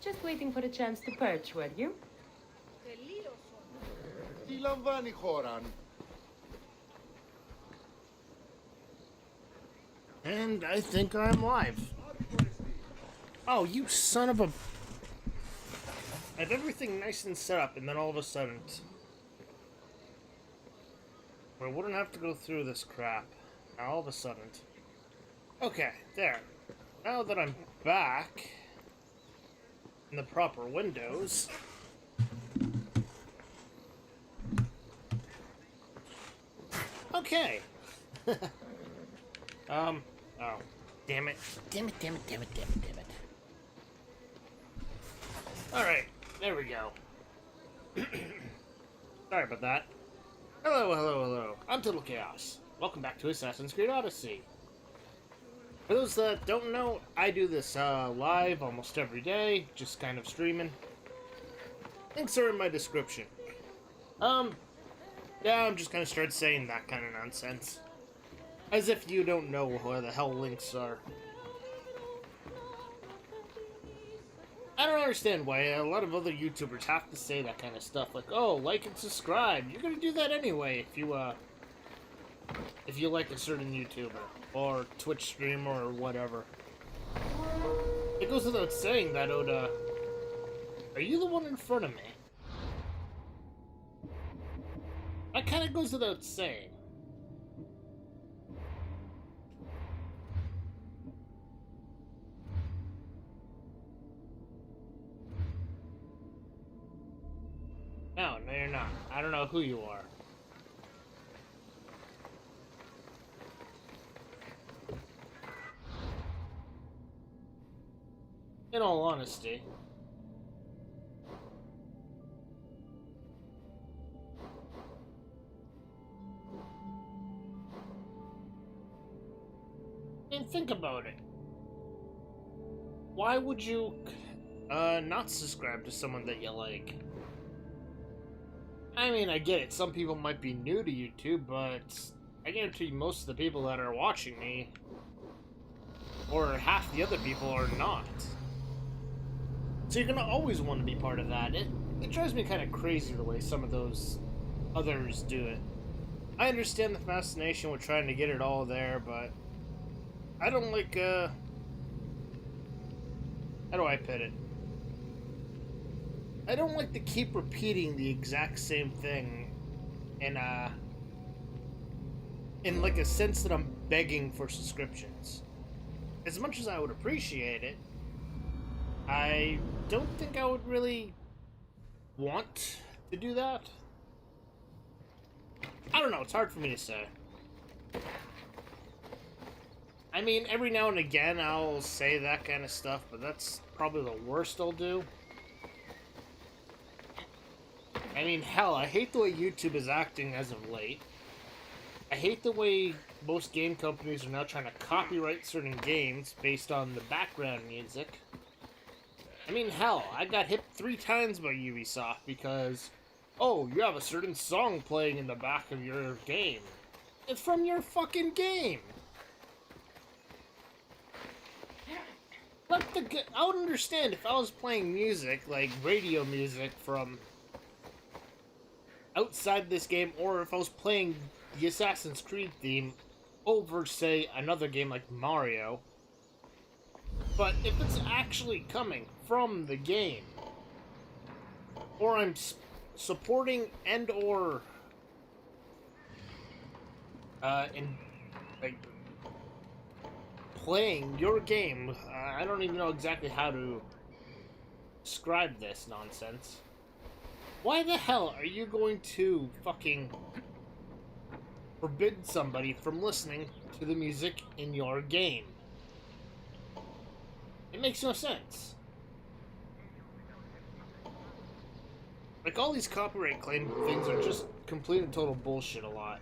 Just waiting for a chance to perch, were you? Τι λαμβάνει χώραν? And I think I'm live. Oh, you son of a... I have everything nice and set up, and then all of a sudden... I wouldn't have to go through this crap. Now all of a sudden... Okay, there. Now that I'm back... in the proper windows... Okay. Oh. Damn it. Damn it. Alright, there we go. Sorry about that. Hello. I'm TotalKaos. Welcome back to Assassin's Creed Odyssey. For those that don't know, I do this live almost every day, just kind of streaming. Links are in my description. Yeah, I'm just gonna start saying that kind of nonsense. As if you don't know where the hell links are. I don't understand why a lot of other YouTubers have to say that kind of stuff, like, oh, like and subscribe. You're gonna do that anyway if you like a certain YouTuber, or Twitch streamer, or whatever. It goes without saying that, Oda. Are you the one in front of me? That kind of goes without saying. No, you're not. I don't know who you are. In all honesty. And think about it. Why would you not subscribe to someone that you like? I mean, I get it. Some people might be new to YouTube, but I guarantee most of the people that are watching me, or half the other people, are not. So you're gonna always want to be part of that. It drives me kind of crazy the way some of those others do it. I understand the fascination with trying to get it all there, but I don't like, how do I put it? I don't like to keep repeating the exact same thing in like a sense that I'm begging for subscriptions. As much as I would appreciate it, I don't think I would really want to do that. I don't know, it's hard for me to say. I mean, every now and again I'll say that kind of stuff, but that's probably the worst I'll do. I mean, hell, I hate the way YouTube is acting as of late. I hate the way most game companies are now trying to copyright certain games based on the background music. I mean, hell, I got hit 3 times by Ubisoft because, oh, you have a certain song playing in the back of your game. It's from your fucking game! I would understand if I was playing music, like radio music from outside this game, or if I was playing the Assassin's Creed theme over, say, another game like Mario. But if it's actually coming from the game, or I'm supporting and or playing your game, I don't even know exactly how to describe this nonsense. Why the hell are you going to fucking forbid somebody from listening to the music in your game? It makes no sense. Like, all these copyright claim things are just complete and total bullshit a lot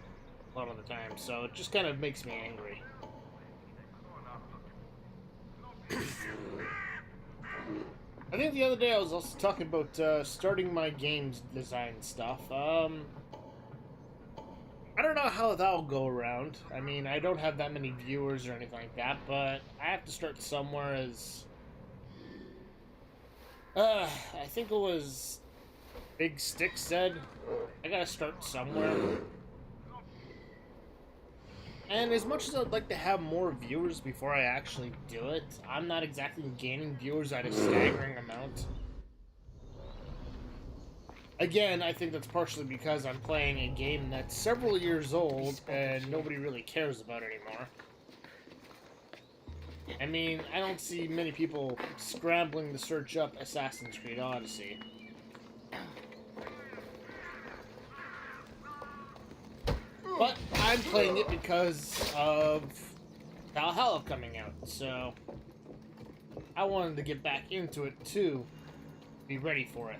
of the time, so it just kind of makes me angry. I think the other day I was also talking about starting my games design stuff. I don't know how that'll go around. I mean, I don't have that many viewers or anything like that, but I have to start somewhere as I think it was Big Stick said, I gotta start somewhere. And as much as I'd like to have more viewers before I actually do it, I'm not exactly gaining viewers at a staggering amount. Again, I think that's partially because I'm playing a game that's several years old and nobody really cares about anymore. I mean, I don't see many people scrambling to search up Assassin's Creed Odyssey. But I'm playing it because of Valhalla coming out, so I wanted to get back into it too, be ready for it.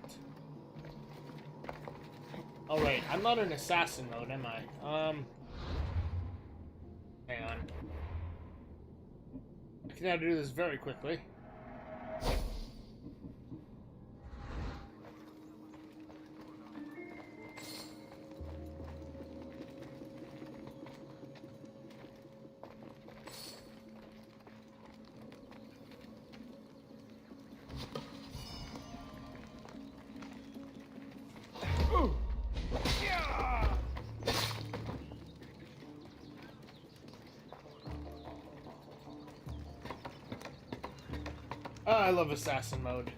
Alright, I'm not in assassin mode, am I? Hang on. I can now do this very quickly. I love assassin mode.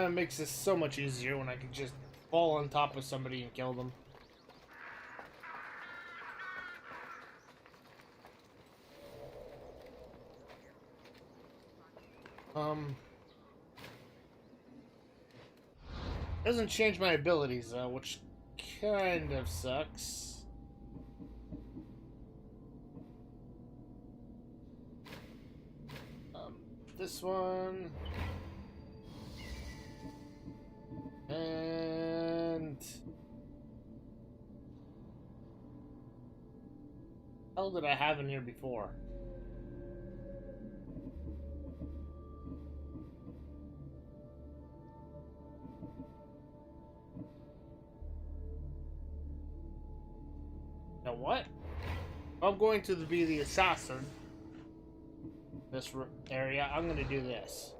Makes this so much easier when I can just fall on top of somebody and kill them. Doesn't change my abilities though, which kind of sucks. This one. And hell did I have in here before? Now what? If I'm going to be the assassin, this area, I'm going to do this.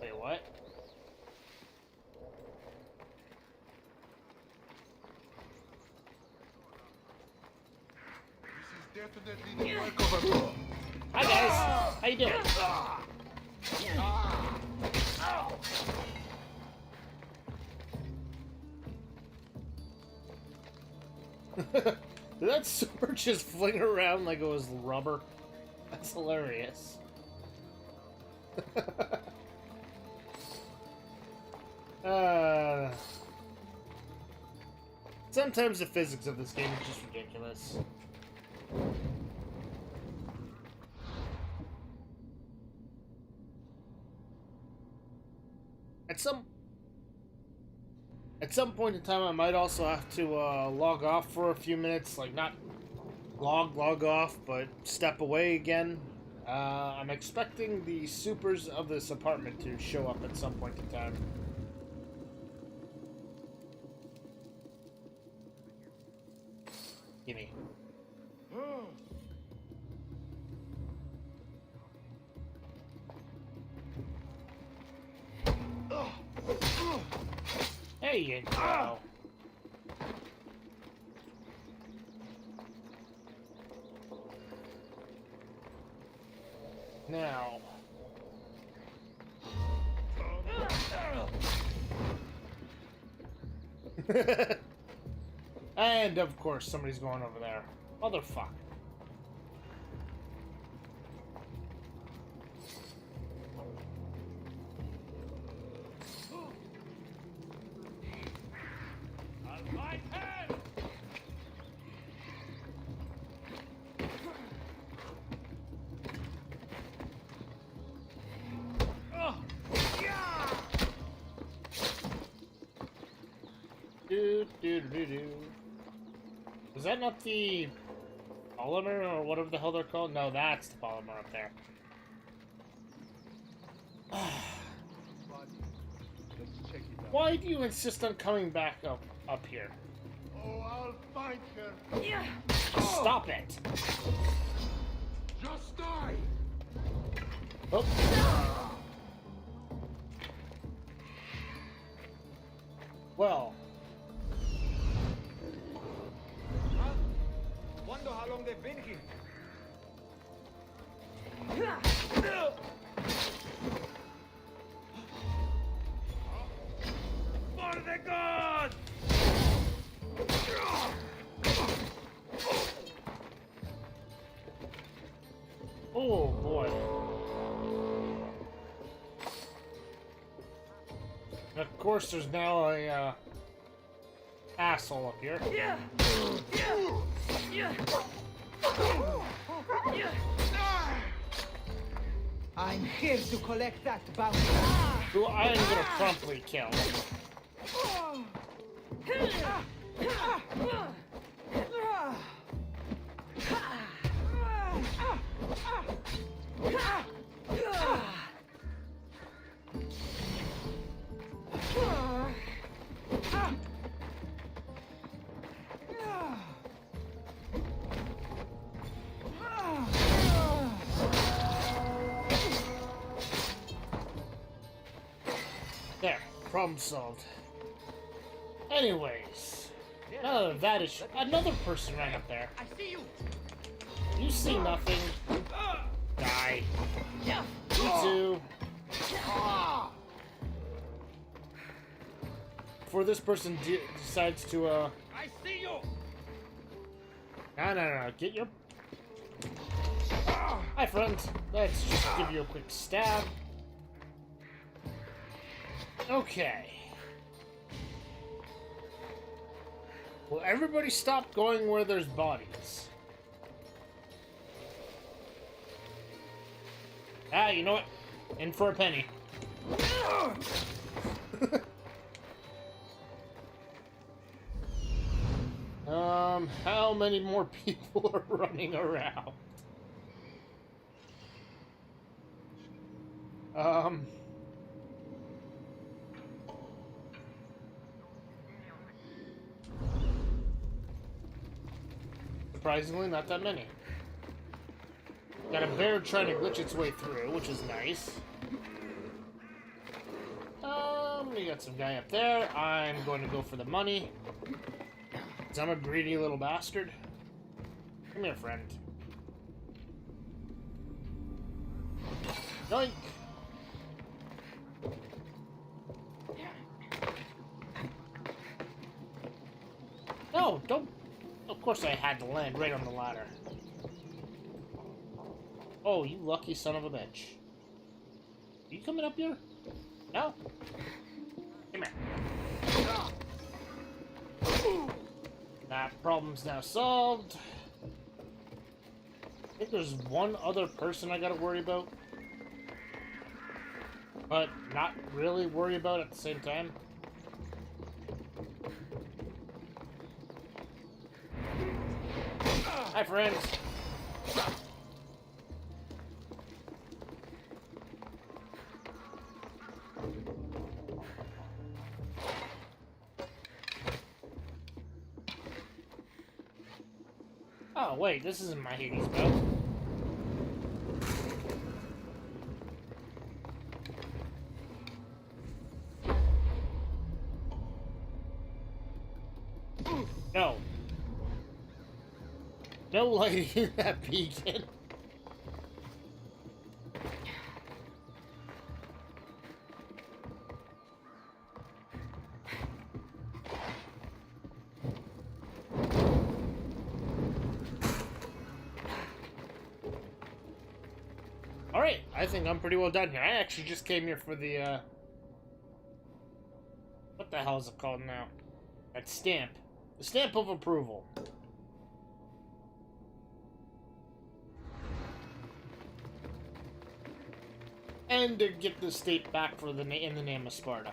Wait, what? This is definitely the work of a pro. Hi guys, how you doing? Did that sword just fling around like it was rubber? That's hilarious. Sometimes the physics of this game is just ridiculous. At some point in time, I might also have to log off for a few minutes, like not log off, but step away again. I'm expecting the supers of this apartment to show up at some point in time. Gimme. There you go. Now. And of course, somebody's going over there. Motherfucker. Is that not the polymer or whatever the hell they're called? No, that's the polymer up there. Let's check it out. Why do you insist on coming back up here? Oh, I'll find her. Yeah. Stop it! Just die. Oh. Well. Wonder how long they've been here. For the gods! Oh boy. And of course, there's now a asshole up here. Yeah. Yeah. Yeah. I'm here to collect that bounty. Who I am gonna promptly kill. There, problem solved. Anyways, now that that is another person right up there. I see you. You see nothing. Die. Yeah. You too. Before this person decides to I see you! no, get your. Hi, friend. Let's just give you a quick stab. Okay. Will everybody stop going where there's bodies? Ah, you know what? In for a penny. How many more people are running around? Surprisingly, not that many. Got a bear trying to glitch its way through, which is nice. We got some guy up there. I'm going to go for the money. 'Cause I'm a greedy little bastard. Come here, friend. Yoink! No, don't. Of course I had to land right on the ladder. Oh, you lucky son of a bitch. Are you coming up here? No? Come here. That problem's now solved. I think there's one other person I gotta worry about. But not really worry about at the same time. Hi, friends. Oh, wait, this isn't my Hades boat. No. No lighting in that beacon. Alright, I think I'm pretty well done here. I actually just came here for the, what the hell is it called now? That stamp. The stamp of approval. And to get the state back for in the name of Sparta.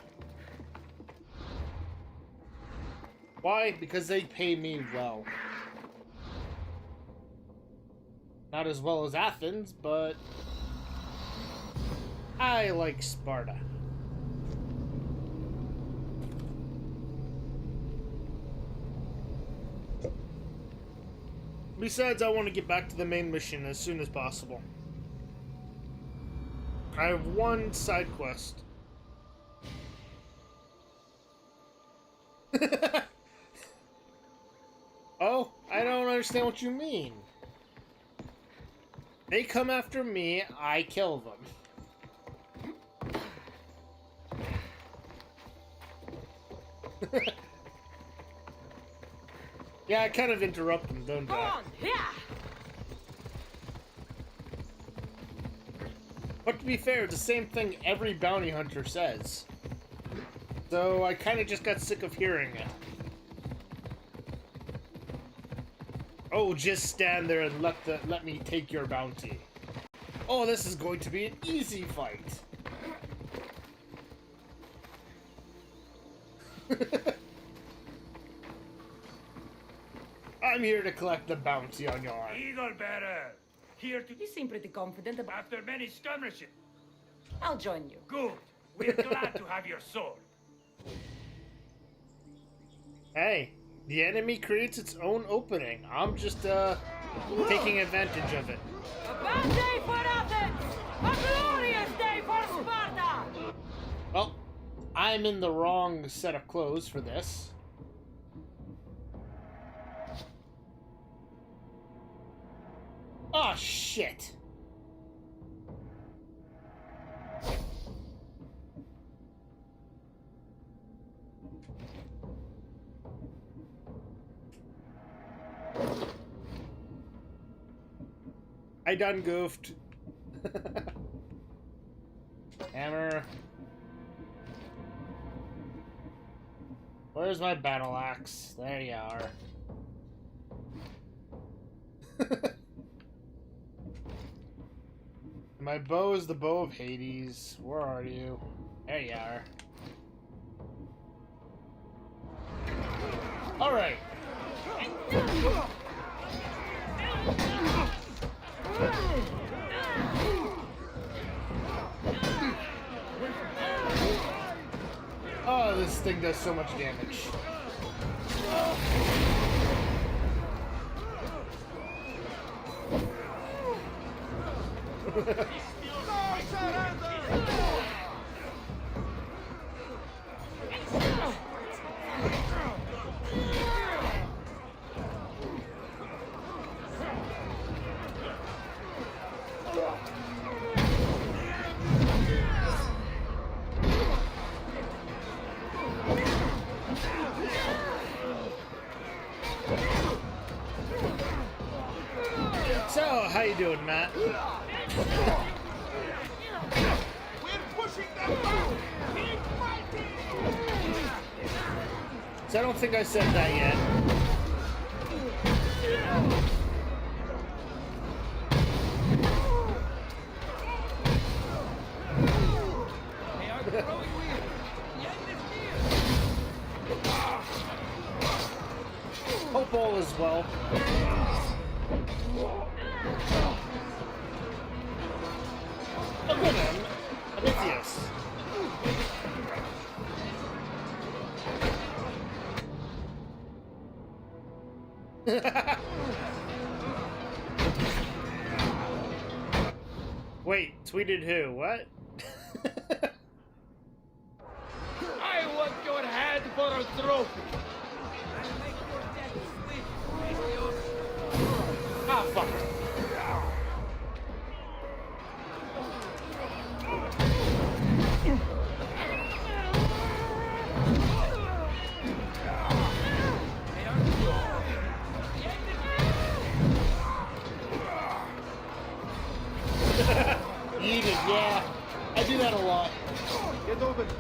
Why? Because they pay me well. Not as well as Athens, but I like Sparta. Besides, I want to get back to the main mission as soon as possible. I have one side quest. Oh, I don't understand what you mean. They come after me, I kill them. Yeah, I kind of interrupt them, don't Go I? on, yeah. But to be fair, it's the same thing every bounty hunter says. So I kind of just got sick of hearing it. Oh, just stand there and let me take your bounty. Oh, this is going to be an easy fight. I'm here to collect the bounty on your arm. Eagle bearer, here to You seem pretty confident about. after many skirmishes. I'll join you. Good. We're glad to have your sword. Hey, the enemy creates its own opening. I'm just, taking advantage of it. A bad day for Athens! A glorious day for Sparta! Well, I'm in the wrong set of clothes for this. Oh, shit. I done goofed. Hammer. Where's my battle axe? There you are. My bow is the bow of Hades. Where are you? There you are. Alright. Oh, this thing does so much damage. So, how you doing, Matt? We're pushing them back! Keep fighting! So I don't think I said that yet. Hope all is well. Oh, good, Amithius. Wait, tweeted who? What? I want your head for a trophy. Ah, fuck. Eat it, yeah. I do that a lot. Get over here.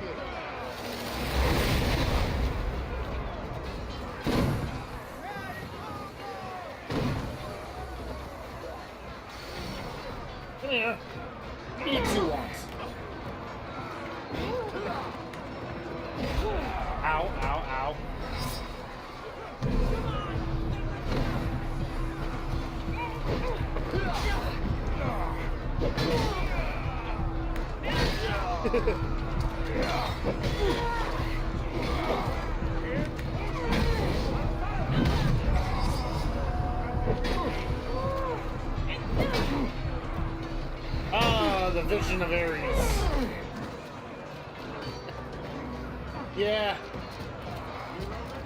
Come here. Eat you once. Ow, ow, ow. Ah, the vision of Ares. Yeah.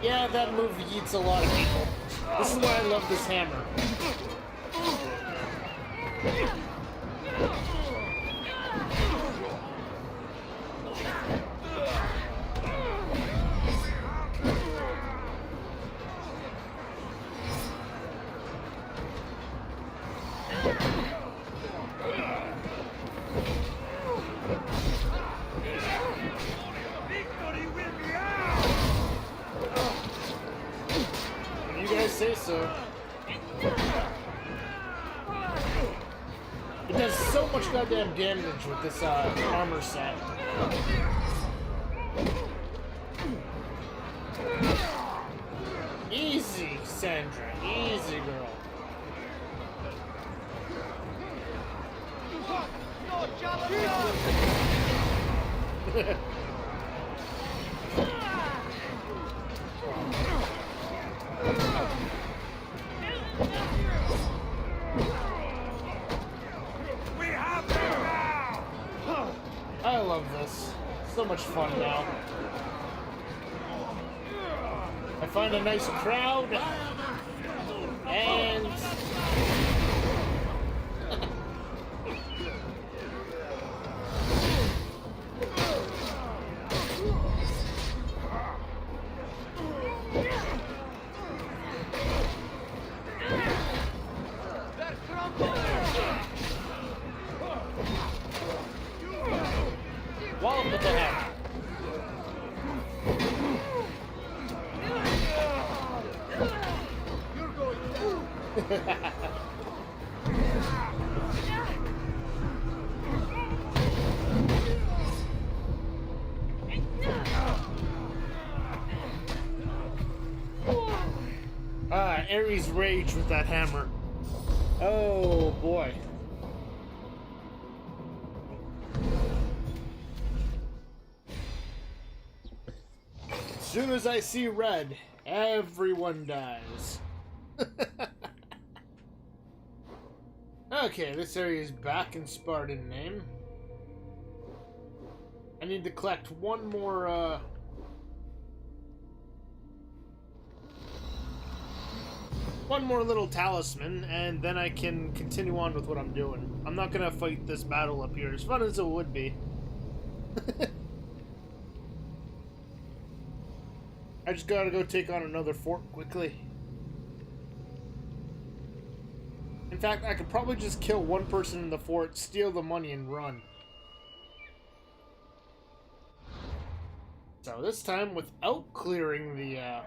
Yeah, that move eats a lot of people. This is why I love this hammer. When you guys say so. It does so much goddamn damage with this armor set. Easy, Sandra. Easy, girl. I love this. So much fun now. I find a nice crowd, and wallop with the hammer. Ares rage with that hammer. Oh boy. As soon as I see red, everyone dies. Okay, this area is back in Spartan name. I need to collect one more, one more little talisman, and then I can continue on with what I'm doing. I'm not gonna fight this battle up here, as fun as it would be. I just gotta go take on another fort quickly. In fact, I could probably just kill one person in the fort, steal the money, and run. So this time, without clearing the,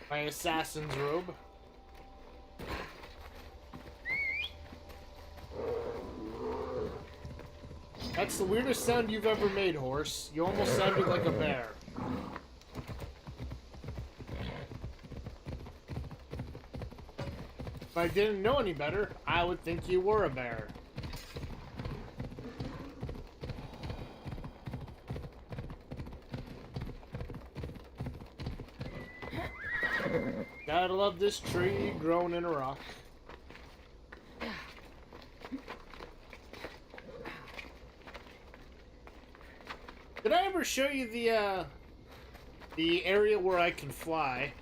my assassin's robe. That's the weirdest sound you've ever made, horse. You almost sounded like a bear. If I didn't know any better, I would think you were a bear. Gotta love this tree grown in a rock. Did I ever show you the area where I can fly?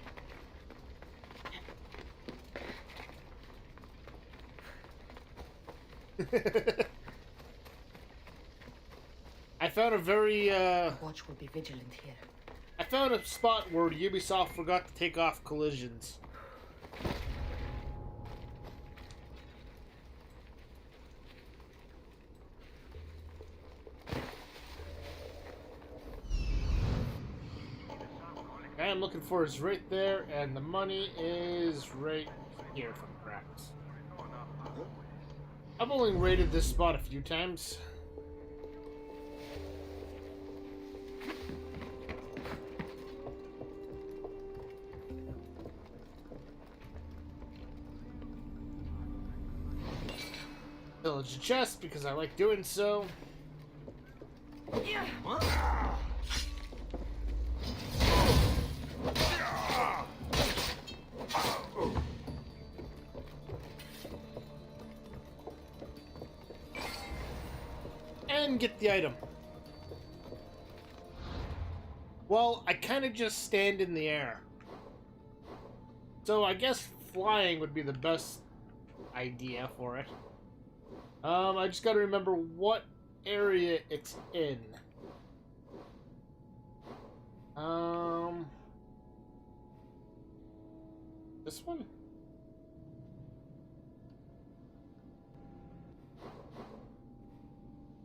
I found a very Watch will be vigilant here. I found a spot where Ubisoft forgot to take off collisions. The guy I'm looking for is right there, and the money is right here from cracks. I've only raided this spot a few times. Pillage a chest because I like doing so. And get the item. Well, I kind of just stand in the air. So I guess flying would be the best idea for it. I just gotta remember what area it's in. This one?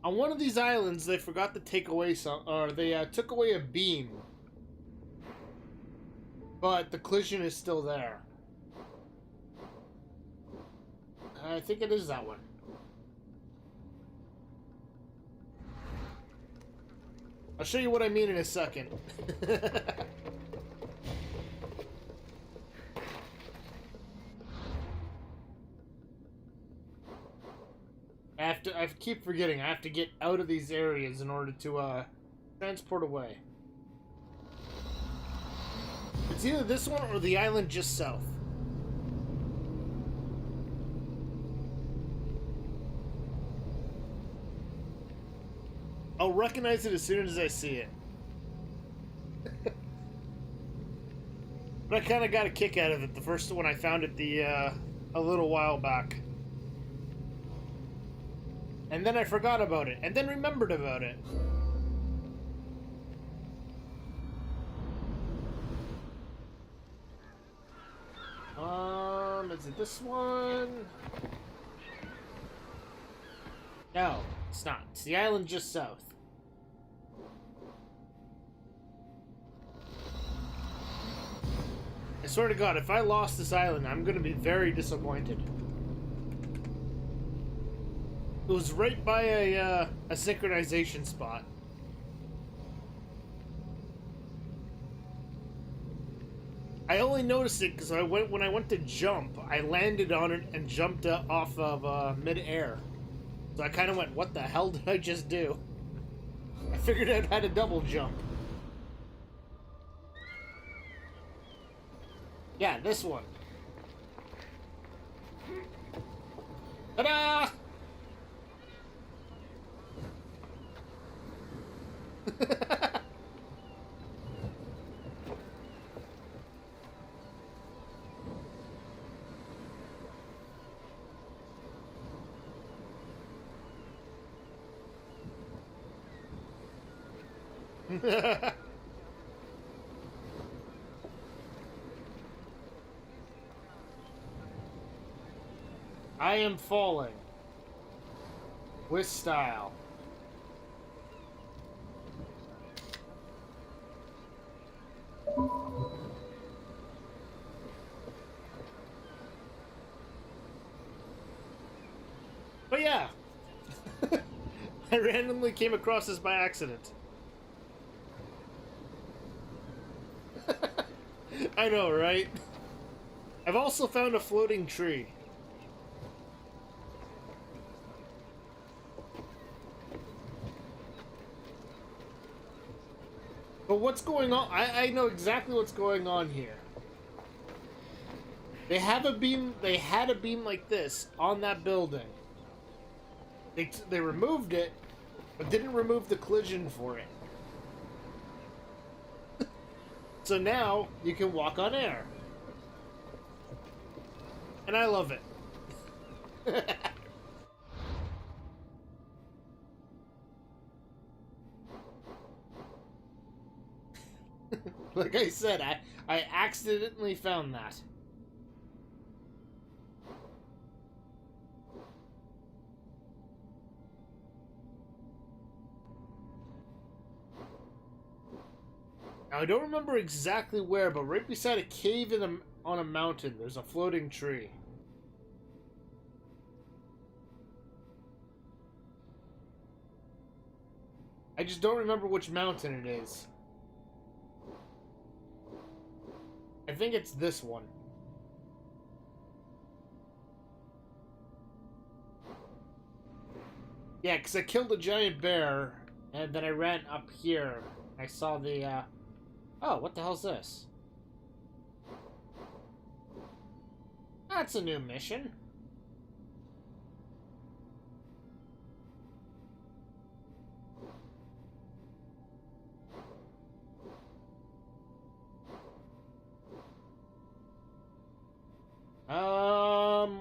On one of these islands, they forgot to take away some, or they took away a beam. But the collision is still there. I think it is that one. I'll show you what I mean in a second. I keep forgetting. I have to get out of these areas in order to transport away. It's either this one or the island just south. I'll recognize it as soon as I see it. But I kind of got a kick out of it the first one I found it a little while back. And then I forgot about it, and then remembered about it. Is it this one? No, it's not. It's the island just south. I swear to God, if I lost this island, I'm gonna be very disappointed. It was right by a synchronization spot. I only noticed it because when I went to jump, I landed on it and jumped off of mid-air. So I kind of went, what the hell did I just do? I figured out how to double jump. Yeah, this one. Ta-da! I am falling with style. But yeah, I randomly came across this by accident. I know, right? I've also found a floating tree. But what's going on? I know exactly what's going on here. They have a beam. They had a beam like this on that building. They removed it, but didn't remove the collision for it. So now you can walk on air. And I love it. Like I said, I accidentally found that. Now, I don't remember exactly where, but right beside a cave on a mountain, there's a floating tree. I just don't remember which mountain it is. I think it's this one. Yeah, because I killed a giant bear, and then I ran up here. I saw the, Oh, what the hell's this? That's a new mission.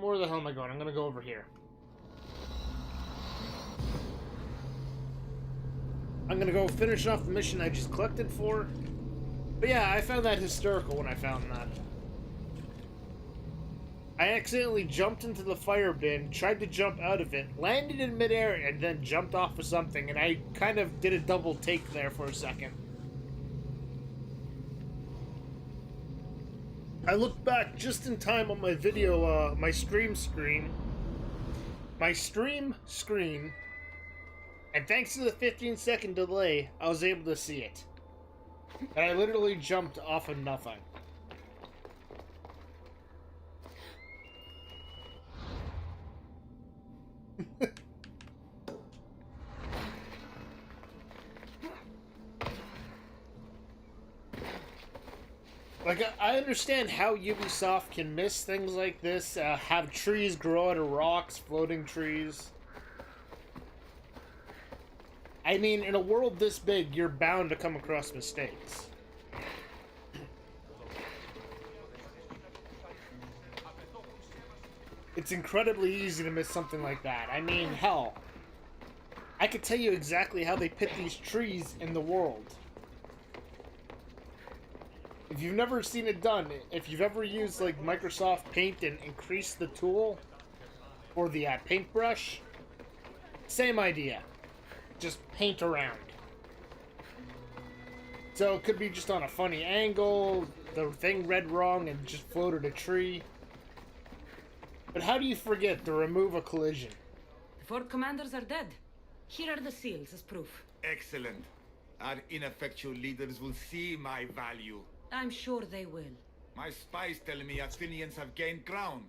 Where the hell am I going? I'm gonna go over here. I'm gonna go finish off the mission I just collected for. But yeah, I found that hysterical when I found that. I accidentally jumped into the fire bin, tried to jump out of it, landed in midair, and then jumped off of something, and I kind of did a double take there for a second. I looked back just in time on my video, my stream screen, and thanks to the 15-second delay, I was able to see it. And I literally jumped off of nothing. Like, I understand how Ubisoft can miss things like this, have trees grow out of rocks, floating trees. I mean, in a world this big, you're bound to come across mistakes. It's incredibly easy to miss something like that. I mean, hell, I could tell you exactly how they put these trees in the world. If you've never seen it done, if you've ever used like Microsoft Paint and increased the tool or the paintbrush, same idea. Just paint around. So it could be just on a funny angle, the thing read wrong and just floated a tree. But how do you forget to remove a collision? The Fort commanders are dead. Here are the seals as proof. Excellent. Our ineffectual leaders will see my value. I'm sure they will. My spies tell me Athenians have gained ground.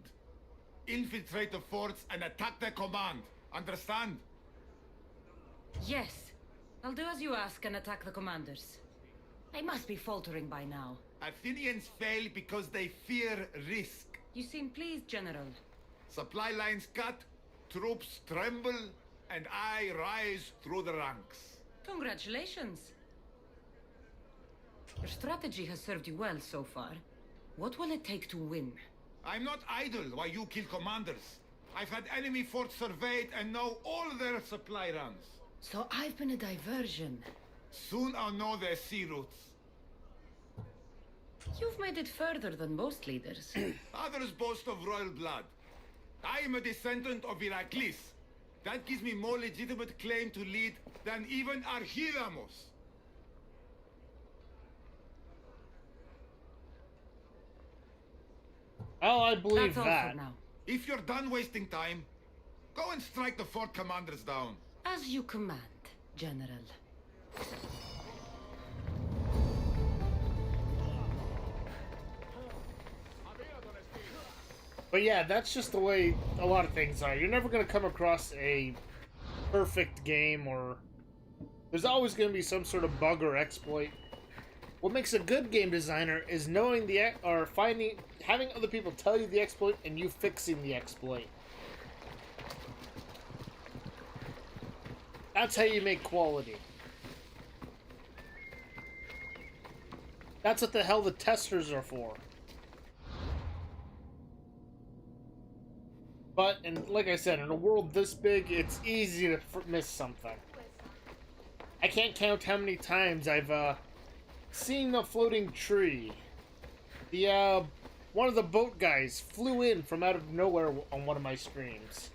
Infiltrate the forts and attack their command. Understand? Yes. I'll do as you ask and attack the commanders. They must be faltering by now. Athenians fail because they fear risk. You seem pleased, General. Supply lines cut, troops tremble, and I rise through the ranks. Congratulations. Your strategy has served you well so far. What will it take to win? I'm not idle while you kill commanders. I've had enemy forts surveyed and know all their supply runs. So I've been a diversion. Soon I'll know their sea routes. You've made it further than most leaders. Others boast of royal blood. I am a descendant of Heracles. That gives me more legitimate claim to lead than even Archidamos. Oh, I believe That's all that. for now. If you're done wasting time, go and strike the fort commanders down. As you command, General. But yeah, that's just the way a lot of things are. You're never going to come across a perfect game, or there's always going to be some sort of bug or exploit. What makes a good game designer is knowing having other people tell you the exploit and you fixing the exploit. That's how you make quality. That's what the hell the testers are for. But, and like I said, in a world this big, it's easy to miss something. I can't count how many times I've seen a floating tree. One of the boat guys flew in from out of nowhere on one of my streams.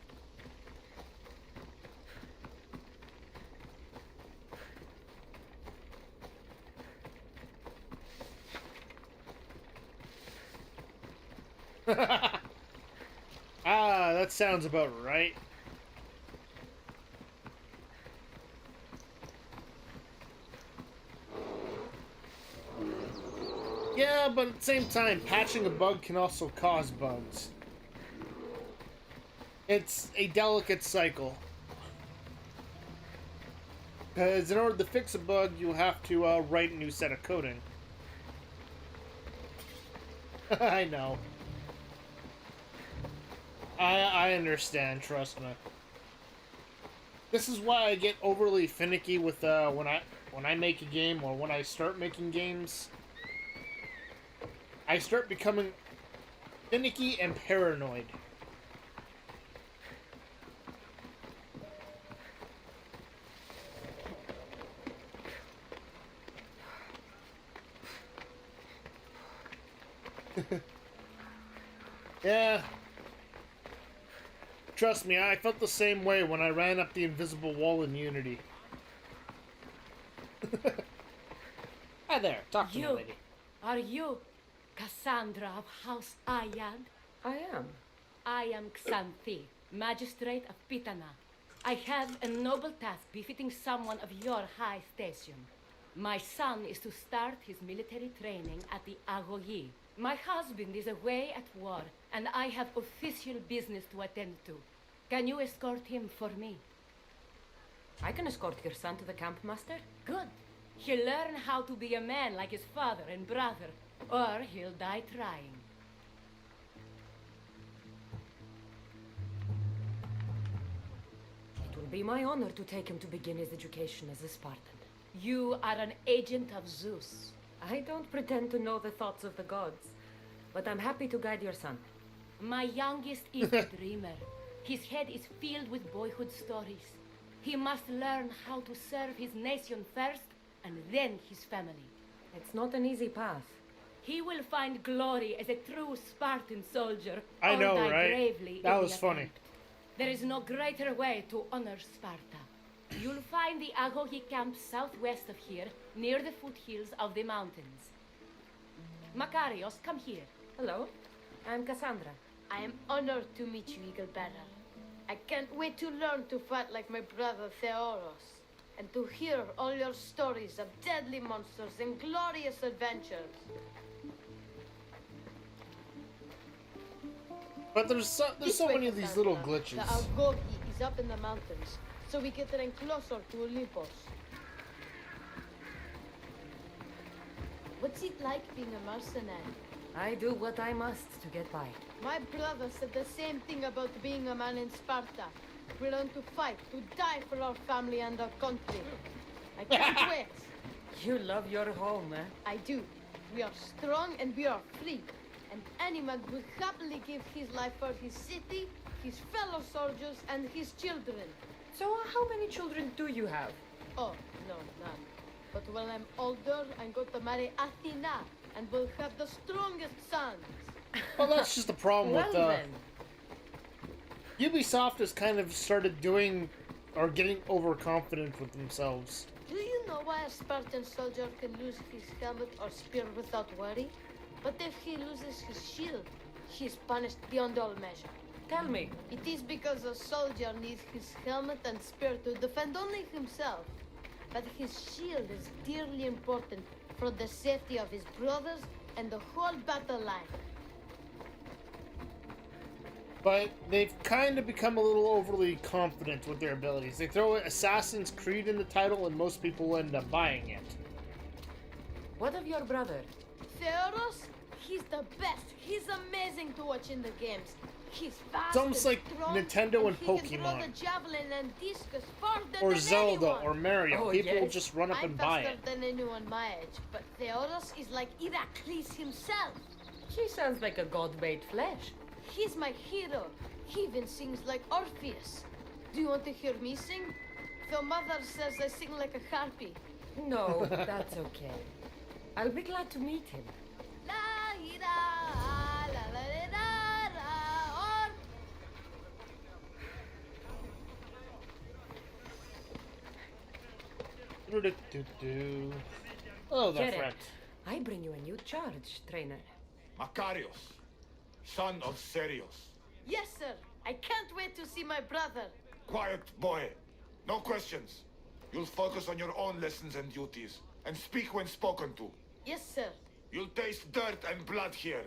That sounds about right. Yeah, but at the same time, patching a bug can also cause bugs. It's a delicate cycle. Because in order to fix a bug, you have to write a new set of coding. I know. I understand, trust me. This is why I get overly finicky with when I make a game or when I start making games. I start becoming finicky and paranoid. Yeah. Trust me, I felt the same way when I ran up the invisible wall in Unity. Hi there, talk to me, lady. Are you Cassandra of House Ayad? I am. I am Xanthi, Magistrate of Pitana. I have a noble task befitting someone of your high station. My son is to start his military training at the Agogi. My husband is away at war, and I have official business to attend to. Can you escort him for me? I can escort your son to the camp, master. Good. He'll learn how to be a man like his father and brother, or he'll die trying. It will be my honor to take him to begin his education as a Spartan. You are an agent of Zeus. I don't pretend to know the thoughts of the gods, but I'm happy to guide your son. My youngest is a dreamer. His head is filled with boyhood stories. He must learn how to serve his nation first, and then his family. It's not an easy path. He will find glory as a true Spartan soldier. I or know, die right? bravely That in was the funny. attempt. There is no greater way to honor Sparta. You'll find the Agogi camp southwest of here, near the foothills of the mountains. Makarios, come here. Hello, I'm Cassandra. I am honored to meet you, Eagle Bearer. I can't wait to learn to fight like my brother Theoros, and to hear all your stories of deadly monsters and glorious adventures. But there's so This many way, of these Cassandra. little glitches. The Agogi is up in the mountains, so we can train closer to Olympus. What's it like being a mercenary? I do what I must to get by. My brother said the same thing about being a man in Sparta. We learn to fight, to die for our family and our country. I can't wait. You love your home, eh? I do. We are strong and we are free. And any man will happily give his life for his city, his fellow soldiers, and his children. So how many children do you have? Oh, no, none. But when I'm older, I'm going to marry Athena and will have the strongest sons. Well, that's just the problem Well with then. Ubisoft has kind of started doing or getting overconfident with themselves. Do you know why a Spartan soldier can lose his helmet or spear without worry? But if he loses his shield, he is punished beyond all measure. Tell me. It is because a soldier needs his helmet and spear to defend only himself. But his shield is dearly important for the safety of his brothers and the whole battle line. But they've kind of become a little overly confident with their abilities. They throw Assassin's Creed in the title and most people end up buying it. What of your brother? Theoros, he's the best. He's amazing to watch in the games. He's fast. It's almost and like strong, Nintendo and he can throw Pokemon. the javelin and discus farther Or than Zelda anyone. or Mario. Oh, People will yes. just run up I'm and buy faster it. than anyone my age, but Theoros is like Heracles himself. She sounds like a god-made flesh. He's my hero. He even sings like Orpheus. Do you want to hear me sing? Though mother says I sing like a harpy. No, that's okay. I'll be glad to meet him. La ira, la la la la, or Oh, that Get friend. it. I bring you a new charge, trainer. Makarios, son of Serios. yes, sir. I can't wait to see my brother. Quiet, boy. No questions. You'll focus on your own lessons and duties, and speak when spoken to. Yes, sir. You'll taste dirt and blood here.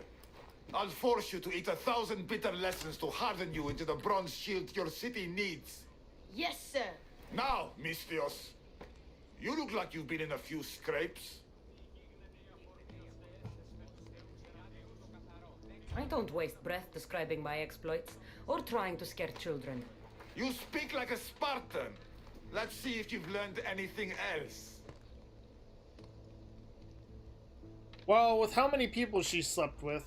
I'll force you to eat 1,000 bitter lessons to harden you into the bronze shield your city needs. Yes, sir. Now, Misthios, You look like you've been in a few scrapes. I don't waste breath describing my exploits or trying to scare children. You speak like a Spartan. Let's see if you've learned anything else. Well, with how many people she slept with.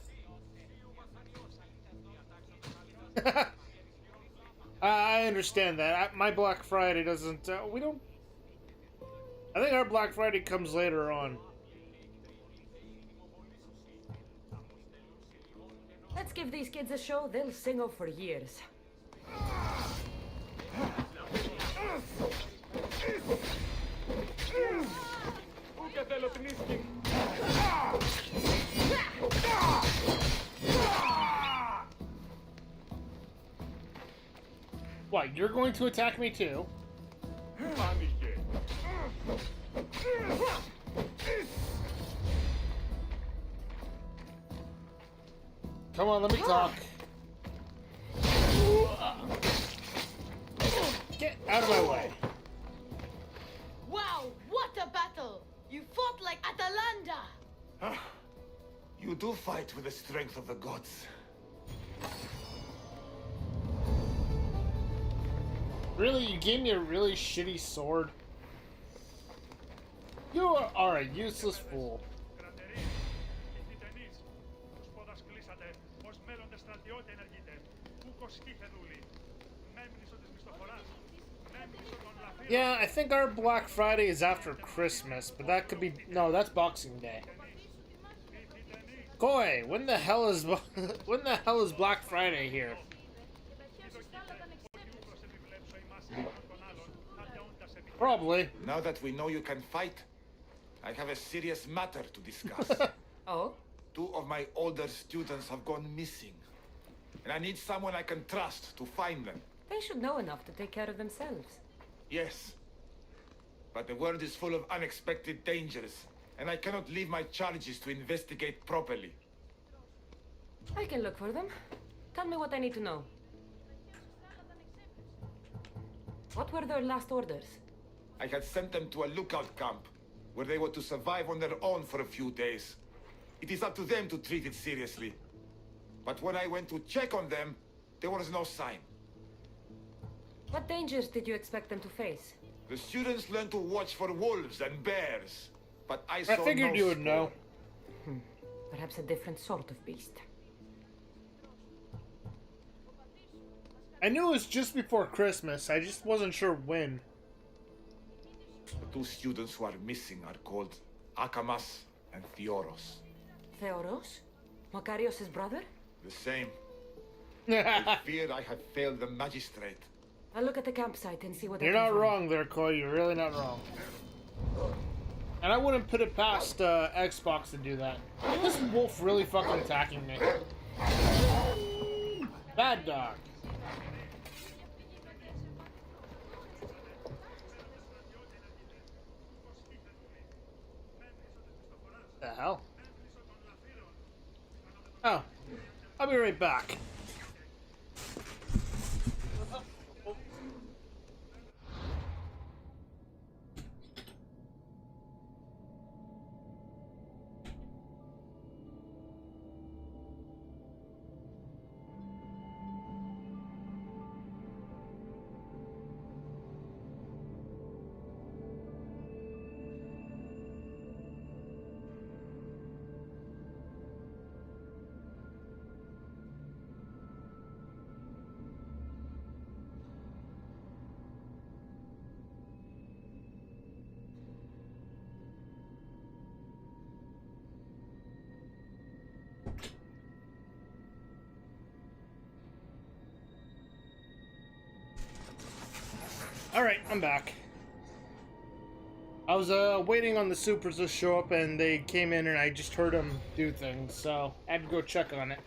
I understand that. My Black Friday doesn't... we don't... I think our Black Friday comes later on. Let's give these kids a show they'll sing of for years. What, you're going to attack me too? Come on, let me talk. Get out of my way. Wow, what a battle! You fought like Atalanta! You do fight with the strength of the gods. Really? You gave me a really shitty sword? You are a useless fool. Yeah, I think our Black Friday is after Christmas, but that could be... No, that's Boxing Day. Koi, when the hell is when the hell is Black Friday here? Probably. Now that we know you can fight, I have a serious matter to discuss. Oh? 2 of my older students have gone missing. And I need someone I can trust to find them. They should know enough to take care of themselves. Yes. But the world is full of unexpected dangers, and I cannot leave my charges to investigate properly. I can look for them. Tell me what I need to know. What were their last orders? I had sent them to a lookout camp, where they were to survive on their own for a few days. It is up to them to treat it seriously. But when I went to check on them, there was no sign. What dangers did you expect them to face? The students learned to watch for wolves and bears, but I saw figured no you would spoor. know. Perhaps a different sort of beast. I knew it was just before Christmas, I just wasn't sure when. The 2 students who are missing are called Akamas and Theoros. Theoros? Makarios' brother? The same. I fear I have failed the magistrate. I'll look at the campsite and see what I You're can not find. wrong there, Koi. You're really not wrong. And I wouldn't put it past Xbox to do that. This wolf really fucking attacking me. Bad dog. The hell? Oh, I'll be right back. Alright, I'm back. I was waiting on the supers to show up and they came in and I just heard them do things, so I had to go check on it.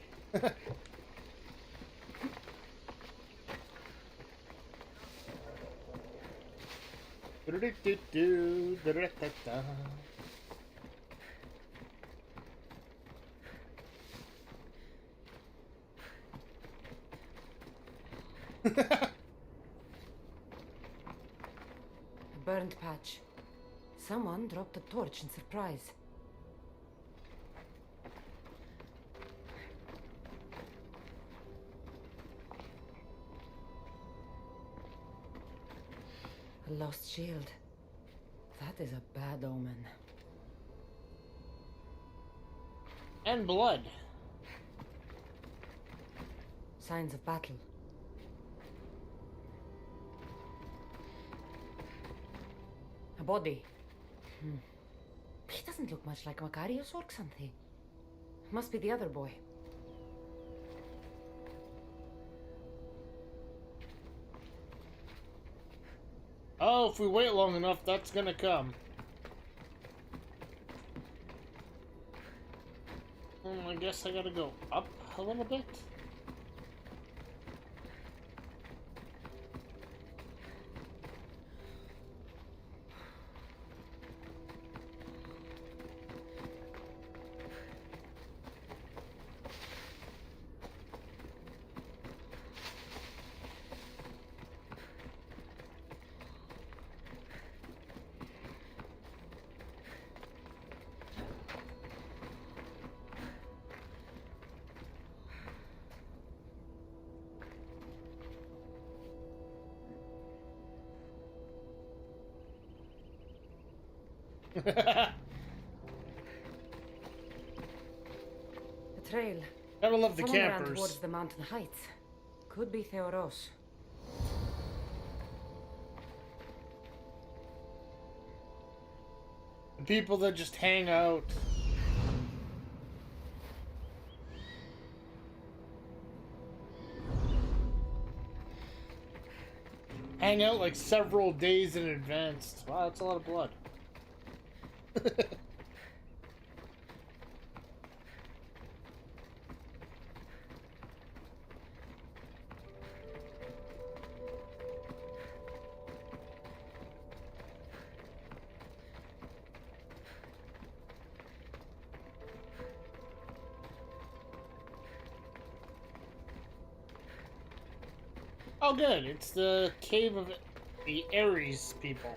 Burnt patch. Someone dropped a torch in surprise. A lost shield. That is a bad omen. And blood. Signs of battle. A body. He doesn't look much like Makarios or Xanthi. Must be the other boy. Oh, if we wait long enough, that's gonna come. I guess I gotta go up a little bit. A trail. Gotta love the Someone ran campers. towards the mountain heights. Could be Theoros. The people that just hang out. Hang out like several days in advance. Wow, that's a lot of blood. Oh good, it's the cave of the Ares people.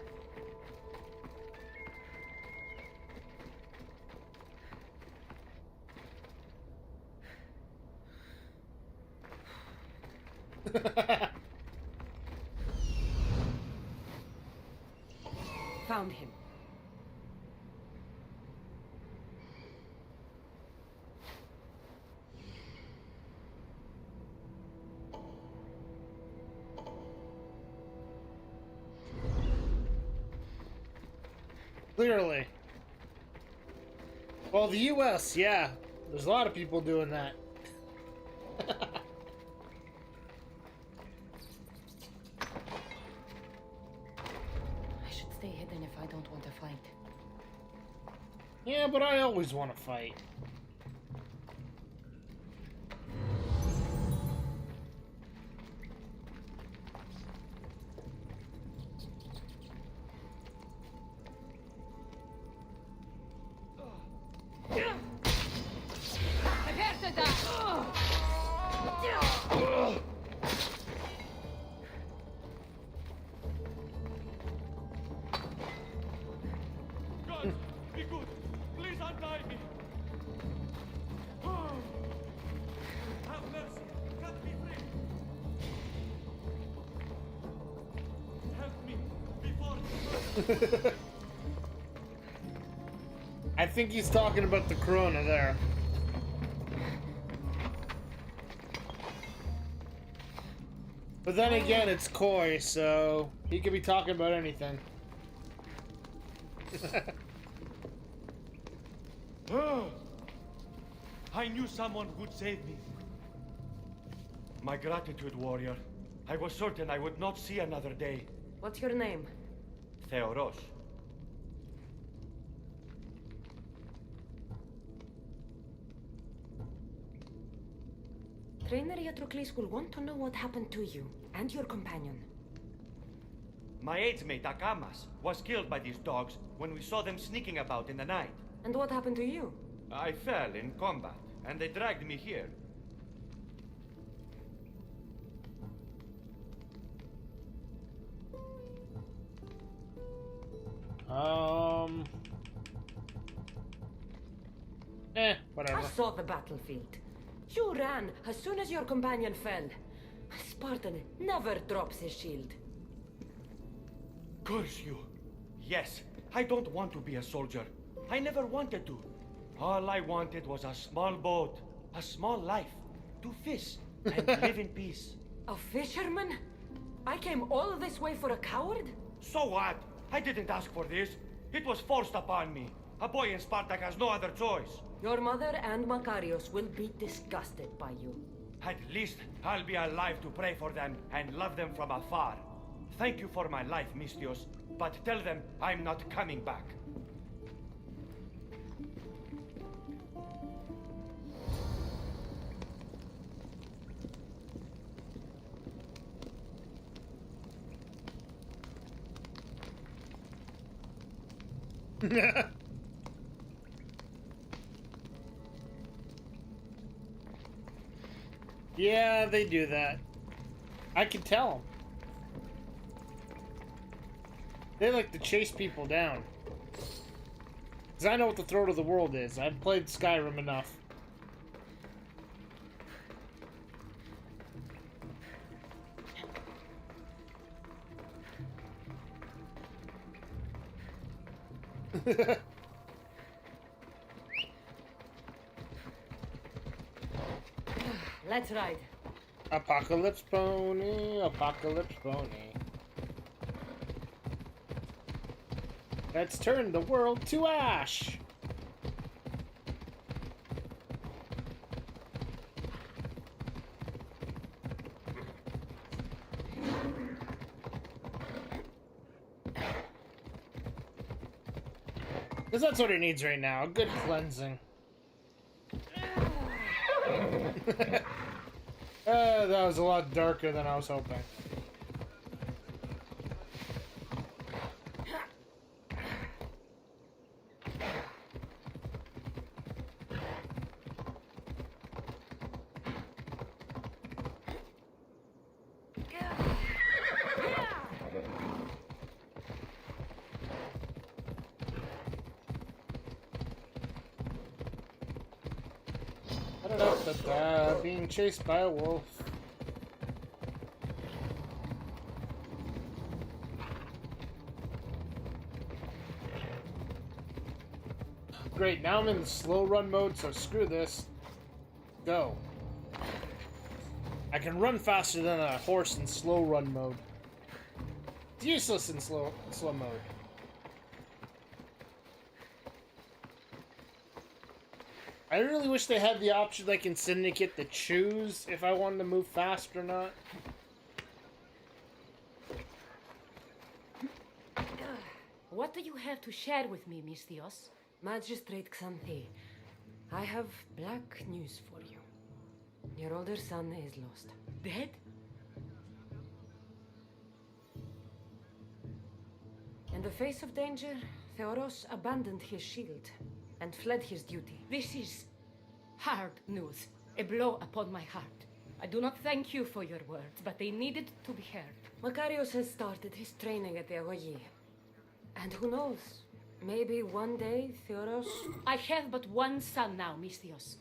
Found him. Clearly. Well, the US, yeah. There's a lot of people doing that. I should stay hidden if I don't want to fight. Yeah, but I always want to fight. God, be good. Please untie me. Have mercy. Cut me free. Help me before. I think he's talking about the corona there. But then again, it's Koi, so he could be talking about anything. I knew someone would save me. My gratitude, warrior. I was certain I would not see another day. What's your name? Theoros. Trainer Iatrocles will want to know what happened to you and your companion. My aides mate, Akamas, was killed by these dogs when we saw them sneaking about in the night. And what happened to you? I fell in combat, and they dragged me here. Whatever. I saw the battlefield. You ran as soon as your companion fell. A Spartan never drops his shield. Curse you. Yes, I don't want to be a soldier. I never wanted to. All I wanted was a small boat, a small life, to fish and live in peace. A fisherman? I came all this way for a coward? So what? I didn't ask for this. It was forced upon me. A boy in Spartak has no other choice. Your mother and Makarios will be disgusted by you. At least I'll be alive to pray for them and love them from afar. Thank you for my life, Mistios, but tell them I'm not coming back. Yeah, they do that. I can tell them. They like to chase people down. Because I know what the throat of the world is. I've played Skyrim enough. Let's ride. Apocalypse pony, apocalypse pony. Let's turn the world to ash. Because that's what it needs right now, a good cleansing. That was a lot darker than I was hoping. Being chased by a wolf. Great, now I'm in the slow run mode, so screw this. Go. I can run faster than a horse in slow run mode. It's useless in slow mode. I really wish they had the option like in Syndicate to choose if I wanted to move fast or not. What do you have to share with me, Mistios? Magistrate Xanthi, I have black news for you. Your older son is lost. Dead? In the face of danger, Theoros abandoned his shield and fled his duty. This is hard news. A blow upon my heart. I do not thank you for your words, but they needed to be heard. Makarios has started his training at the Agoyi. And who knows? Maybe one day Theoros... I have but one son now, Mistios.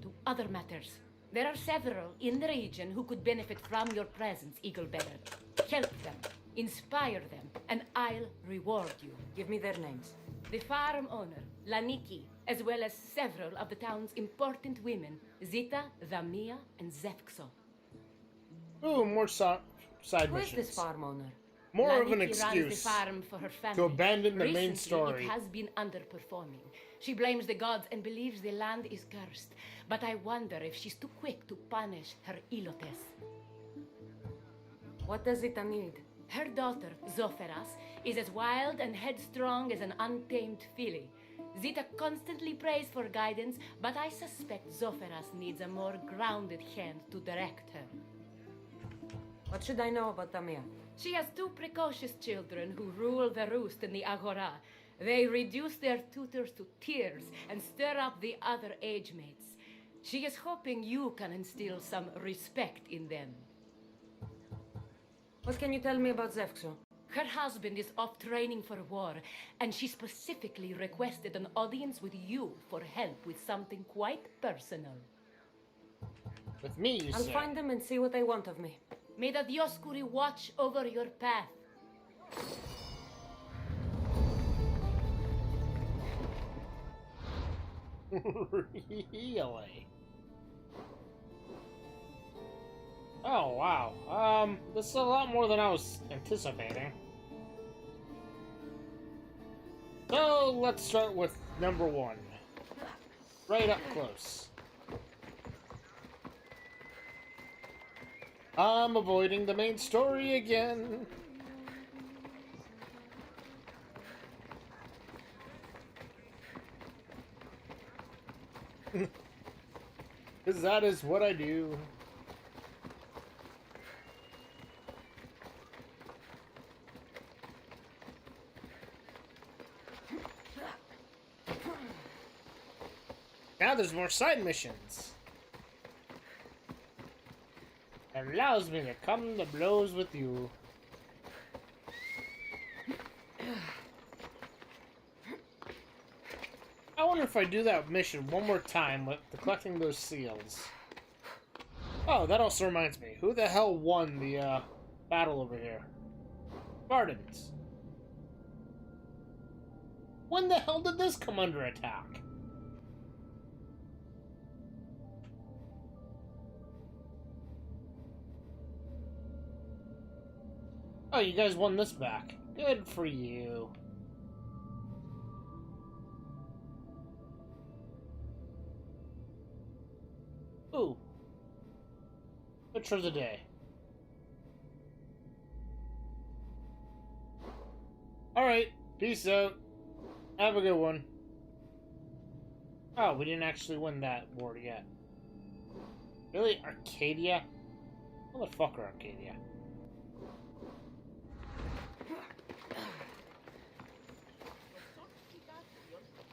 To other matters. There are several in the region who could benefit from your presence, Eaglebearer. Help them, inspire them, and I'll reward you. Give me their names. The farm owner, Laniki, as well as several of the town's important women, Zita, Zamia, and Zefxo. Ooh, more side Who missions. is this farm owner? More of an Laniki runs excuse the farm for her family. to abandon the main Recently, story. It has been underperforming. She blames the gods and believes the land is cursed. But I wonder if she's too quick to punish her ilotes. What does Zita need? Her daughter, Zoferas, is as wild and headstrong as an untamed filly. Zita constantly prays for guidance, but I suspect Zoferas needs a more grounded hand to direct her. What should I know about Tamia? She has two precocious children who rule the roost in the Agora. They reduce their tutors to tears and stir up the other age mates. She is hoping you can instill some respect in them. What can you tell me about Zefxo? Her husband is off training for war, and she specifically requested an audience with you for help with something quite personal. With me, you I'll say? find them and see what they want of me. May the Dioscuri watch over your path. Really? Oh, wow. This is a lot more than I was anticipating. So, let's start with number 1. Right up close. I'm avoiding the main story again. Because that is what I do. Now there's more side missions. It allows me to come to blows with you. I wonder if I do that mission one more time with collecting those seals. Oh, that also reminds me. Who the hell won the battle over here? Spartans. When the hell did this come under attack? Oh, you guys won this back. Good for you. Ooh. Picture of the day. Alright, peace out. Have a good one. Oh, we didn't actually win that war yet. Really? Arcadia? Motherfucker, Arcadia.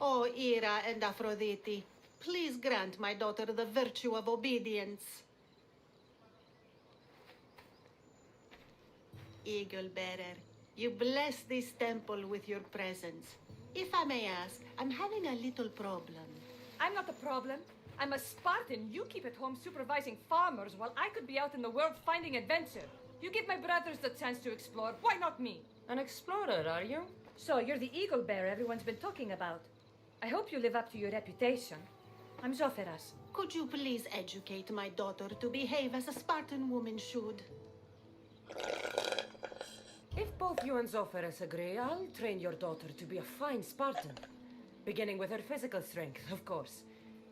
O Ira and Aphrodite, please grant my daughter the virtue of obedience. Eagle Bearer, you bless this temple with your presence. If I may ask, I'm having a little problem. I'm not the problem. I'm a Spartan. You keep at home supervising farmers while I could be out in the world finding adventure. You give my brothers the chance to explore. Why not me? An explorer, are you? So you're the eagle bearer everyone's been talking about. I hope you live up to your reputation. I'm Zoferas. Could you please educate my daughter to behave as a Spartan woman should? If both you and Zoferes agree, I'll train your daughter to be a fine Spartan. Beginning with her physical strength, of course.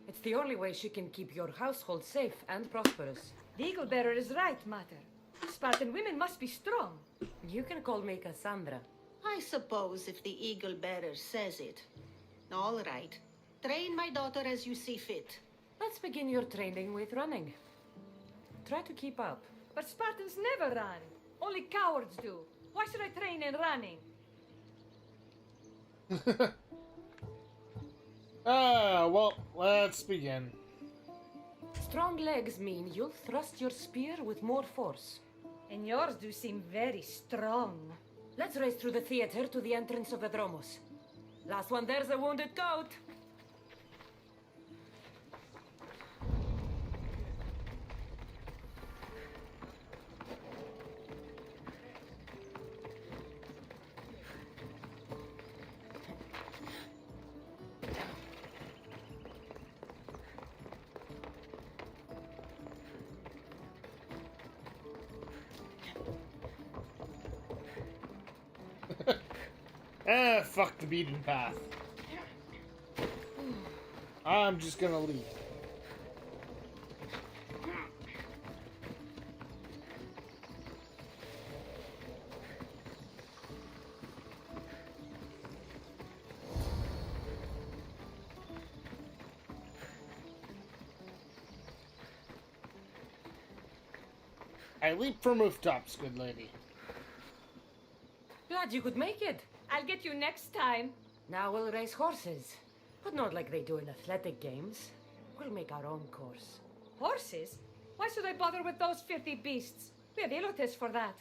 It's the only way she can keep your household safe and prosperous. The eagle bearer is right, Mater. Spartan women must be strong. You can call me Cassandra. I suppose if the Eagle Bearer says it. All right. Train my daughter as you see fit. Let's begin your training with running. Try to keep up. But Spartans never run. Only cowards do. Why should I train in running? Well, let's begin. Strong legs mean you'll thrust your spear with more force. And yours do seem very strong. Let's race through the theater to the entrance of the Dromos. Last one there's a wounded goat. Fuck the beaten path. I'm just gonna leave. I leap from rooftops, good lady. Glad you could make it. I'll get you next time. Now we'll race horses. But not like they do in athletic games. We'll make our own course. Horses? Why should I bother with those filthy beasts? We have Elotes for that.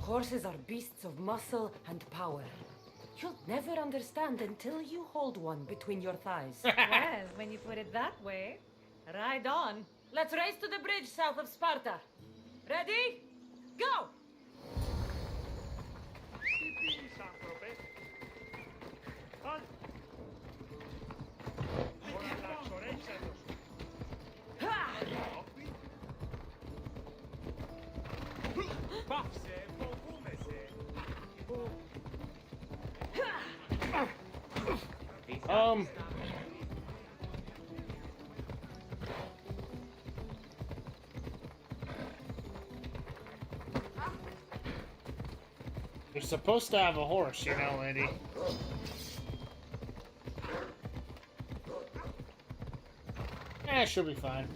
Horses are beasts of muscle and power. You'll never understand until you hold one between your thighs. Well, when you put it that way, ride on. Let's race to the bridge south of Sparta. Ready? Go! You're supposed to have a horse, you know, lady. She'll be fine.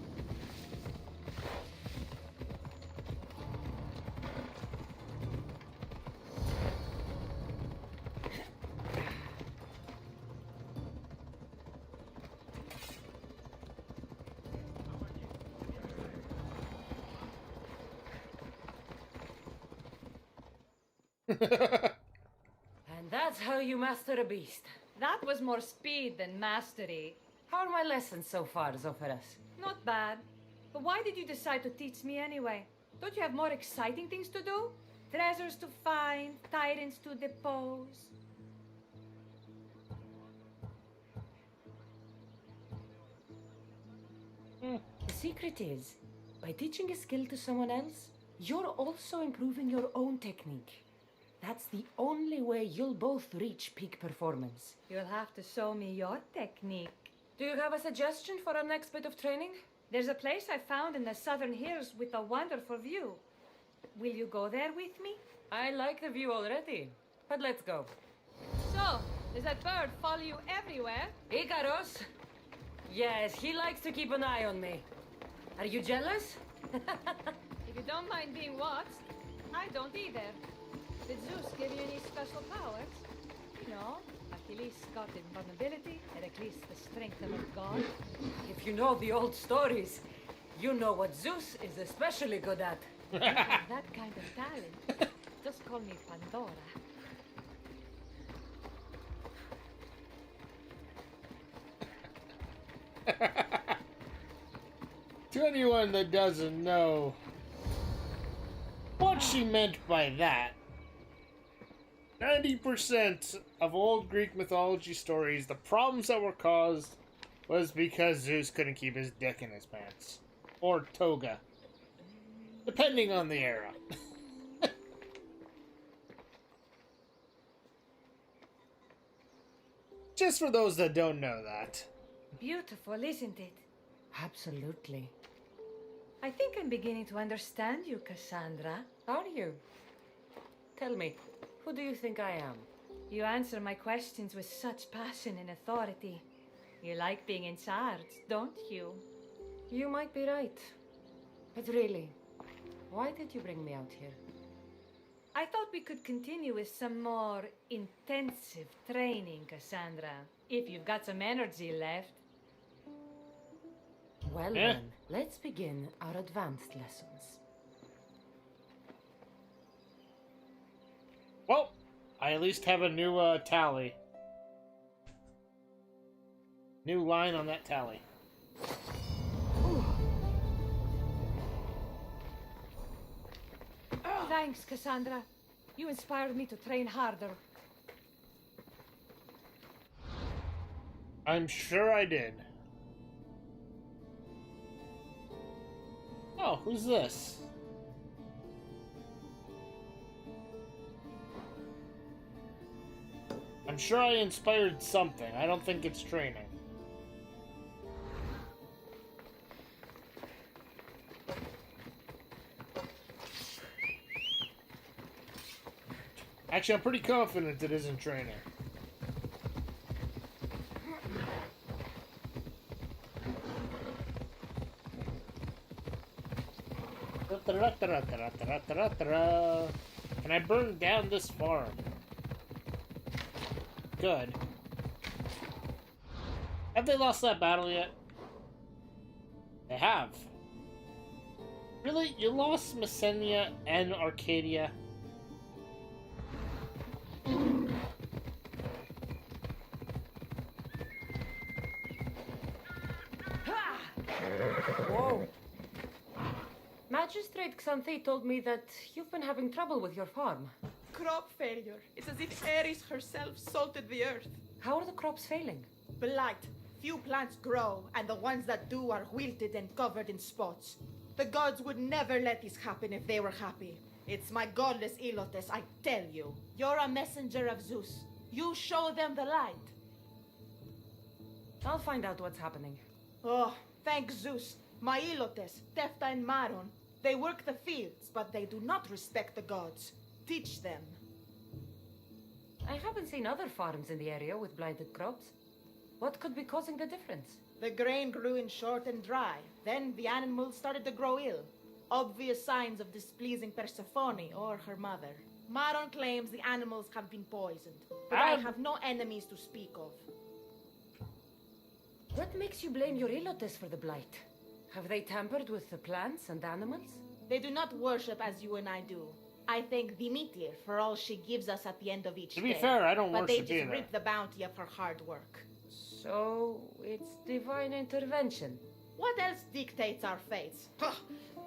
And that's how you master a beast. That was more speed than mastery. How are my lessons so far, Zoferas? Not bad. But why did you decide to teach me anyway? Don't you have more exciting things to do? Treasures to find, tyrants to depose. The secret is, by teaching a skill to someone else, you're also improving your own technique. That's the only way you'll both reach peak performance. You'll have to show me your technique. Do you have a suggestion for our next bit of training? There's a place I found in the southern hills with a wonderful view. Will you go there with me? I like the view already, but let's go. So, does that bird follow you everywhere? Icaros? Yes, he likes to keep an eye on me. Are you jealous? If you don't mind being watched, I don't either. Did Zeus give you any special powers? You know, Achilles got invulnerability, Heracles the strength of a god. If you know the old stories, you know what Zeus is especially good at. You have that kind of talent. Just call me Pandora. To anyone that doesn't know what she meant by that, 90% of old Greek mythology stories, the problems that were caused was because Zeus couldn't keep his dick in his pants. Or toga. Depending on the era. Just for those that don't know that. Beautiful, isn't it? Absolutely. I think I'm beginning to understand you, Cassandra. Are you? Tell me, who do you think I am? You answer my questions with such passion and authority. You like being in charge, don't you? You might be right. But really, why did you bring me out here? I thought we could continue with some more intensive training, Cassandra. If you've got some energy left. Well then, let's begin our advanced lessons. Well, I at least have a new tally. New line on that tally. Thanks, Cassandra. You inspired me to train harder. I'm sure I did. Oh, who's this? I'm sure I inspired something. I don't think it's training. Actually, I'm pretty confident it isn't training. Can I burn down this farm? Good. Have they lost that battle yet? They have. Really? You lost Messenia and Arcadia? Whoa. Magistrate Xanthi told me that you've been having trouble with your farm. Crop failure. It's as if Ares herself salted the earth. How are the crops failing? Blight. Few plants grow, and the ones that do are wilted and covered in spots. The gods would never let this happen if they were happy. It's my godless Ilotes, I tell you. You're a messenger of Zeus. You show them the light. I'll find out what's happening. Oh, thank Zeus. My Ilotes, Tefta and Maron, they work the fields, but they do not respect the gods. Teach them. I haven't seen other farms in the area with blighted crops. What could be causing the difference? The grain grew in short and dry. Then the animals started to grow ill. Obvious signs of displeasing Persephone or her mother. Maron claims the animals have been poisoned, but I have no enemies to speak of. What makes you blame your Ilotes for the blight? Have they tampered with the plants and animals? They do not worship as you and I do. I thank Demeter for all she gives us at the end of each day. To be fair, I don't but worship they just either. reap the bounty of her hard work. So, it's divine intervention. What else dictates our fates?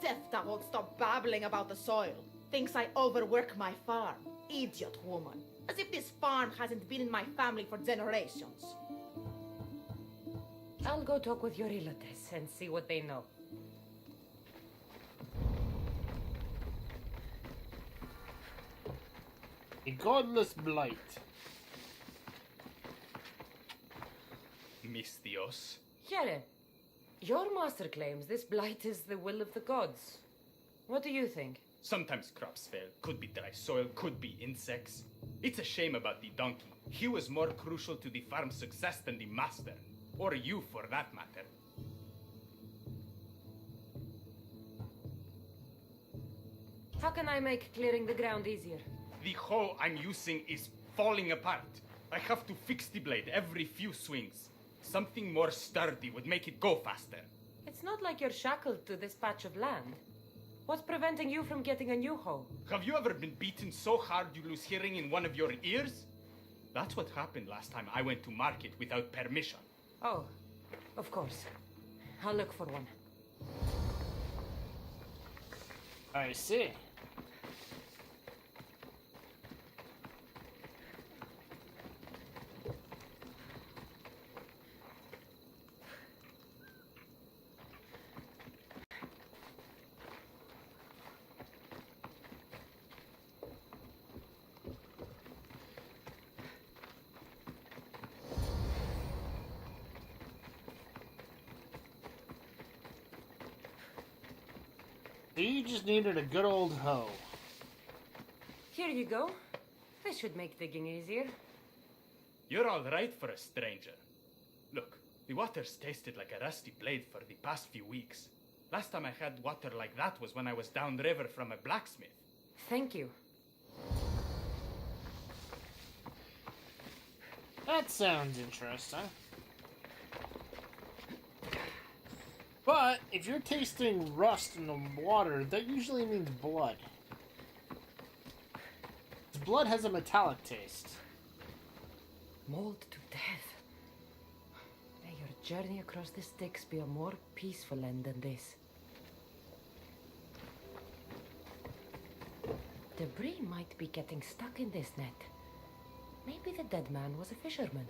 Tefta won't stop babbling about the soil. Thinks I overwork my farm. Idiot woman. As if this farm hasn't been in my family for generations. I'll go talk with your Ilotes and see what they know. A godless blight. Mistios. Here, your master claims this blight is the will of the gods. What do you think? Sometimes crops fail. Could be dry soil, could be insects. It's a shame about the donkey. He was more crucial to the farm's success than the master. Or you, for that matter. How can I make clearing the ground easier? The hoe I'm using is falling apart. I have to fix the blade every few swings. Something more sturdy would make it go faster. It's not like you're shackled to this patch of land. What's preventing you from getting a new hoe? Have you ever been beaten so hard you lose hearing in one of your ears? That's what happened last time I went to market without permission. Oh, of course. I'll look for one. I see. So you just needed a good old hoe. Here you go. This should make digging easier. You're all right for a stranger. Look, the water's tasted like a rusty blade for the past few weeks. Last time I had water like that was when I was downriver from a blacksmith. Thank you. That sounds interesting. But if you're tasting rust in the water, that usually means blood. Blood has a metallic taste. Mauled to death. May your journey across the Styx be a more peaceful end than this. Debris might be getting stuck in this net. Maybe the dead man was a fisherman.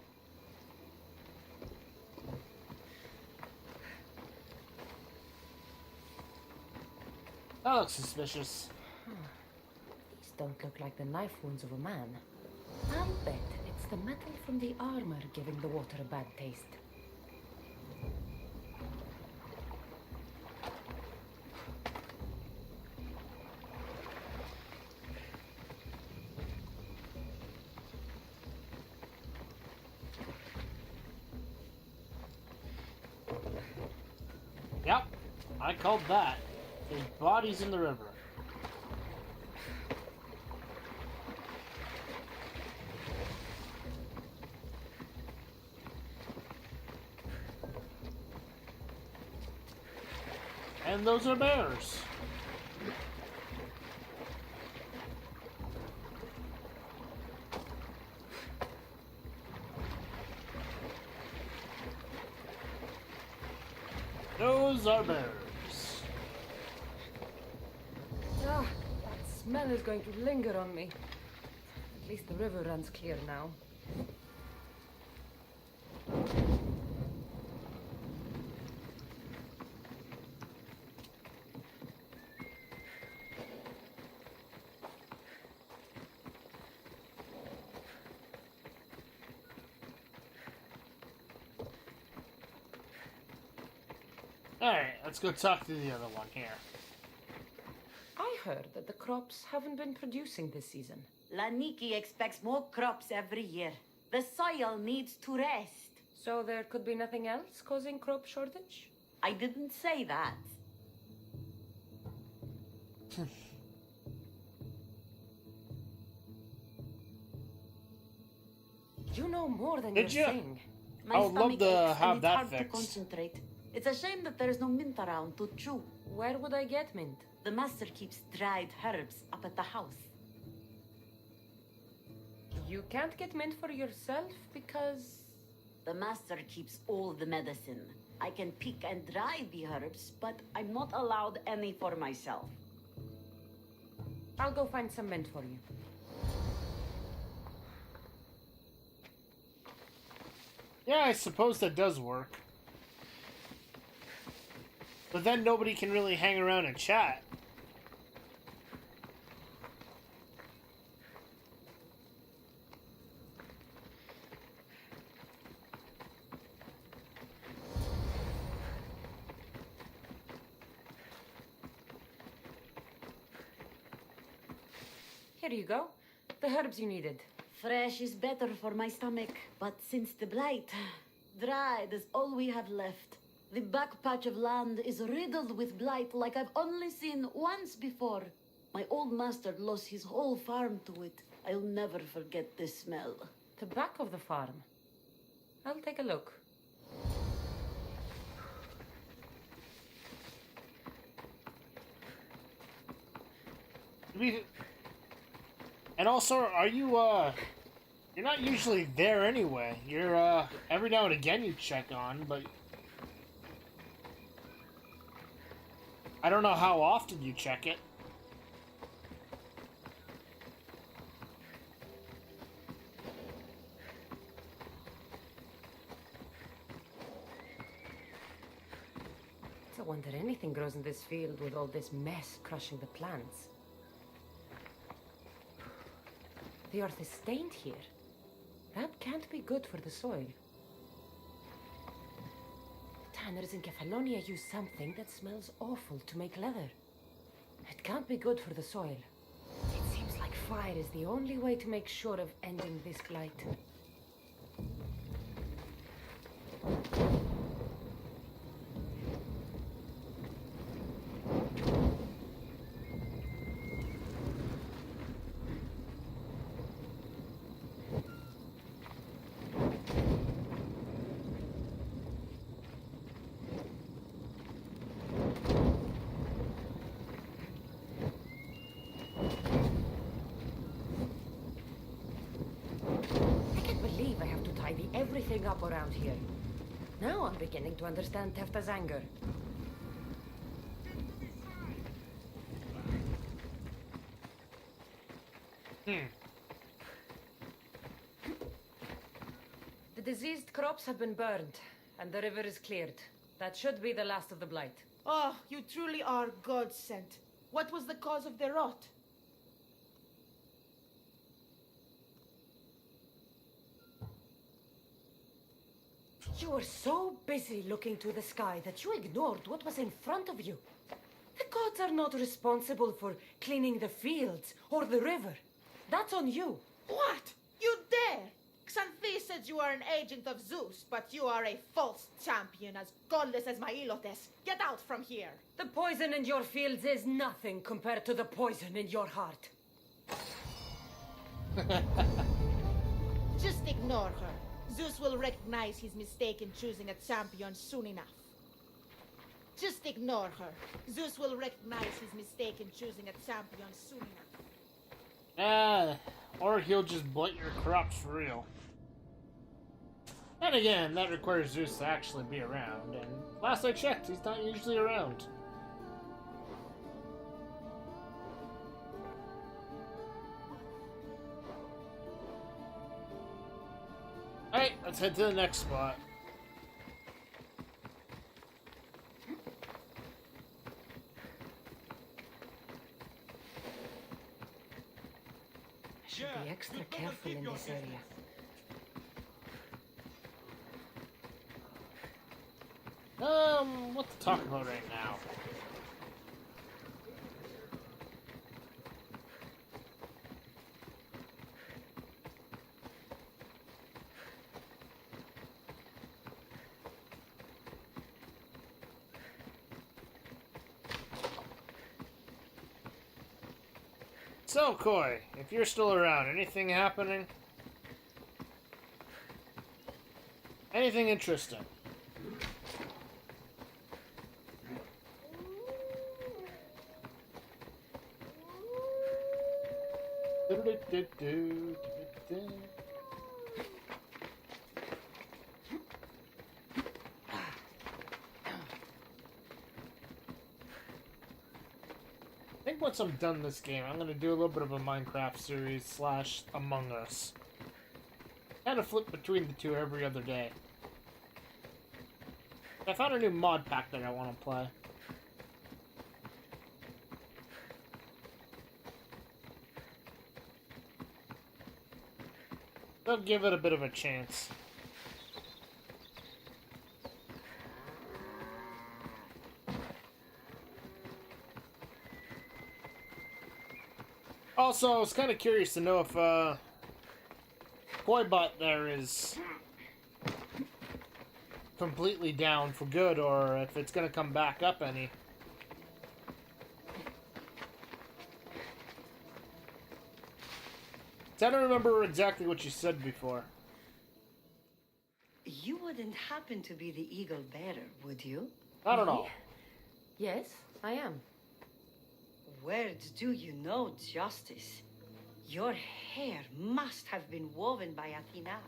That looks suspicious. These don't look like the knife wounds of a man. I'll bet it's the metal from the armor giving the water a bad taste. Yep, I called that. There's bodies in the river. And those are bears. Those are bears. Ah, that smell is going to linger on me. At least the river runs clear now. Alright, let's go talk to the other one here. I heard that the crops haven't been producing this season. Laniki expects more crops every year. The soil needs to rest. So there could be nothing else causing crop shortage? I didn't say that. You know more than Did you're you? saying. My I would love stomach to aches have and it's that hard to fixed. concentrate. It's a shame that there's no mint around to chew. Where would I get mint? The master keeps dried herbs up at the house. You can't get mint for yourself because... The master keeps all the medicine. I can pick and dry the herbs, but I'm not allowed any for myself. I'll go find some mint for you. Yeah, I suppose that does work. But then nobody can really hang around and chat. Here you go. The herbs you needed. Fresh is better for my stomach, but since the blight, dried is all we have left. The back patch of land is riddled with blight like I've only seen once before. My old master lost his whole farm to it. I'll never forget this smell. The back of the farm. I'll take a look. And also, are you, you're not usually there anyway. You're, every now and again you check on, but I don't know how often you check it. It's a wonder anything grows in this field with all this mess crushing the plants. The earth is stained here. That can't be good for the soil. Tanners in Kefalonia use something that smells awful to make leather. It can't be good for the soil. It seems like fire is the only way to make sure of ending this blight. Everything up around here. Now I'm beginning to understand Tefta's anger. The diseased crops have been burned, and the river is cleared. That should be the last of the blight. Oh, you truly are God sent. What was the cause of their rot? You were so busy looking to the sky that you ignored what was in front of you. The gods are not responsible for cleaning the fields or the river. That's on you. What? You dare? Xanthi said you are an agent of Zeus, but you are a false champion, as godless as my Ilotes. Get out from here. The poison in your fields is nothing compared to the poison in your heart. Just ignore her. Zeus will recognize his mistake in choosing a champion soon enough. Just ignore her. Zeus will recognize his mistake in choosing a champion soon enough. Or he'll just blight your crops for real. And again, that requires Zeus to actually be around, and last I checked, he's not usually around. Alright, let's head to the next spot. I should be extra careful in this area. What to talk about right now? So, Koi, if you're still around, anything happening? Anything interesting? I think once I'm done this game, I'm gonna do a little bit of a Minecraft series / Among Us. Kind of flip between the two every other day. I found a new mod pack that I want to play. I'll give it a bit of a chance. Also, I was kind of curious to know if Koibot there is completely down for good, or if it's gonna come back up any. I don't remember exactly what you said before. You wouldn't happen to be the eagle bearer, would you? I don't know. Yes, I am. Words do you know justice? Your hair must have been woven by Athena.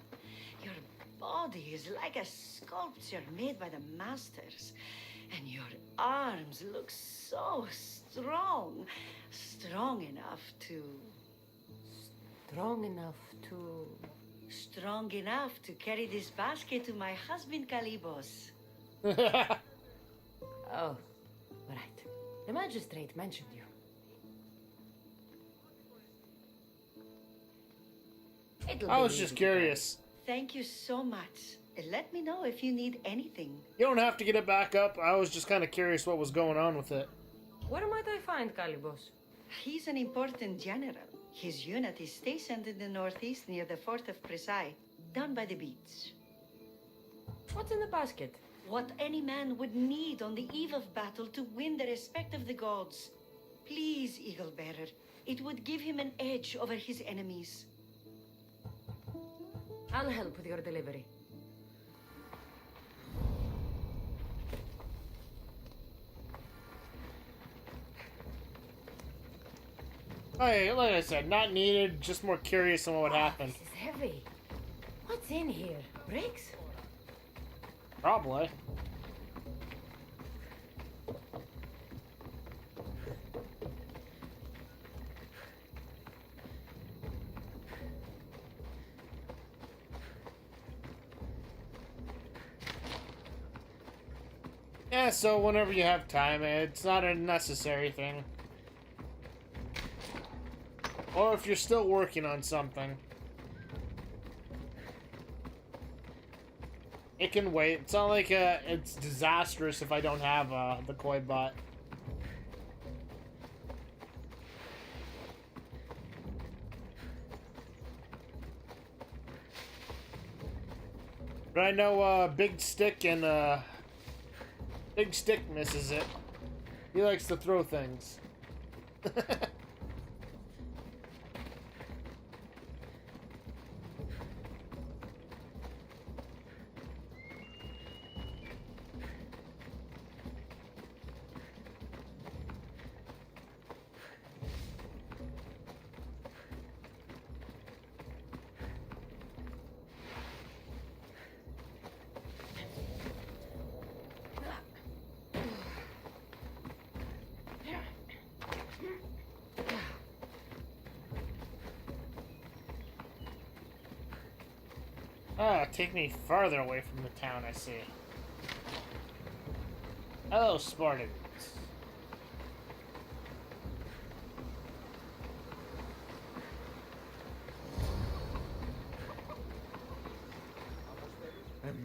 Your body is like a sculpture made by the masters. And your arms look so strong. Strong enough to... Strong enough to... Strong enough to carry this basket to my husband Kalibos. Oh, right. The magistrate mentioned you. I was just curious. Thank you so much. Let me know if you need anything. You don't have to get it back up. I was just kind of curious what was going on with it. Where might I find Kalibos? He's an important general. His unit is stationed in the northeast near the fort of Presai, down by the beach. What's in the basket? What any man would need on the eve of battle to win the respect of the gods. Please, Eagle Bearer. It would give him an edge over his enemies. I'll help with your delivery. Hey, like I said, not needed, just more curious on what happened. This is heavy. What's in here? Bricks? Probably. Yeah, so whenever you have time, it's not a necessary thing. Or if you're still working on something. It can wait. It's not like it's disastrous if I don't have the koi bot. But I know Big Stick and Big Stick misses it. He likes to throw things. take me farther away from the town, I see. Hello, Spartans.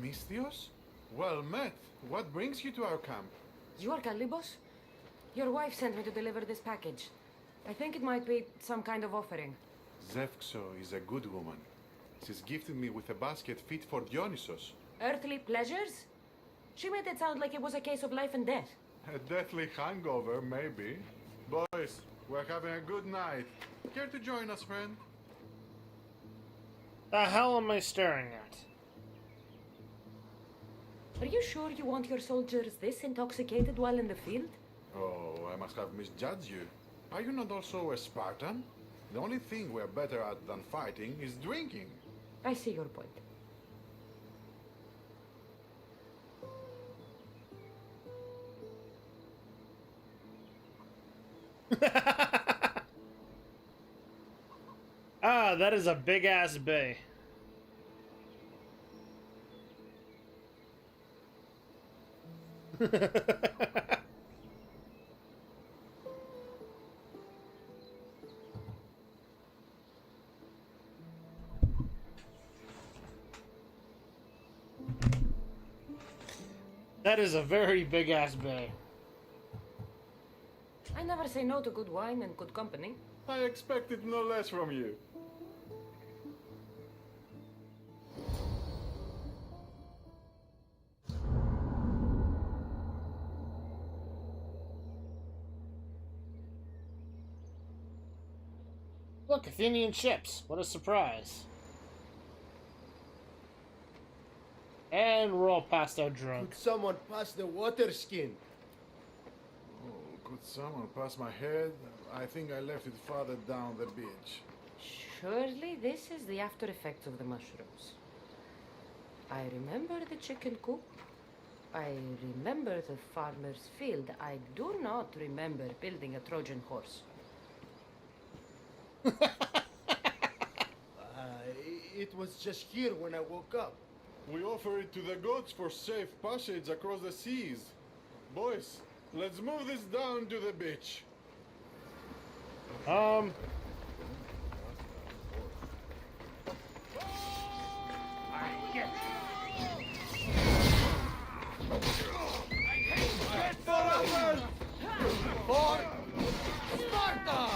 Mistios? Well met. What brings you to our camp? You are Kalibos? Your wife sent me to deliver this package. I think it might be some kind of offering. Zevxo is a good woman. She's gifted me with a basket fit for Dionysos. Earthly pleasures? She made it sound like it was a case of life and death. A deathly hangover, maybe. Boys, we're having a good night. Care to join us, friend? The hell am I staring at? Are you sure you want your soldiers this intoxicated while in the field? Oh, I must have misjudged you. Are you not also a Spartan? The only thing we're better at than fighting is drinking. I see your point. Ah, that is a big-ass bay. That is a very big-ass bay. I never say no to good wine and good company. I expected no less from you. Look, Athenian ships. What a surprise. And we're all passed out drunk. Could someone pass the water skin? Oh, could someone pass my head? I think I left it farther down the beach. Surely this is the after effects of the mushrooms. I remember the chicken coop. I remember the farmer's field. I do not remember building a Trojan horse. It was just here when I woke up. We offer it to the gods for safe passage across the seas. Boys, let's move this down to the beach. For Sparta!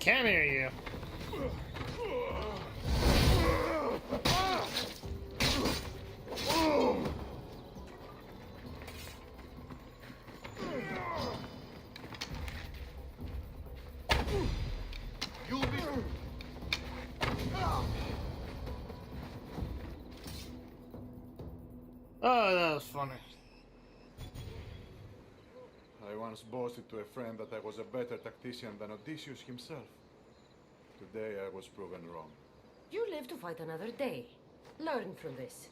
Can't hear you. Oh, that was funny. I once boasted to a friend that I was a better tactician than Odysseus himself. Today I was proven wrong. You live to fight another day. Learn from this.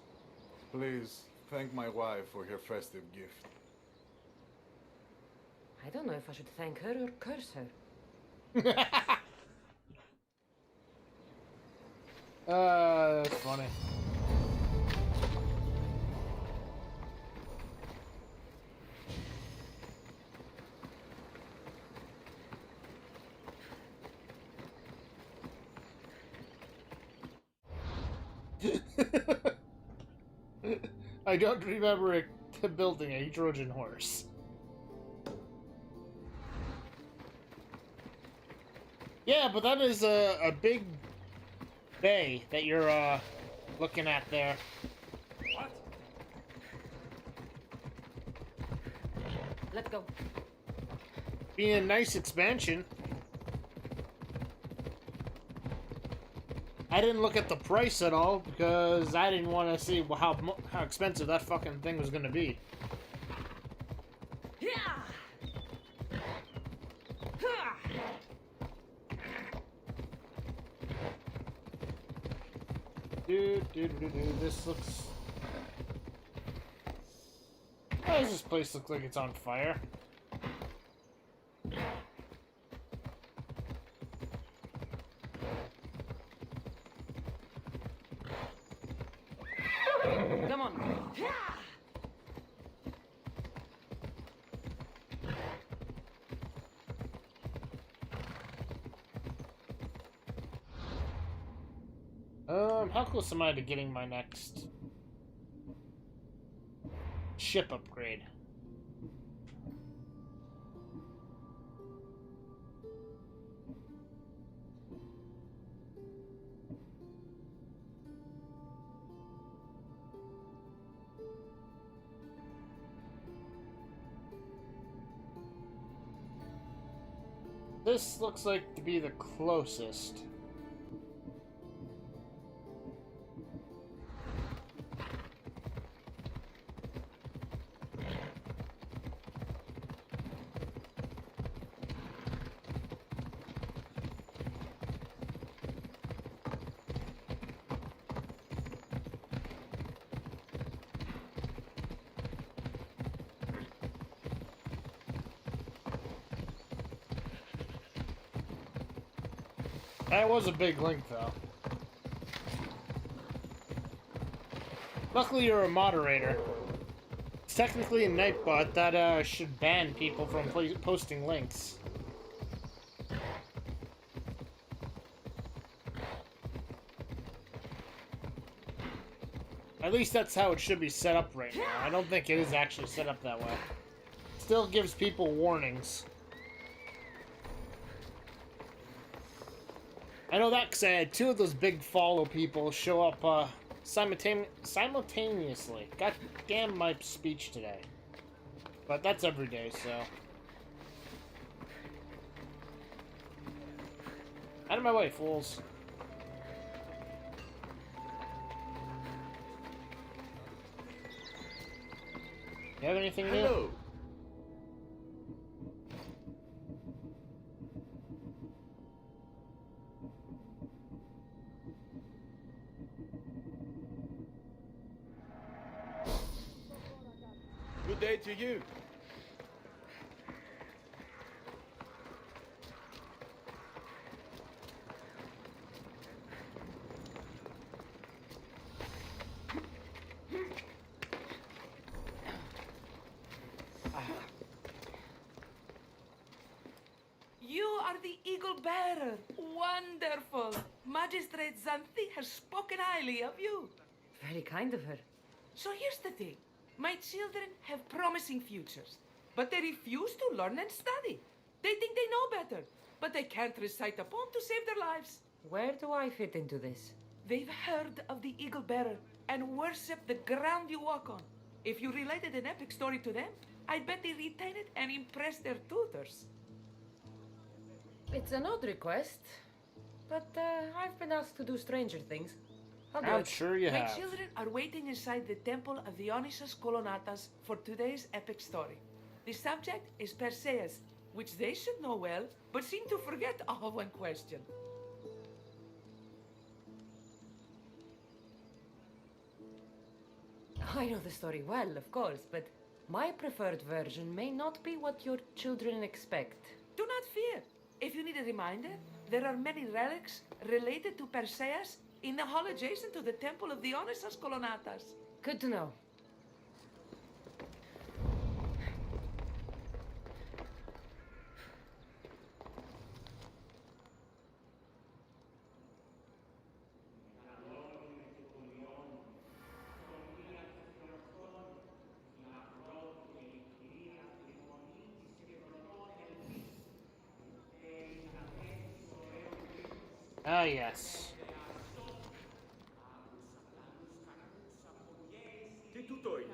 Please thank my wife for her festive gift. I don't know if I should thank her or curse her. That's funny. I don't remember building a Trojan horse. Yeah, but that is a big bay that you're looking at there. What? Let's go. Being a nice expansion. I didn't look at the price at all because I didn't want to see how expensive that fucking thing was going to be. This looks... Why does this place look like it's on fire? Come on. How close am I to getting my next ship upgrade? This looks like to be the closest. That was a big link, though. Luckily, you're a moderator. It's technically a nightbot that should ban people from posting links. At least that's how it should be set up right now. I don't think it is actually set up that way. Still gives people warnings. I know that because I had two of those big follow people show up simultaneously. God damn my speech today. But that's every day, so. Out of my way, fools. You have anything new? Hello. Good day to you. You are the Eagle Bearer. Wonderful. Magistrate Xanthi has spoken highly of you. Very kind of her. So here's the thing. My children have promising futures, but they refuse to learn and study. They think they know better, but they can't recite a poem to save their lives. Where do I fit into this? They've heard of the Eagle Bearer and worship the ground you walk on. If you related an epic story to them, I bet they retain it and impress their tutors. It's an odd request, but I've been asked to do stranger things. I'm sure you My have. children are waiting inside the temple of Dionysus Kolonatas for today's epic story. The subject is Perseus, which they should know well, but seem to forget all when questioned. I know the story well, of course, but my preferred version may not be what your children expect. Do not fear. If you need a reminder, there are many relics related to Perseus in the hall adjacent to the temple of Dionysus Kolonatas. Good to know. Ah, yes. Τι τούτο είναι?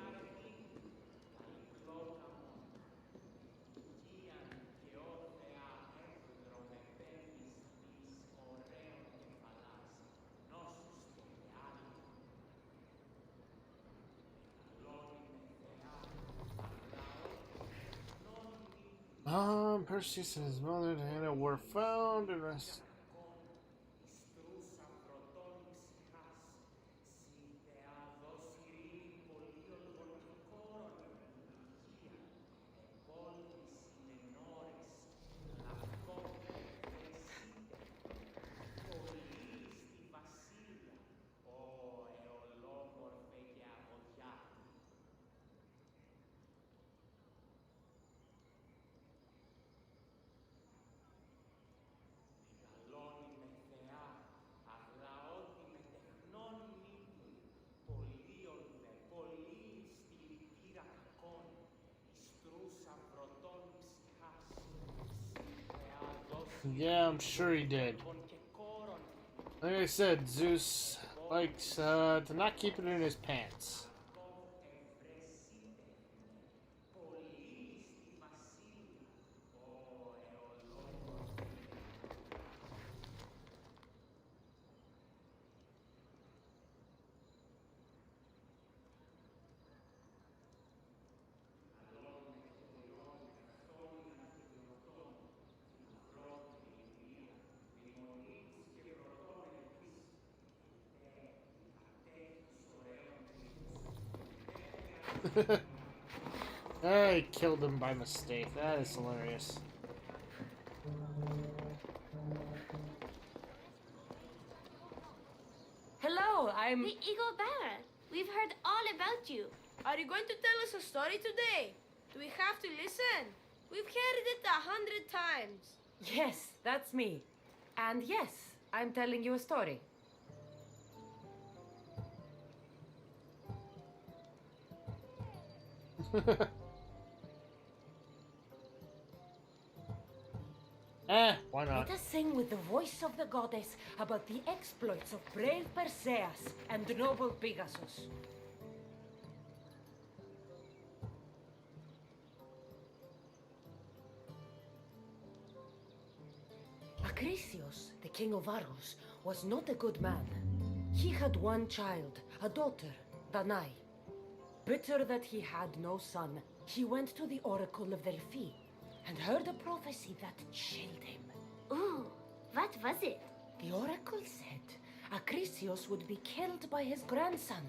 Perseus and his mother Diana were found and rested. Yeah, I'm sure he did. Like I said, Zeus likes to not keep it in his pants. I killed him by mistake. That is hilarious. Hello, I'm... The Eagle Bearer. We've heard all about you. Are you going to tell us a story today? Do we have to listen? We've heard it 100 times. Yes, that's me. And yes, I'm telling you a story. Why not? Let us sing with the voice of the goddess about the exploits of brave Perseus and noble Pegasus. Acrisius, the king of Argos, was not a good man. He had one child, a daughter, Danae. Bitter that he had no son, he went to the oracle of Delphi and heard a prophecy that chilled him. Ooh, what was it? The oracle said Acrisius would be killed by his grandson.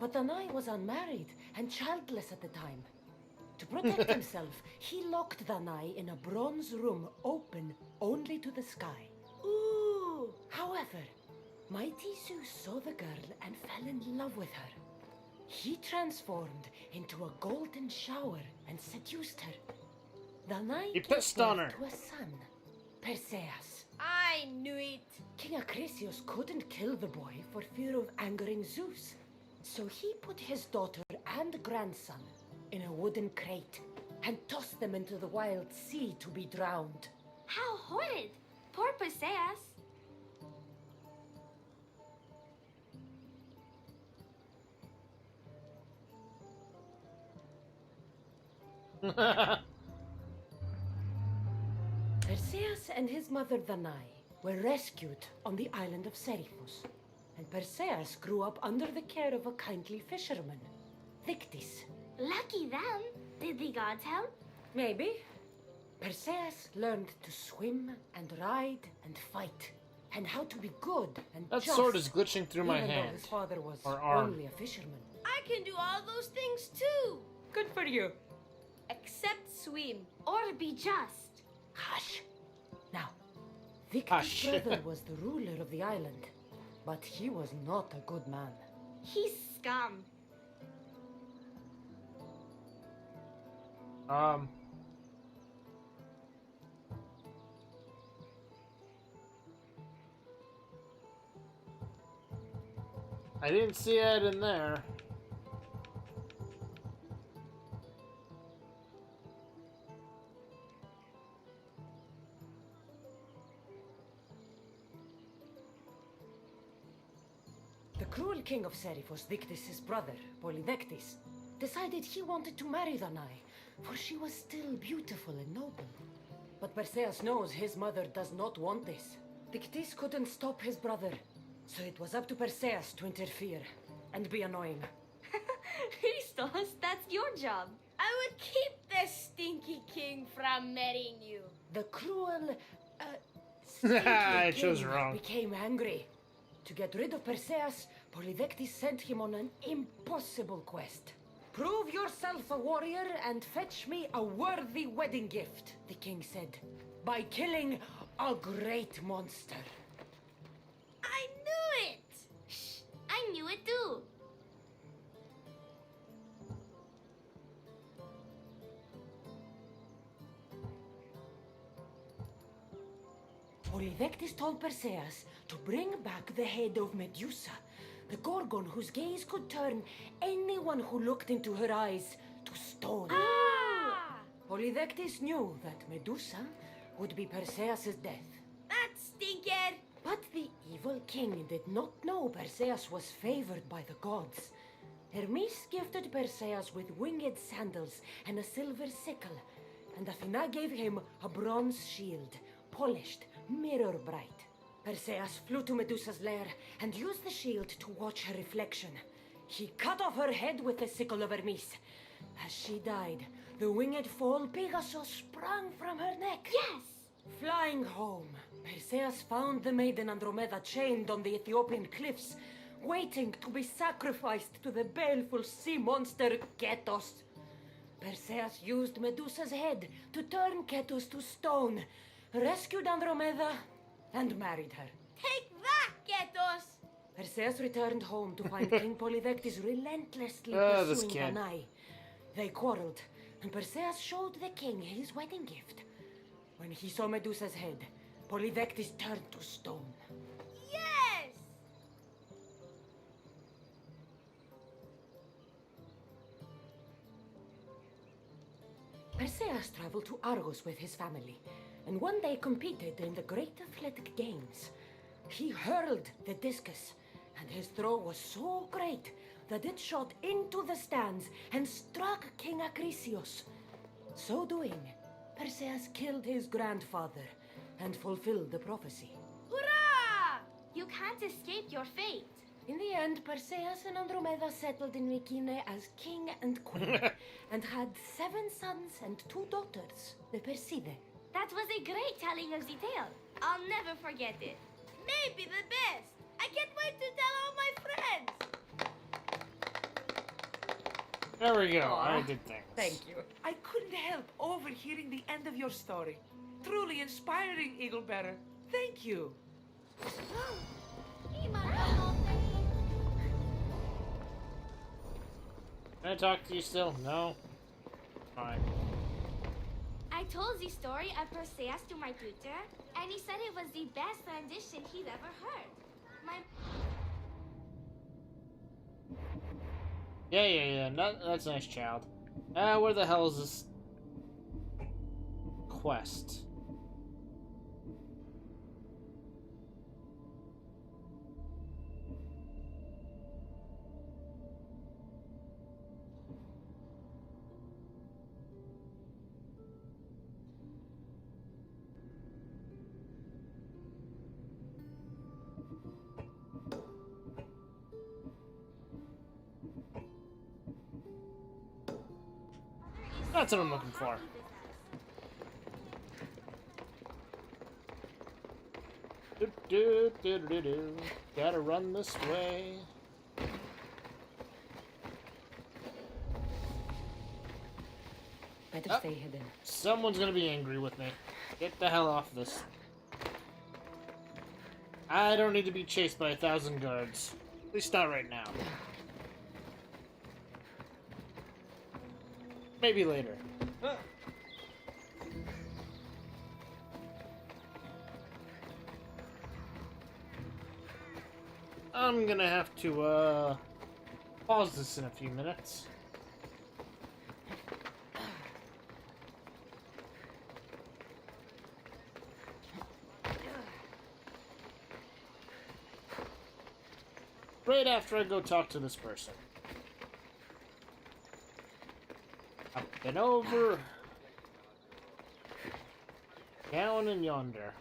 But Danae was unmarried and childless at the time. To protect himself, he locked Danae in a bronze room open only to the sky. Ooh! However, mighty Zeus saw the girl and fell in love with her. He transformed into a golden shower and seduced her. Danae He pissed on her. to a son, Perseus. I knew it. King Acrisius couldn't kill the boy for fear of angering Zeus. So he put his daughter and grandson in a wooden crate and tossed them into the wild sea to be drowned. How horrid! Poor Perseus. Perseus and his mother Danae were rescued on the island of Seriphos, and Perseus grew up under the care of a kindly fisherman, Dictys. Lucky them. Did the gods help? Maybe. Perseus learned to swim and ride and fight, and how to be good and That just, sword is glitching through my even though hand. his father was Or arm. only a fisherman. I can do all those things too. Good for you. Except swim. Or be just. Hush. Now, Dictys' Hush. brother was the ruler of the island, but he was not a good man. He's scum. I didn't see it in there. cruel king of Seriphos, Dictys' brother, Polydectes, decided he wanted to marry Danae, for she was still beautiful and noble. But Perseus knows his mother does not want this. Dictys couldn't stop his brother, so it was up to Perseus to interfere and be annoying. Christos, that's your job. I would keep the stinky king from marrying you. The cruel, I stinky chose king wrong. became angry. To get rid of Perseus, Polydectes sent him on an impossible quest. Prove yourself a warrior and fetch me a worthy wedding gift, the king said, by killing a great monster. I knew it! Shh, I knew it too. Polydectes told Perseus to bring back the head of Medusa, the Gorgon whose gaze could turn anyone who looked into her eyes to stone. Polydectes knew that Medusa would be Perseus' death. That stinker! But the evil king did not know Perseus was favored by the gods. Hermes gifted Perseus with winged sandals and a silver sickle, and Athena gave him a bronze shield, polished, mirror bright. Perseus flew to Medusa's lair and used the shield to watch her reflection. He cut off her head with the sickle of Hermes. As she died, the winged foal Pegasus sprang from her neck. Yes! Flying home, Perseus found the maiden Andromeda chained on the Ethiopian cliffs, waiting to be sacrificed to the baleful sea monster Ketos. Perseus used Medusa's head to turn Ketos to stone, rescued Andromeda, and married her. Take that, Ketos! Perseus returned home to find King Polydectes relentlessly this pursuing kid. Danae. They quarreled, and Perseus showed the king his wedding gift. When he saw Medusa's head, Polydectes turned to stone. Yes! Perseus traveled to Argos with his family, and one day competed in the Great Athletic Games. He hurled the discus, and his throw was so great that it shot into the stands and struck King Acrisius. So doing, Perseus killed his grandfather and fulfilled the prophecy. Hurrah! You can't escape your fate. In the end, Perseus and Andromeda settled in Mycenae as king and queen, and had 7 sons and 2 daughters, the Perseidae. That was a great telling of the tale. I'll never forget it. Maybe the best. I can't wait to tell all my friends. There we go. Aw, I did things. Thank you. I couldn't help overhearing the end of your story. Truly inspiring, Eagle Bearer. Thank you. Can I talk to you still? No? Fine. I told the story of Perseus to my tutor, and he said it was the best rendition he'd ever heard. Yeah. That's nice, child. Where the hell is this quest? That's what I'm looking for. Do. Gotta run this way. Better stay hidden. Someone's gonna be angry with me. Get the hell off this. I don't need to be chased by 1,000 guards. At least not right now. Maybe later. I'm gonna have to, pause this in a few minutes. right after I go talk to this person. Up and over. Down and yonder.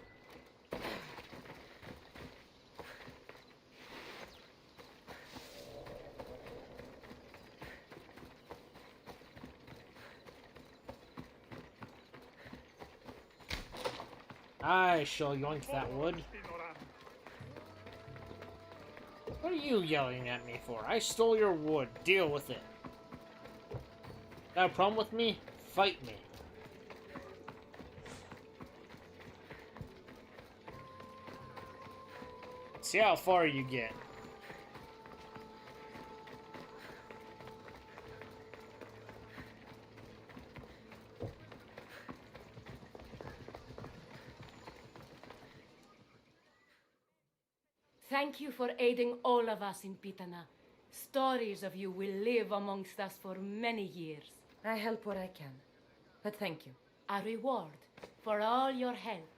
I shall yoink that wood. What are you yelling at me for? I stole your wood. Deal with it. Got a problem with me? Fight me. See how far you get. Thank you for aiding all of us in Pitana. Stories of you will live amongst us for many years. I help where I can, but thank you. A reward for all your help.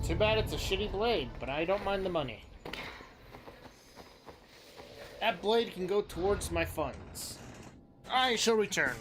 Too bad it's a shitty blade, but I don't mind the money. That blade can go towards my funds. I shall return.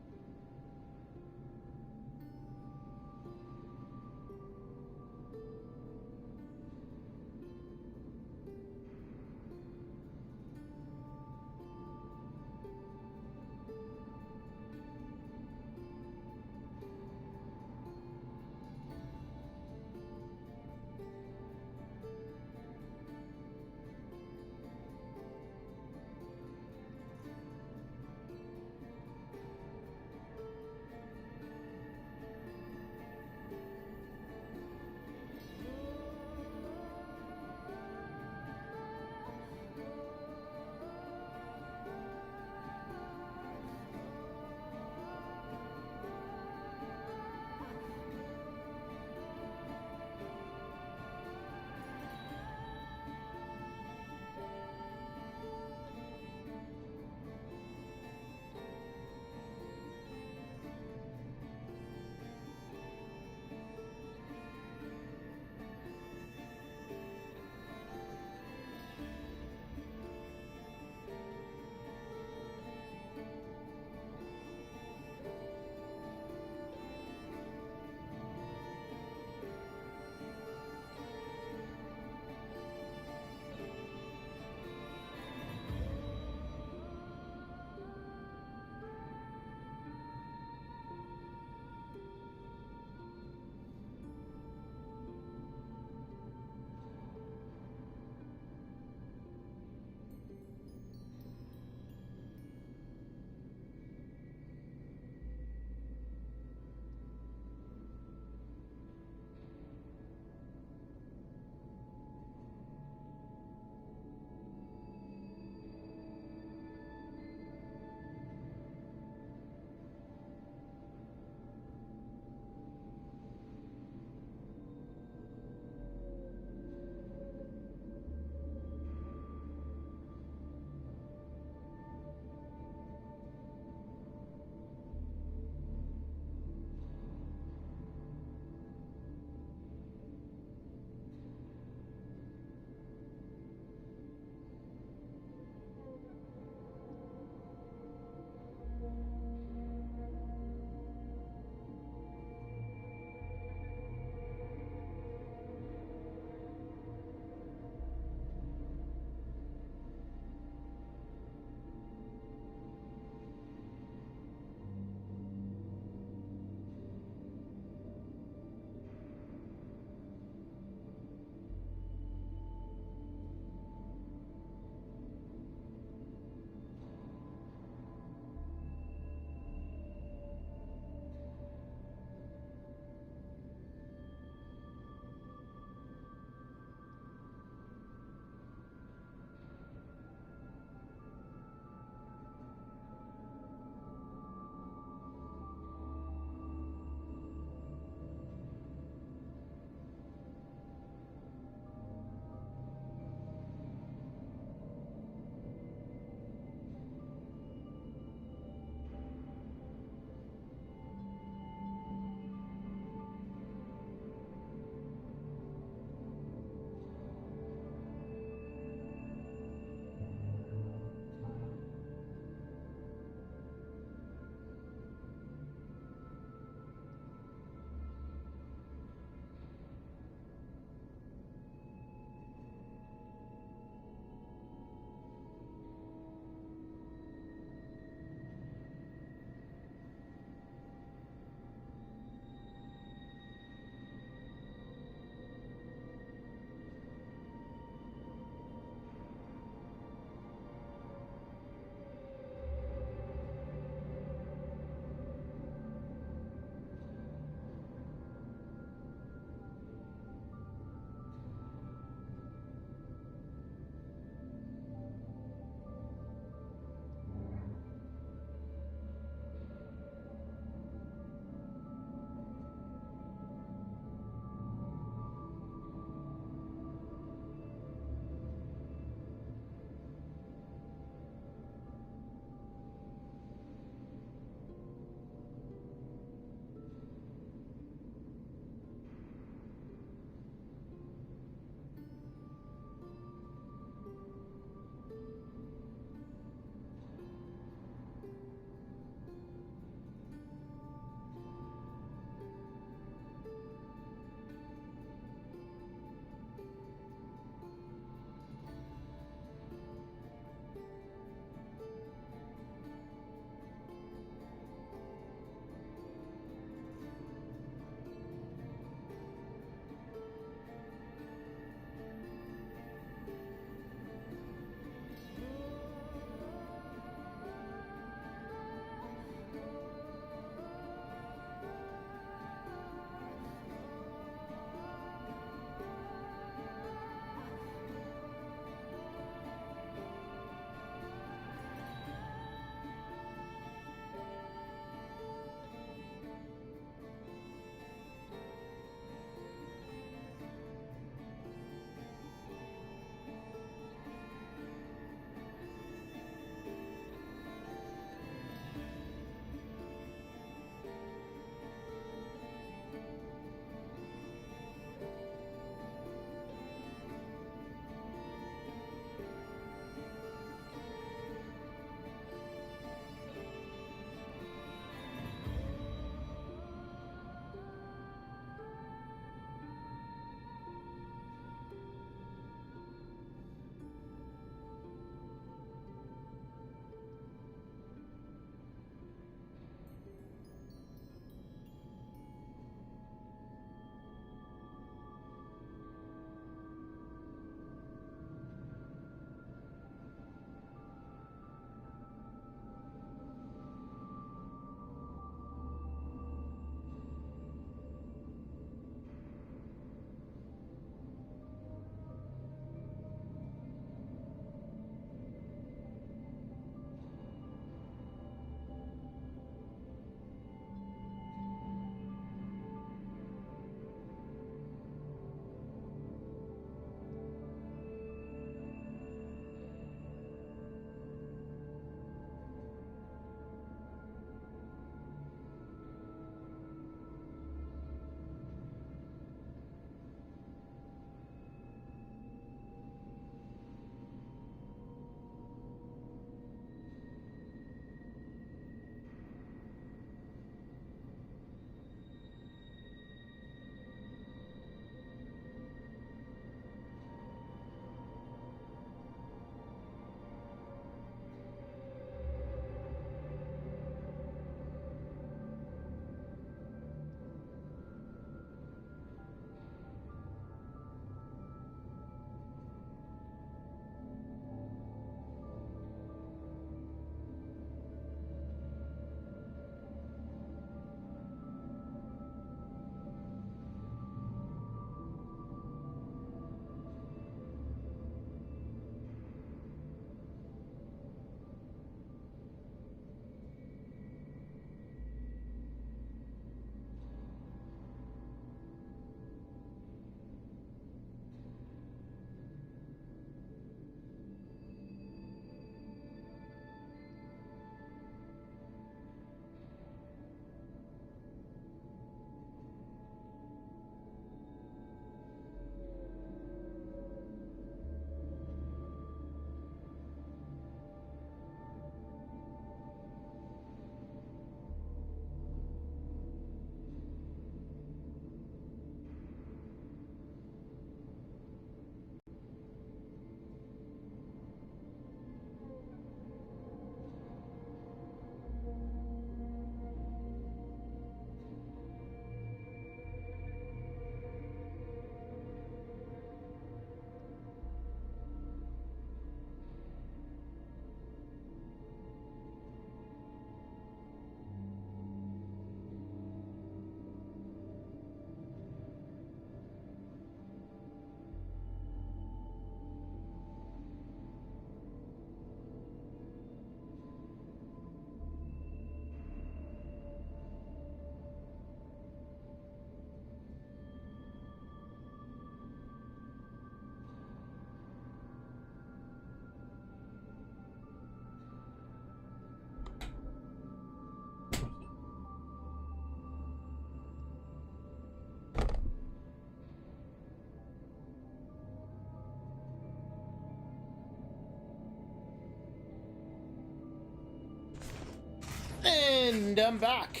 And I'm back.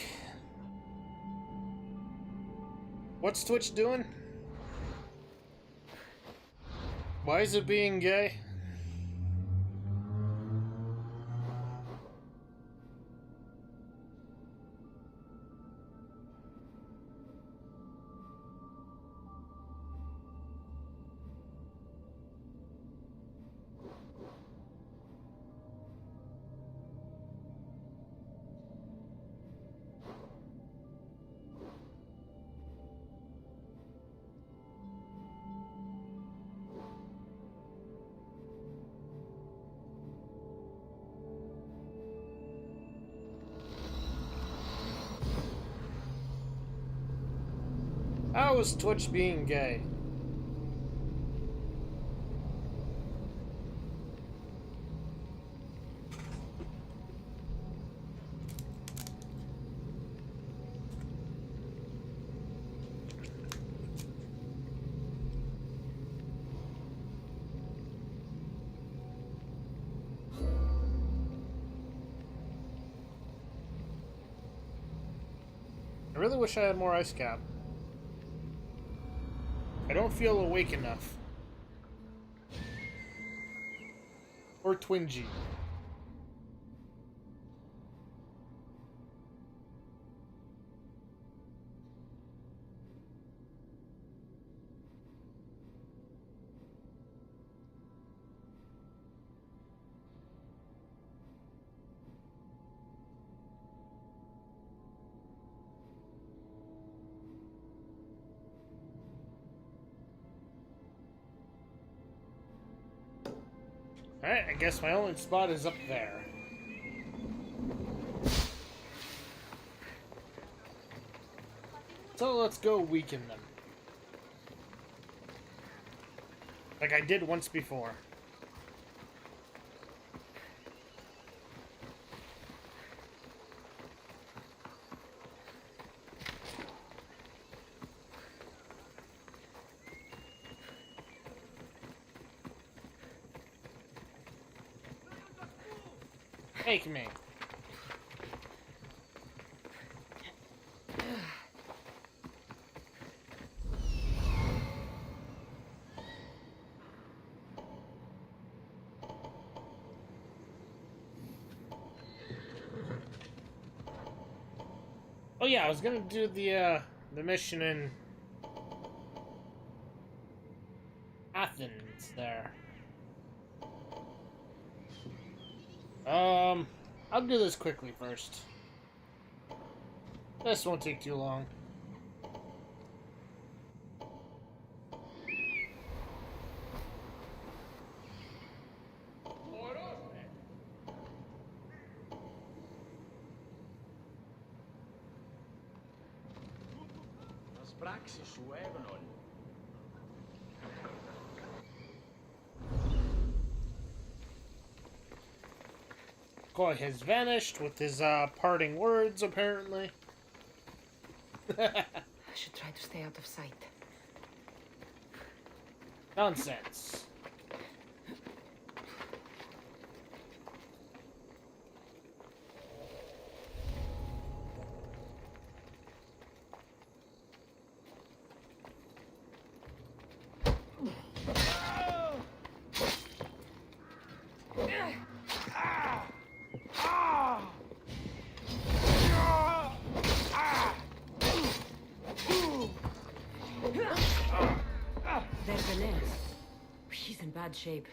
What's Twitch doing? Why is it being gay? How is Twitch being gay? I really wish I had more ice cap. I don't feel awake enough. Or twingy. Alright, I guess my only spot is up there. So let's go weaken them. Like I did once before. Take me. Oh yeah, I was gonna do the mission in Athens there. I'll do this quickly first. This won't take too long. As πράξεις σου έγνον. Koi has vanished with his parting words, apparently. I should try to stay out of sight. Nonsense. There's the nest. He's in bad shape.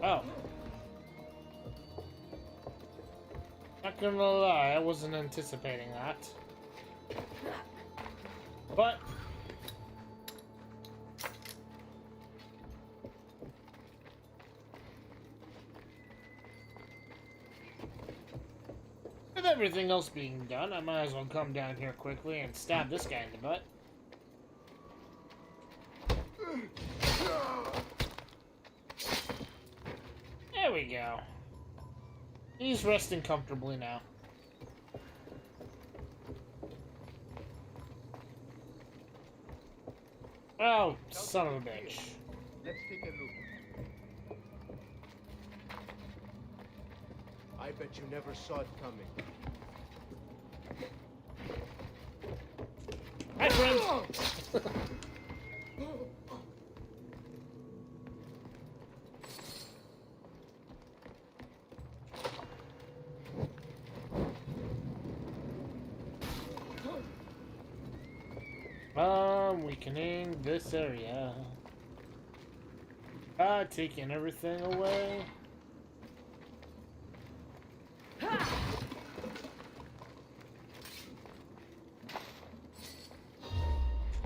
Oh. Not gonna lie, I wasn't anticipating that. But with everything else being done, I might as well come down here quickly and stab this guy in the butt. There we go. He's resting comfortably now. Oh, son of a bitch. Let's take a look. I bet you never saw it coming. Hi, friends! Weakening this area. Taking everything away.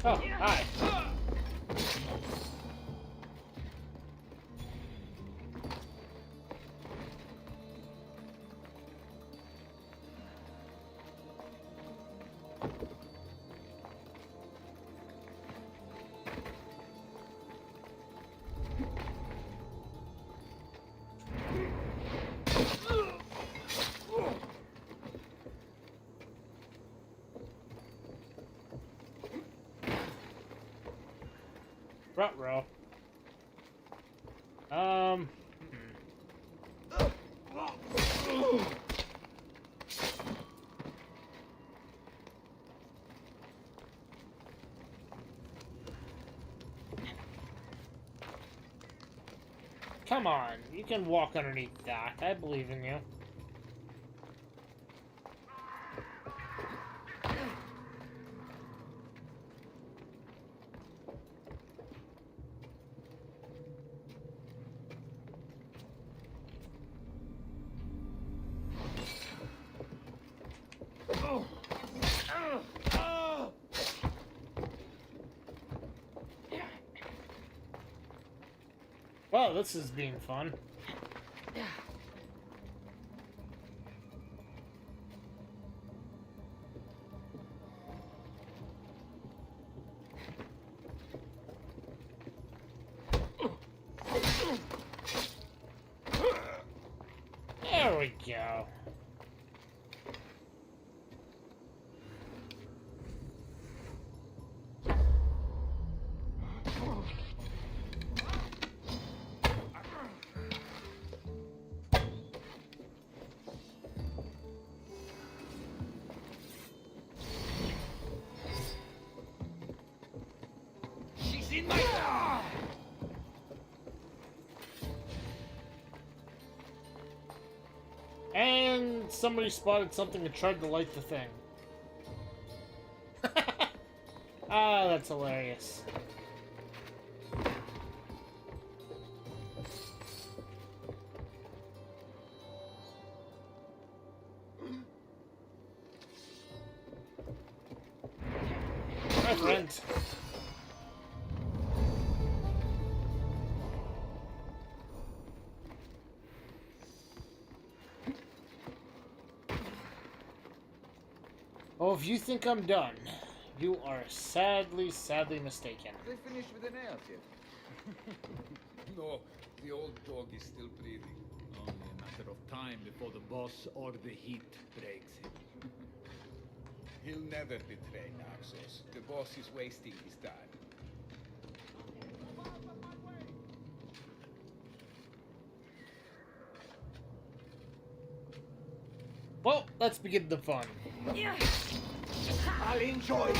Oh, hi. Ruh-roh. Come on, you can walk underneath that. I believe in you. Well, this is being fun. There we go. And somebody spotted something and tried to light the thing. Ah, that's hilarious. My friend. Oh, if you think I'm done, you are sadly mistaken. They finished with the nails yet? No, the old dog is still breathing. Only a matter of time before the boss or the heat breaks him. He'll never betray Naxos. The boss is wasting his time. Well, let's begin the fun. I'll enjoy it.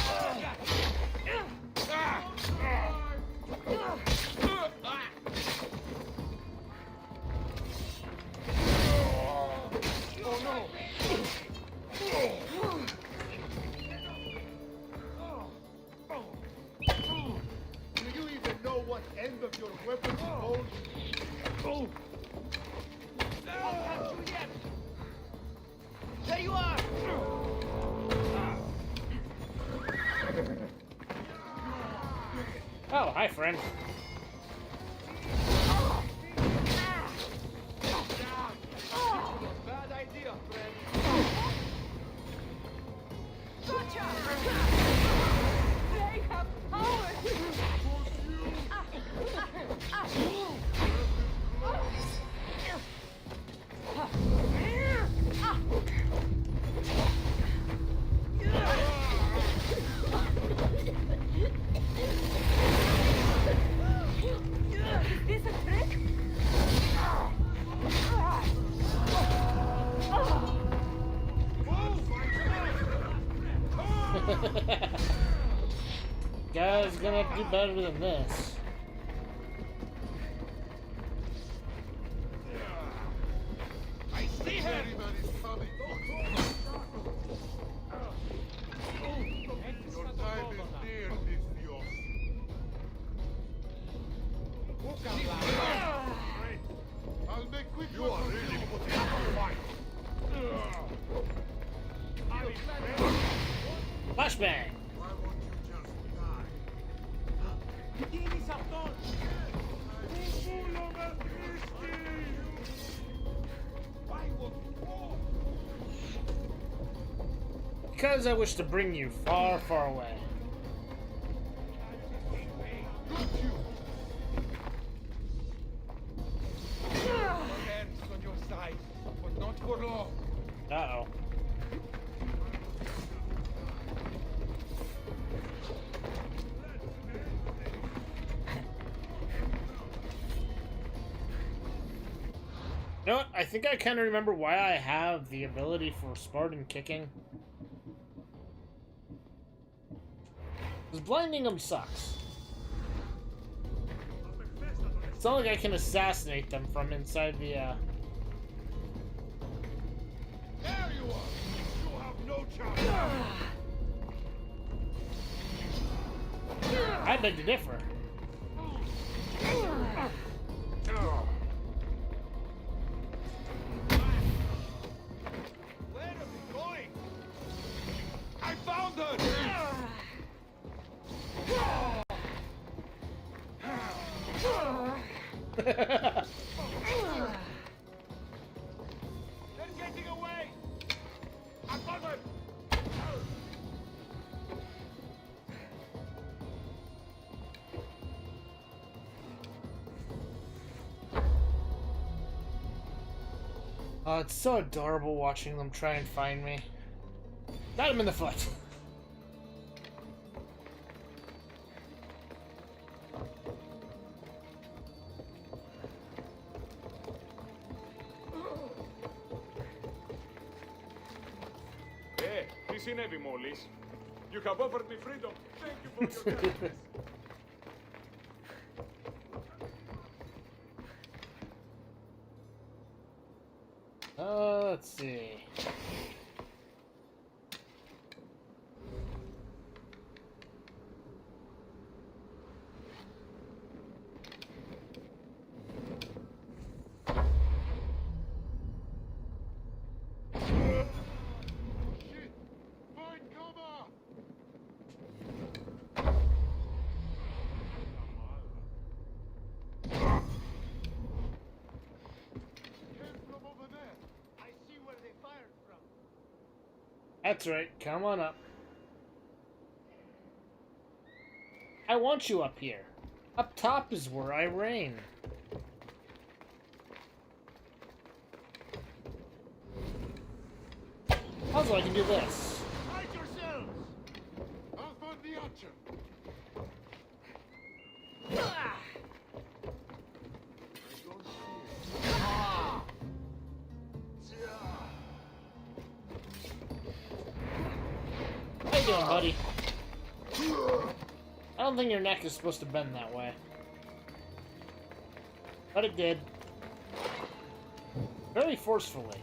Oh no! Do you even know what end of your weapon holds? Oh! I'll catch you yet! There you are! Oh, hi, friend. Bad idea, friend. Gotcha! They have power! guy's gonna have to do better than this. I see him! Is coming. Your time is near, Lysios. I'll make quick work of you. Flashbang! Why won't you just Because I wish to bring you far, far away. on your side, but not for long. Uh-oh. You know what? I think I kind of remember why I have the ability for Spartan kicking. Because blinding them sucks. It's not like I can assassinate them from inside the, There you are! You have no chance! I beg to differ. Where are we going? I found her! They're getting away! I found her! Oh, it's so adorable watching them try and find me. Got him in the foot. Hey, this in heavy, Mollis. You have offered me freedom. Thank you for your kindness. Let's see. Find cover! Came from over there. I see where they fired from. That's right. Come on up. I want you up here. Up top is where I reign. Also, I can do this. Hide yourselves! I'll find the archer. How you doing, buddy? I don't think your neck is supposed to bend that way. But it did. Very forcefully.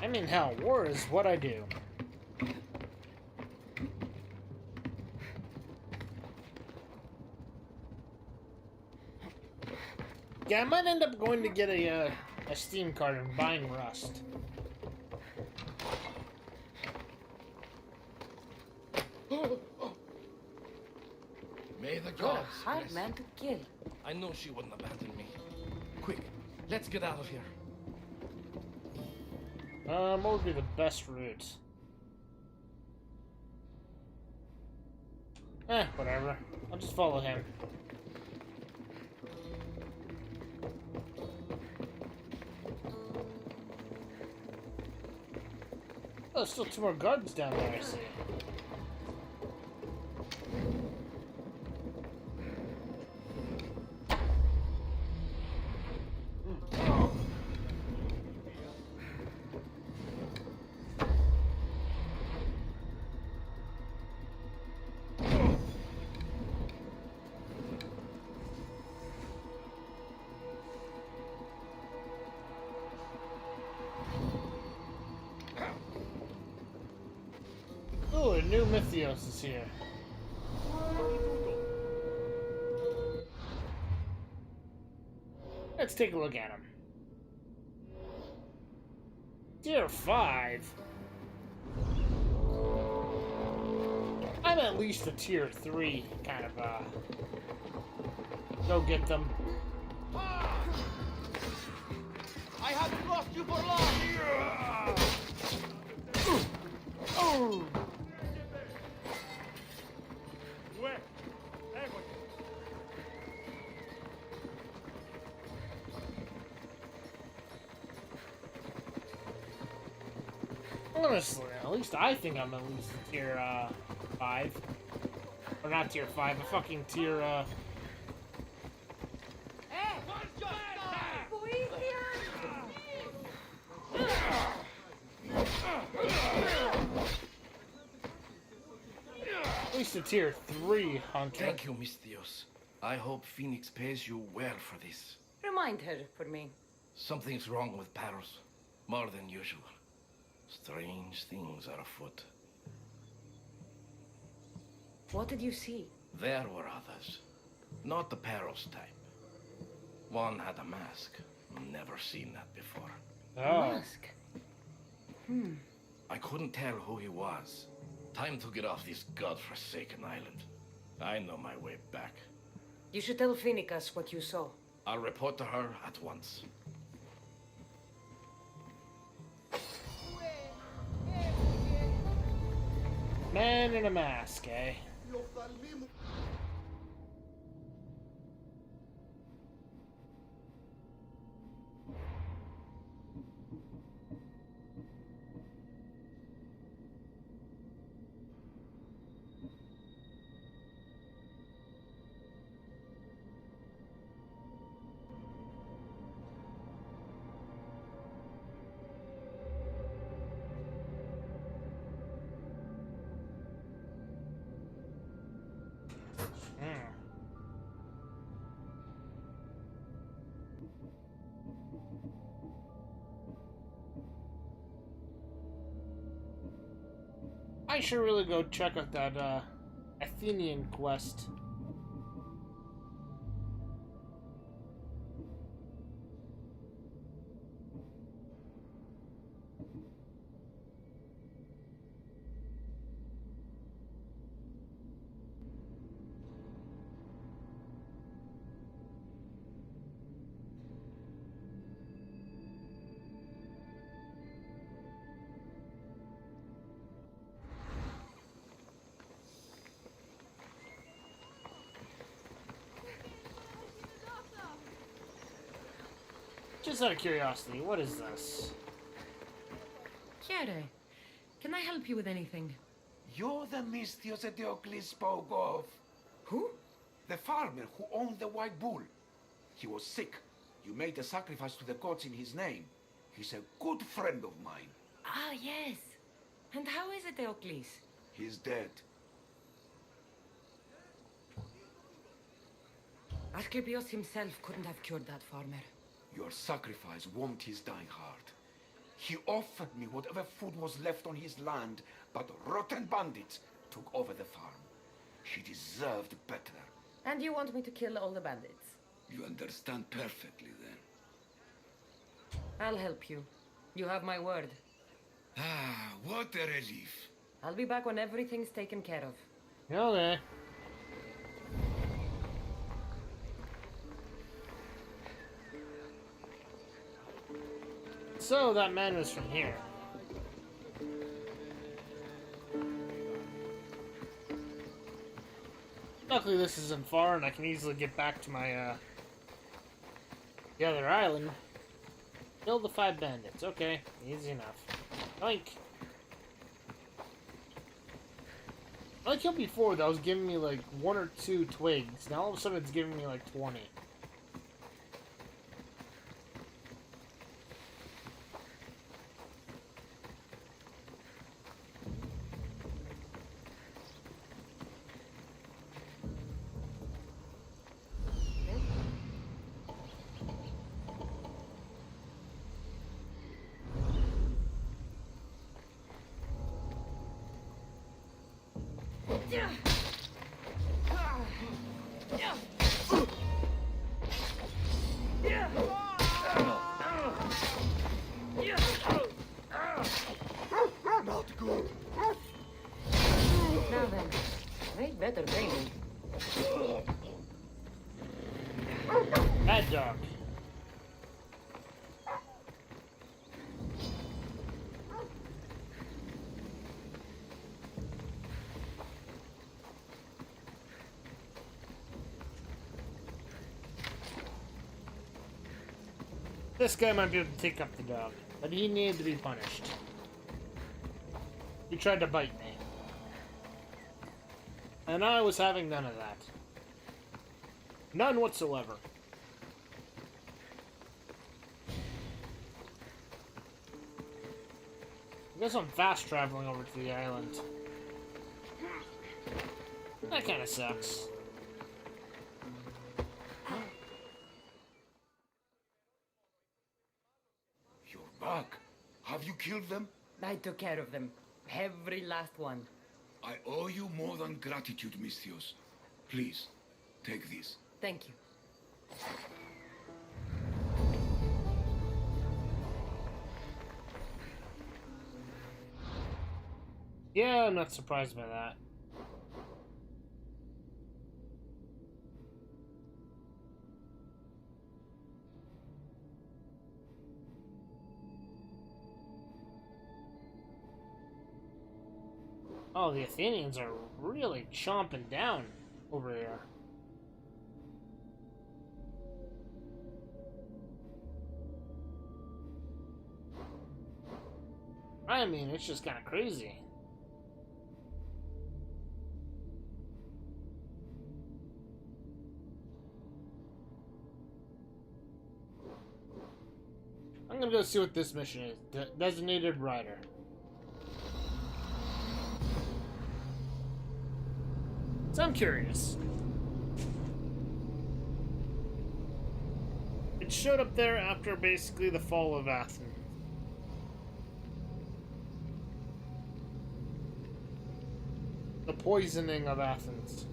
I mean, hell, war is what I do. Yeah, I might end up going to get a Steam card and buying Rust. May the You're a gods hard bless man to kill. I know she wouldn't abandon me. Quick, let's get out of here. What would be the best route? Whatever. I'll just follow him. Oh, there's still 2 more guards down there, I see. Oh, a new Mythios is here. Let's take a look at him. Tier 5. I'm at least a tier 3 kind of go get them. I haven't lost you for long! Oh! Honestly, at least I think I'm at least tier 5. Or not tier 5, but fucking tier at least a tier 3 hunter. Thank you, Mythios. I hope Phoenix pays you well for this. Remind her for me. Something's wrong with Paros. More than usual. Strange things are afoot. What did you see? There were others. Not the Paros type. One had a mask. Never seen that before. Mask? I couldn't tell who he was. Time to get off this godforsaken island. I know my way back. You should tell Phoenix what you saw. I'll report to her at once. Man in a mask, eh? I should really go check out that Athenian quest. Just out of curiosity, what is this? Chiere, can I help you with anything? You're the Mystios that Diocles spoke of. Who? The farmer who owned the white bull. He was sick. You made a sacrifice to the gods in his name. He's a good friend of mine. Ah, yes. And how is it, Diocles? He's dead. Asclepios himself couldn't have cured that farmer. Your sacrifice warmed his dying heart. He offered me whatever food was left on his land, but rotten bandits took over the farm. She deserved better. And you want me to kill all the bandits? You understand perfectly, then. I'll help you. You have my word. Ah, what a relief. I'll be back when everything's taken care of. Okay. So that man was from here. Luckily this isn't far and I can easily get back to my, the other island. Kill the 5 bandits. Okay, easy enough. Yoink! Like how before that was giving me like 1 or 2 twigs. Now all of a sudden it's giving me like 20. Not good. Now then, they'd better pay me. Bad dog. This guy might be able to take up the dog, but he needed to be punished. He tried to bite me. And I was having none of that. None whatsoever. I guess I'm fast traveling over to the island. That kind of sucks. You're back. Have you killed them? I took care of them. Every last one. I owe you more than gratitude, Misthios. Please, take this. Thank you. Yeah, I'm not surprised by that. Oh, the Athenians are really chomping down over here. I mean, it's just kind of crazy. I'm gonna go see what this mission is. Designated Rider. So I'm curious. It showed up there after basically the fall of Athens. The poisoning of Athens.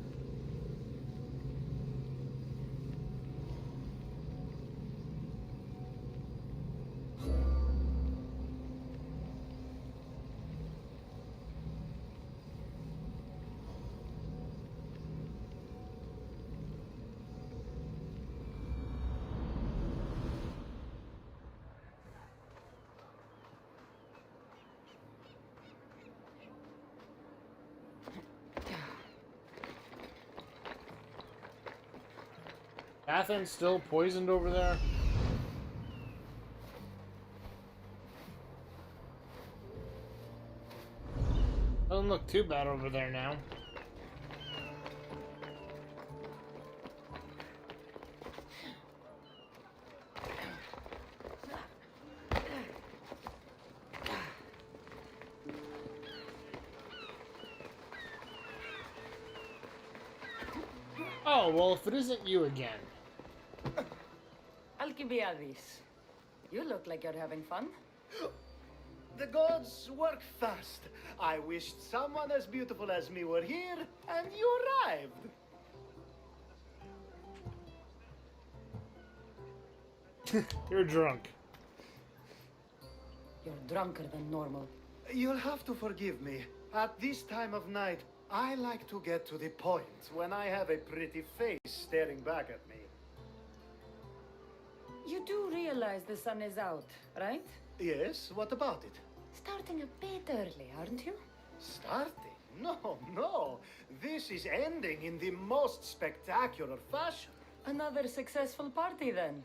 Athens still poisoned over there? Doesn't look too bad over there now. Oh, well, if it isn't you again. Alcibiades, you look like you're having fun. The gods work fast. I wished someone as beautiful as me were here, and you arrived. You're drunk. You're drunker than normal. You'll have to forgive me. At this time of night, I like to get to the point when I have a pretty face staring back at me. You do realize the sun is out, right? Yes, what about it? Starting a bit early, aren't you? Starting? No, no. This is ending in the most spectacular fashion. Another successful party, then.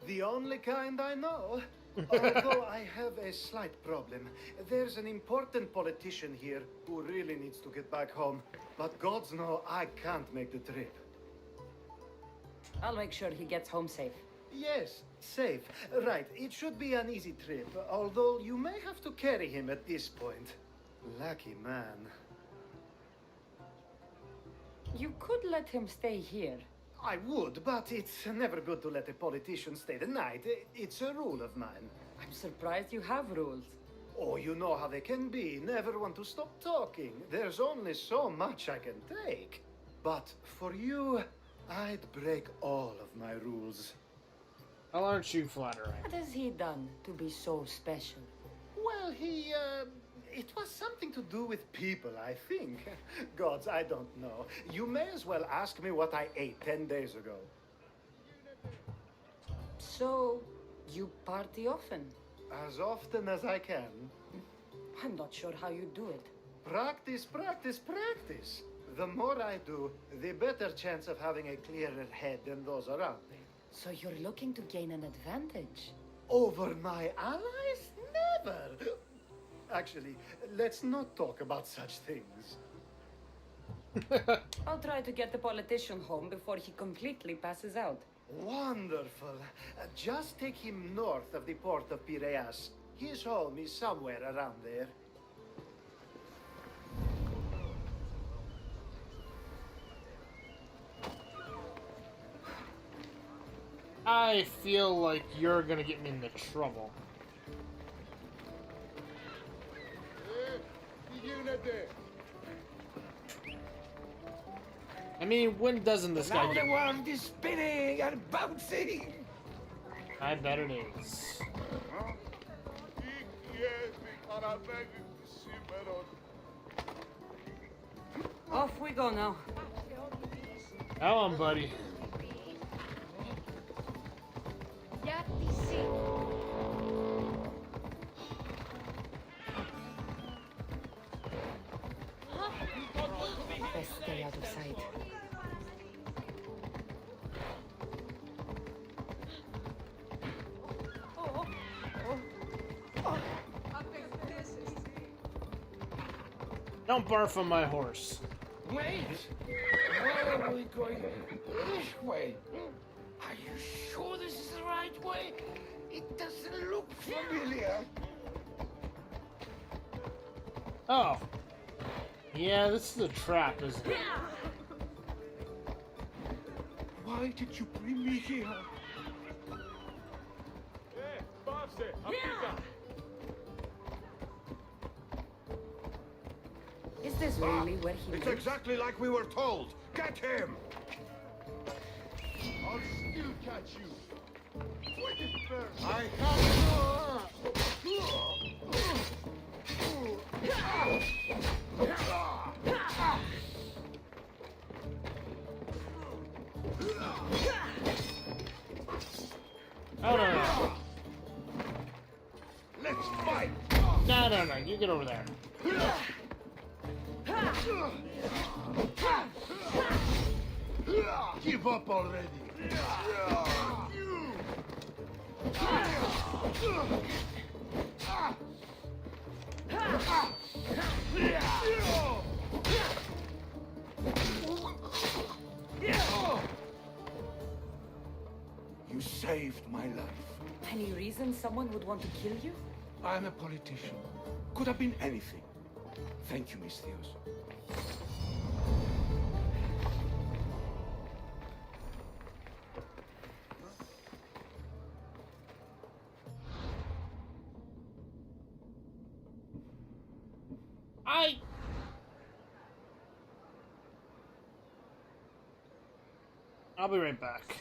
The only kind I know. Although I have a slight problem. There's an important politician here who really needs to get back home. But gods know I can't make the trip. I'll make sure he gets home safe. Yes, safe. Right, it should be an easy trip, although you may have to carry him at this point. Lucky man. You could let him stay here. I would, but it's never good to let a politician stay the night. It's a rule of mine. I'm surprised you have rules. Oh, you know how they can be. Never want to stop talking. There's only so much I can take. But for you, I'd break all of my rules. Well, aren't you flattering? What has he done to be so special? Well, it was something to do with people, I think. Gods, I don't know. You may as well ask me what I ate 10 days ago. So, you party often? As often as I can. I'm not sure how you do it. Practice, practice, practice. The more I do, the better chance of having a clearer head than those around me. So you're looking to gain an advantage? Over my allies? Never! Actually, let's not talk about such things. I'll try to get the politician home before he completely passes out. Wonderful. Just take him north of the port of Piraeus. His home is somewhere around there. I feel like you're gonna get me into trouble. I mean, when doesn't this guy Now get... the world is spinning and bouncing! I bet it is. Off we go now. Come on, buddy. Best stay out of sight. Don't barf on my horse. Wait! Where are we going? This way. Are you sure this is the right way? It doesn't look familiar. Oh. Yeah, this is a trap, isn't it? Why did you bring me here? Is this really where he It's lives? exactly like we were told. Get him! I'll still catch you. Wait it first. I have... Oh, no. Let's fight. No, you get over there. Give up already. You saved my life. Any reason someone would want to kill you? I'm a politician. Could have been anything. Thank you, Miss Theos. I'll be right back.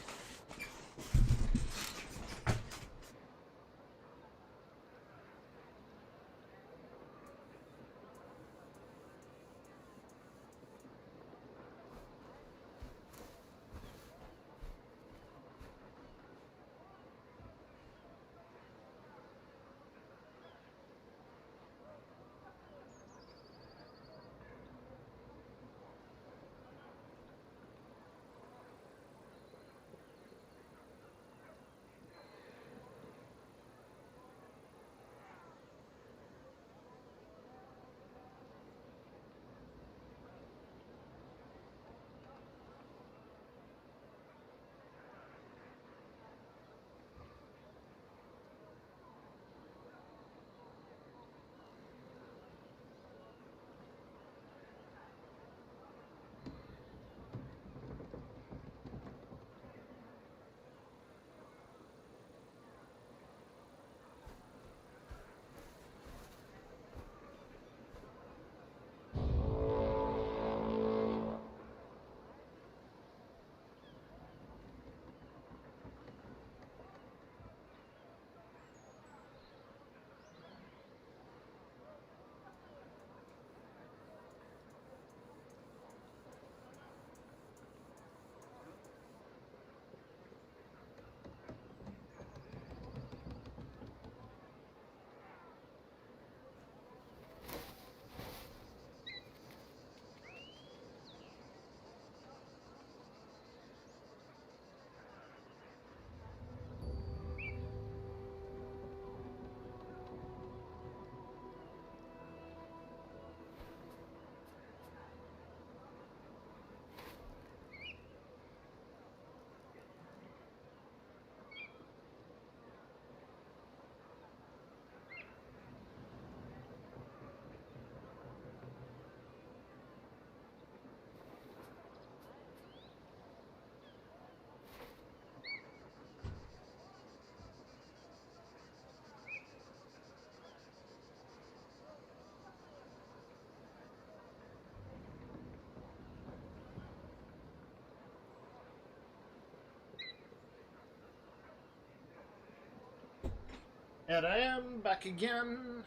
And I am back again.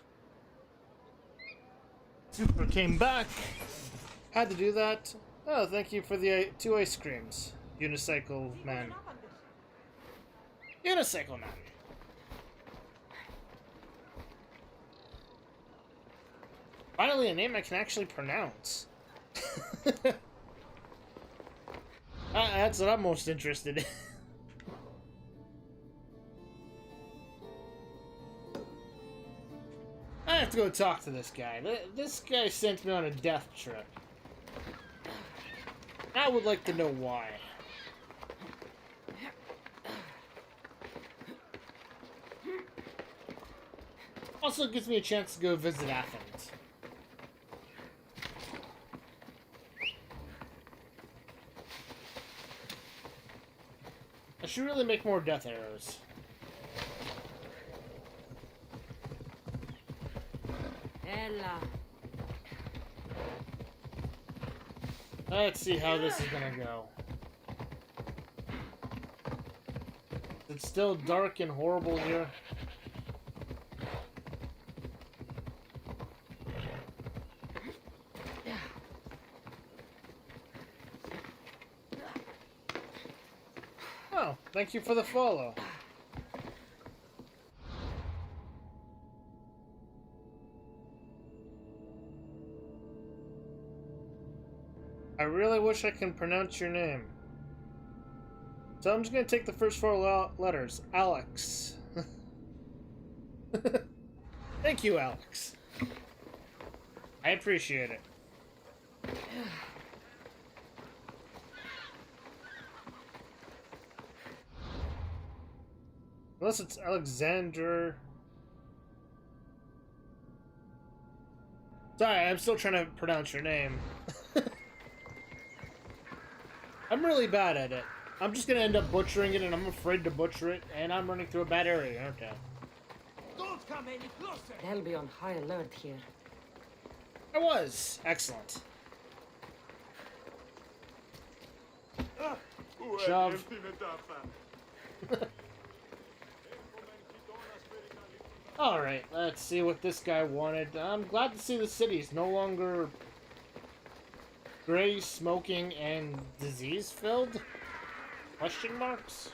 Super came back. Had to do that. Oh, thank you for the 2 ice creams. Unicycle man. Unicycle man. Finally, a name I can actually pronounce. That's what I'm most interested in. I have to go talk to this guy. This guy sent me on a death trip. I would like to know why. Also gives me a chance to go visit Athens. I should really make more death arrows. Ella. Let's see how this is gonna go. It's still dark and horrible here. Oh, thank you for the follow. I really wish I can pronounce your name. So I'm just gonna take the first 4 letters. Alex. Thank you, Alex. I appreciate it. Unless it's Alexander. Sorry, I'm still trying to pronounce your name. I'm really bad at it. I'm just gonna end up butchering it, and I'm afraid to butcher it, and I'm running through a bad area, aren't I? Don't come any closer! They'll be on high alert here. I was. Excellent. Shove. Alright, let's see what this guy wanted. I'm glad to see the city's no longer gray, smoking, and disease-filled? Question marks?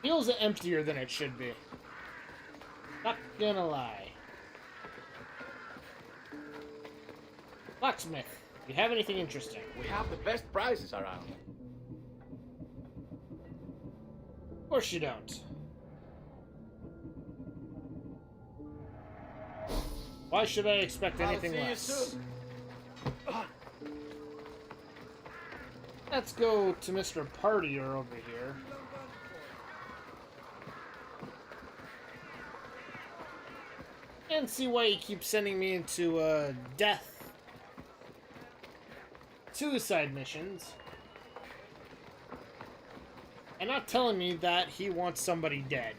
Feels emptier than it should be. Not gonna lie. Blacksmith, do you have anything interesting? We have the best prizes around. Of course you don't. Why should I expect anything less? Let's go to Mr. Partier over here. And see why he keeps sending me into, death. Suicide missions. And not telling me that he wants somebody dead.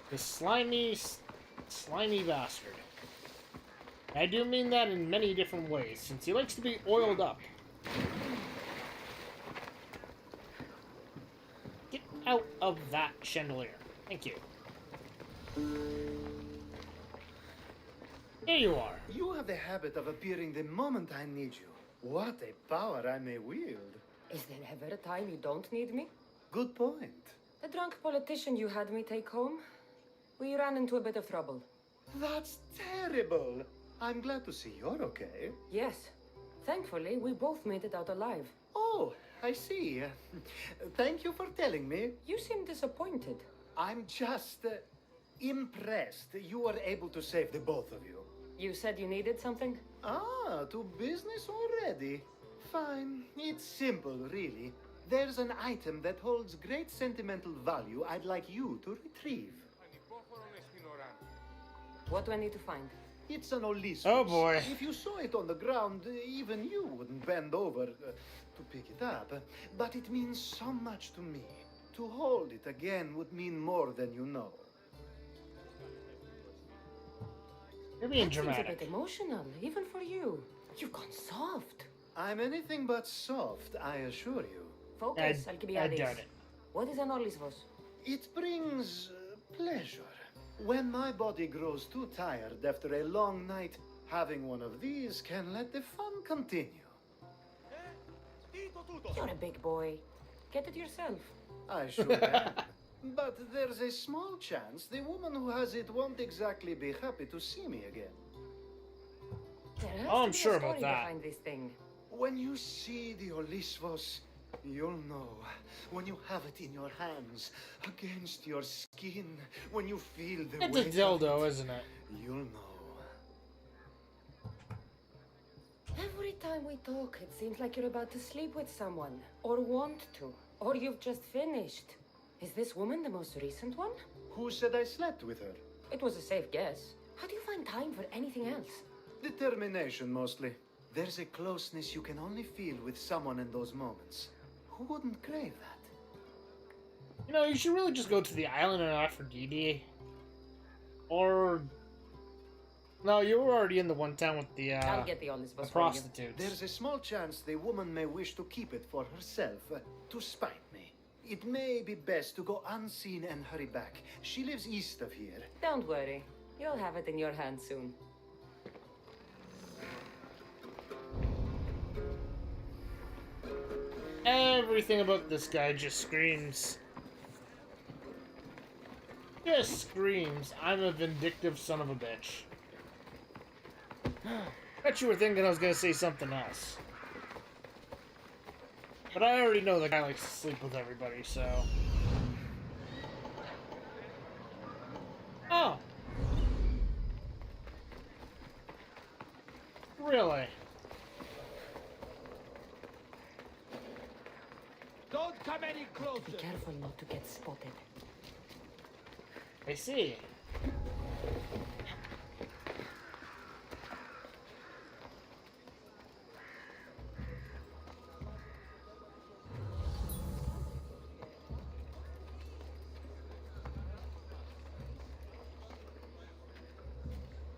The slimy bastard. I do mean that in many different ways, since he likes to be oiled up. Get out of that chandelier. Thank you. Here you are. You have the habit of appearing the moment I need you. What a power I may wield. Is there ever a time you don't need me? Good point. The drunk politician you had me take home? We ran into a bit of trouble. That's terrible. I'm glad to see you're okay. Yes. Thankfully, we both made it out alive. Oh, I see. Thank you for telling me. You seem disappointed. I'm just impressed you were able to save the both of you. You said you needed something? Ah, to business already. Fine. It's simple, really. There's an item that holds great sentimental value I'd like you to retrieve. What do I need to find? It's an Odysseus. Oh boy. If you saw it on the ground, even you wouldn't bend over to pick it up. But it means so much to me. To hold it again would mean more than you know. You're being That seems a dramatic. bit emotional, even for you. You've gone soft. I'm anything but soft, I assure you. Focus, I Alcibiades. doubt it. What is an Olisvos? It brings pleasure. When my body grows too tired after a long night, having one of these can let the fun continue. You're a big boy. Get it yourself. I sure am. But there's a small chance the woman who has it won't exactly be happy to see me again. There has Oh, to I'm be sure a about story that. behind this thing. When you see the Olisvos, you'll know. When you have it in your hands, against your skin, when you feel the It's a weight of dildo, it, isn't it? you'll know. Every time we talk, it seems like you're about to sleep with someone, or want to, or you've just finished. Is this woman the most recent one? Who said I slept with her? It was a safe guess. How do you find time for anything else? Determination, mostly. There's a closeness you can only feel with someone in those moments. Who wouldn't crave that? You know, you should really just go to the island of Aphrodite. Or... No, you were already in the one town with the, I'll get the Olisvos for you. prostitutes. There's a small chance the woman may wish to keep it for herself, to spite me. It may be best to go unseen and hurry back. She lives east of here. Don't worry. You'll have it in your hands soon. Everything about this guy just screams. Just screams, I'm a vindictive son of a bitch. Bet you were thinking I was gonna say something else. But I already know the guy likes to sleep with everybody, so... Oh! Really? Don't come any closer. Be careful not to get spotted. I see.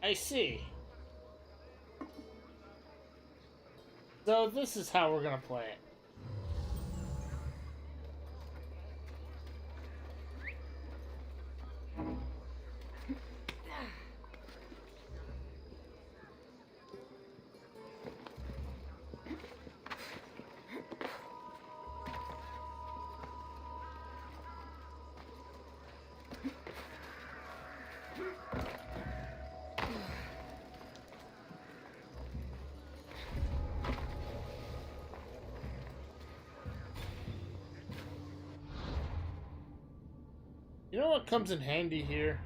I see. So this is how we're gonna play it. You know what comes in handy here?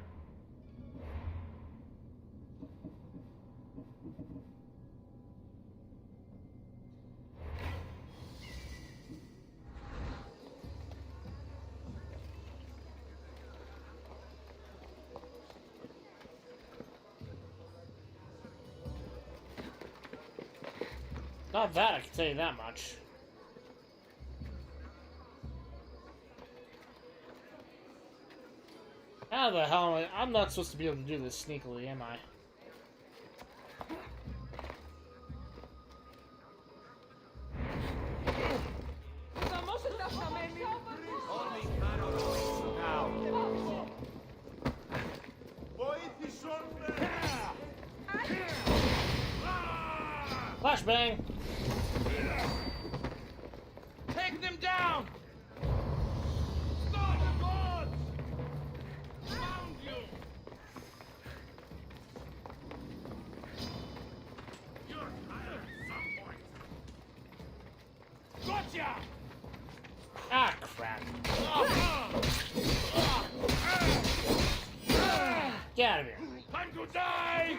Not that, I can tell you that much. How the hell am I? I'm not supposed to be able to do this sneakily, am I? Flashbang! Take them down! Stop the gods! Found you! You're tired at some point. Gotcha! Ah, crap. Get out of here. Time to die!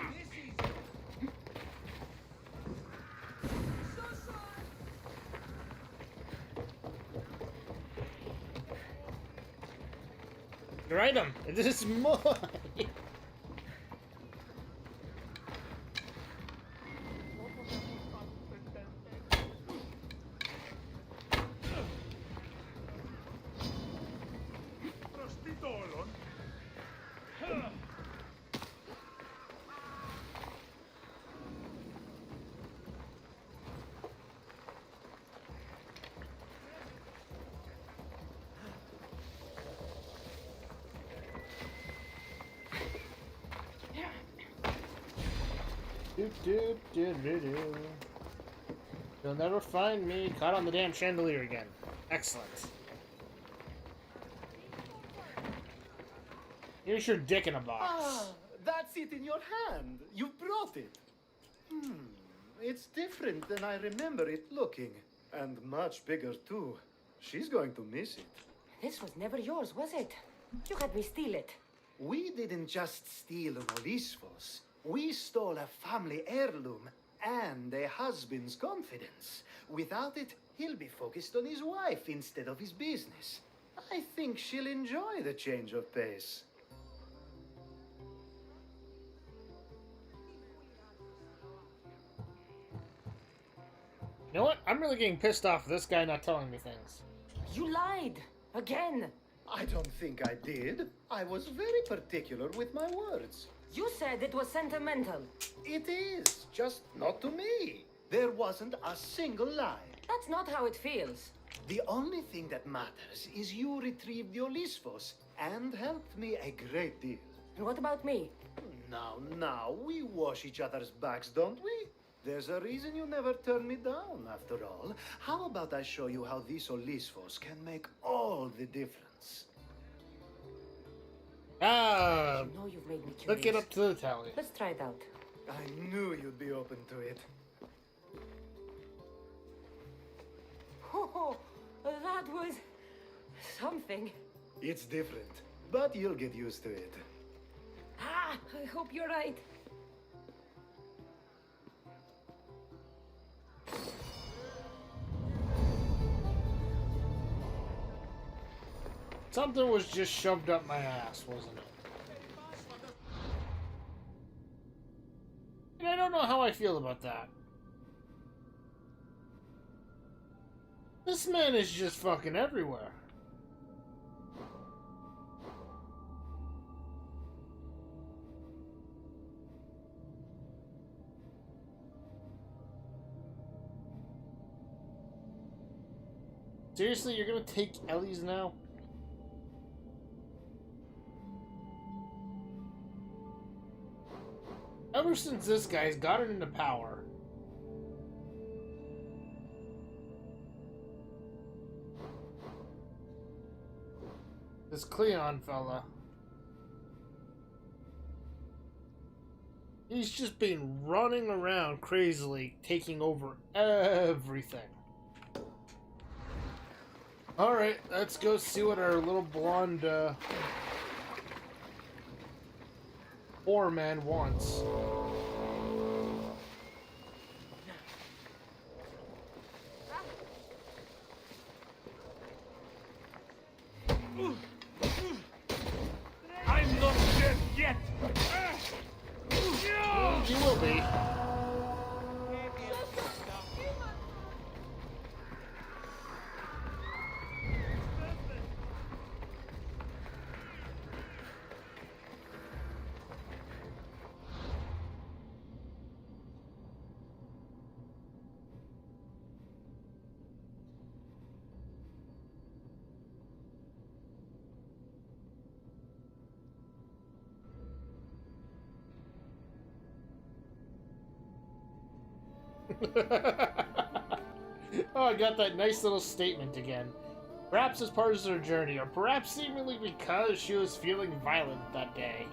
Your item. This is mine. You'll never find me caught on the damn chandelier again. Excellent. Here's your dick in a box. Ah, that's it in your hand. You brought it. It's different than I remember it looking. And much bigger, too. She's going to miss it. This was never yours, was it? You had me steal it. We didn't just steal Molisfos. We stole a family heirloom and a husband's confidence. Without it, he'll be focused on his wife instead of his business. I think she'll enjoy the change of pace. You know what? I'm really getting pissed off with this guy not telling me things. You lied. Again. I don't think I did. I was very particular with my words. You said it was sentimental. It is, just not to me. There wasn't a single lie. That's not how it feels. The only thing that matters is you retrieved the Olisfos and helped me a great deal. And what about me? Now, we wash each other's backs, don't we? There's a reason you never turned me down, after all. How about I show you how these Olisfos can make all the difference? Ah, You know you've made me curious. look it up to the tally. Let's try it out. I knew you'd be open to it. Oh, that was something. It's different, but you'll get used to it. Ah, I hope you're right. Something was just shoved up my ass, wasn't it? And I don't know how I feel about that. This man is just fucking everywhere. Seriously, you're gonna take Ellie's now? Ever since this guy's gotten into power, this Cleon fella, he's just been running around crazily, taking over everything. Alright, let's go see what our little blonde, poor man wants. I'm not dead yet! You will be. Oh, I got that nice little statement again. Perhaps as part of her journey, or perhaps seemingly because she was feeling violent that day.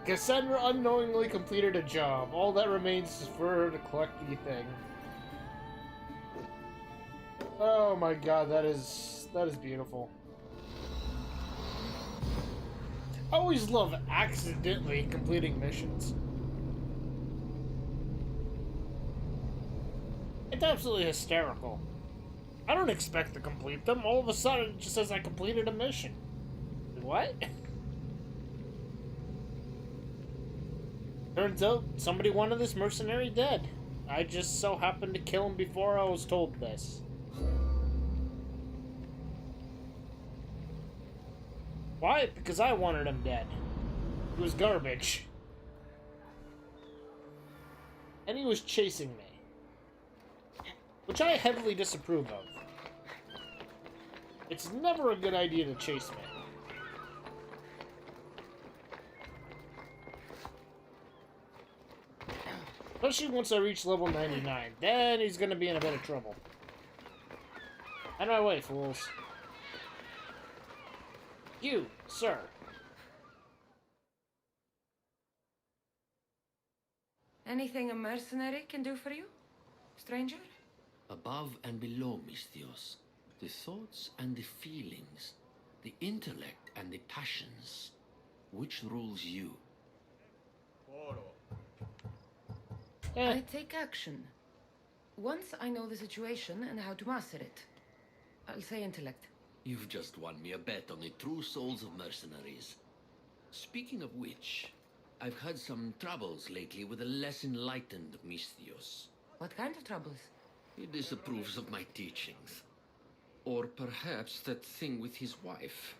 Cassandra unknowingly completed a job. All that remains is for her to collect the thing. Oh my god, that is beautiful. I always love accidentally completing missions. It's absolutely hysterical. I don't expect to complete them. All of a sudden, it just says I completed a mission. What? Turns out somebody wanted this mercenary dead. I just so happened to kill him before I was told this. Why? Because I wanted him dead. He was garbage. And he was chasing me. Which I heavily disapprove of. It's never a good idea to chase me. Especially once I reach level 99. Then he's gonna be in a bit of trouble. Out of my way, fools. You, sir. Anything a mercenary can do for you, stranger? Above and below, Misthios. The thoughts and the feelings, the intellect and the passions. Which rules you? I take action. Once I know the situation and how to master it. I'll say intellect. You've just won me a bet on the true souls of mercenaries. Speaking of which, I've had some troubles lately with a less enlightened Misthios. What kind of troubles? He disapproves of my teachings. Or perhaps that thing with his wife.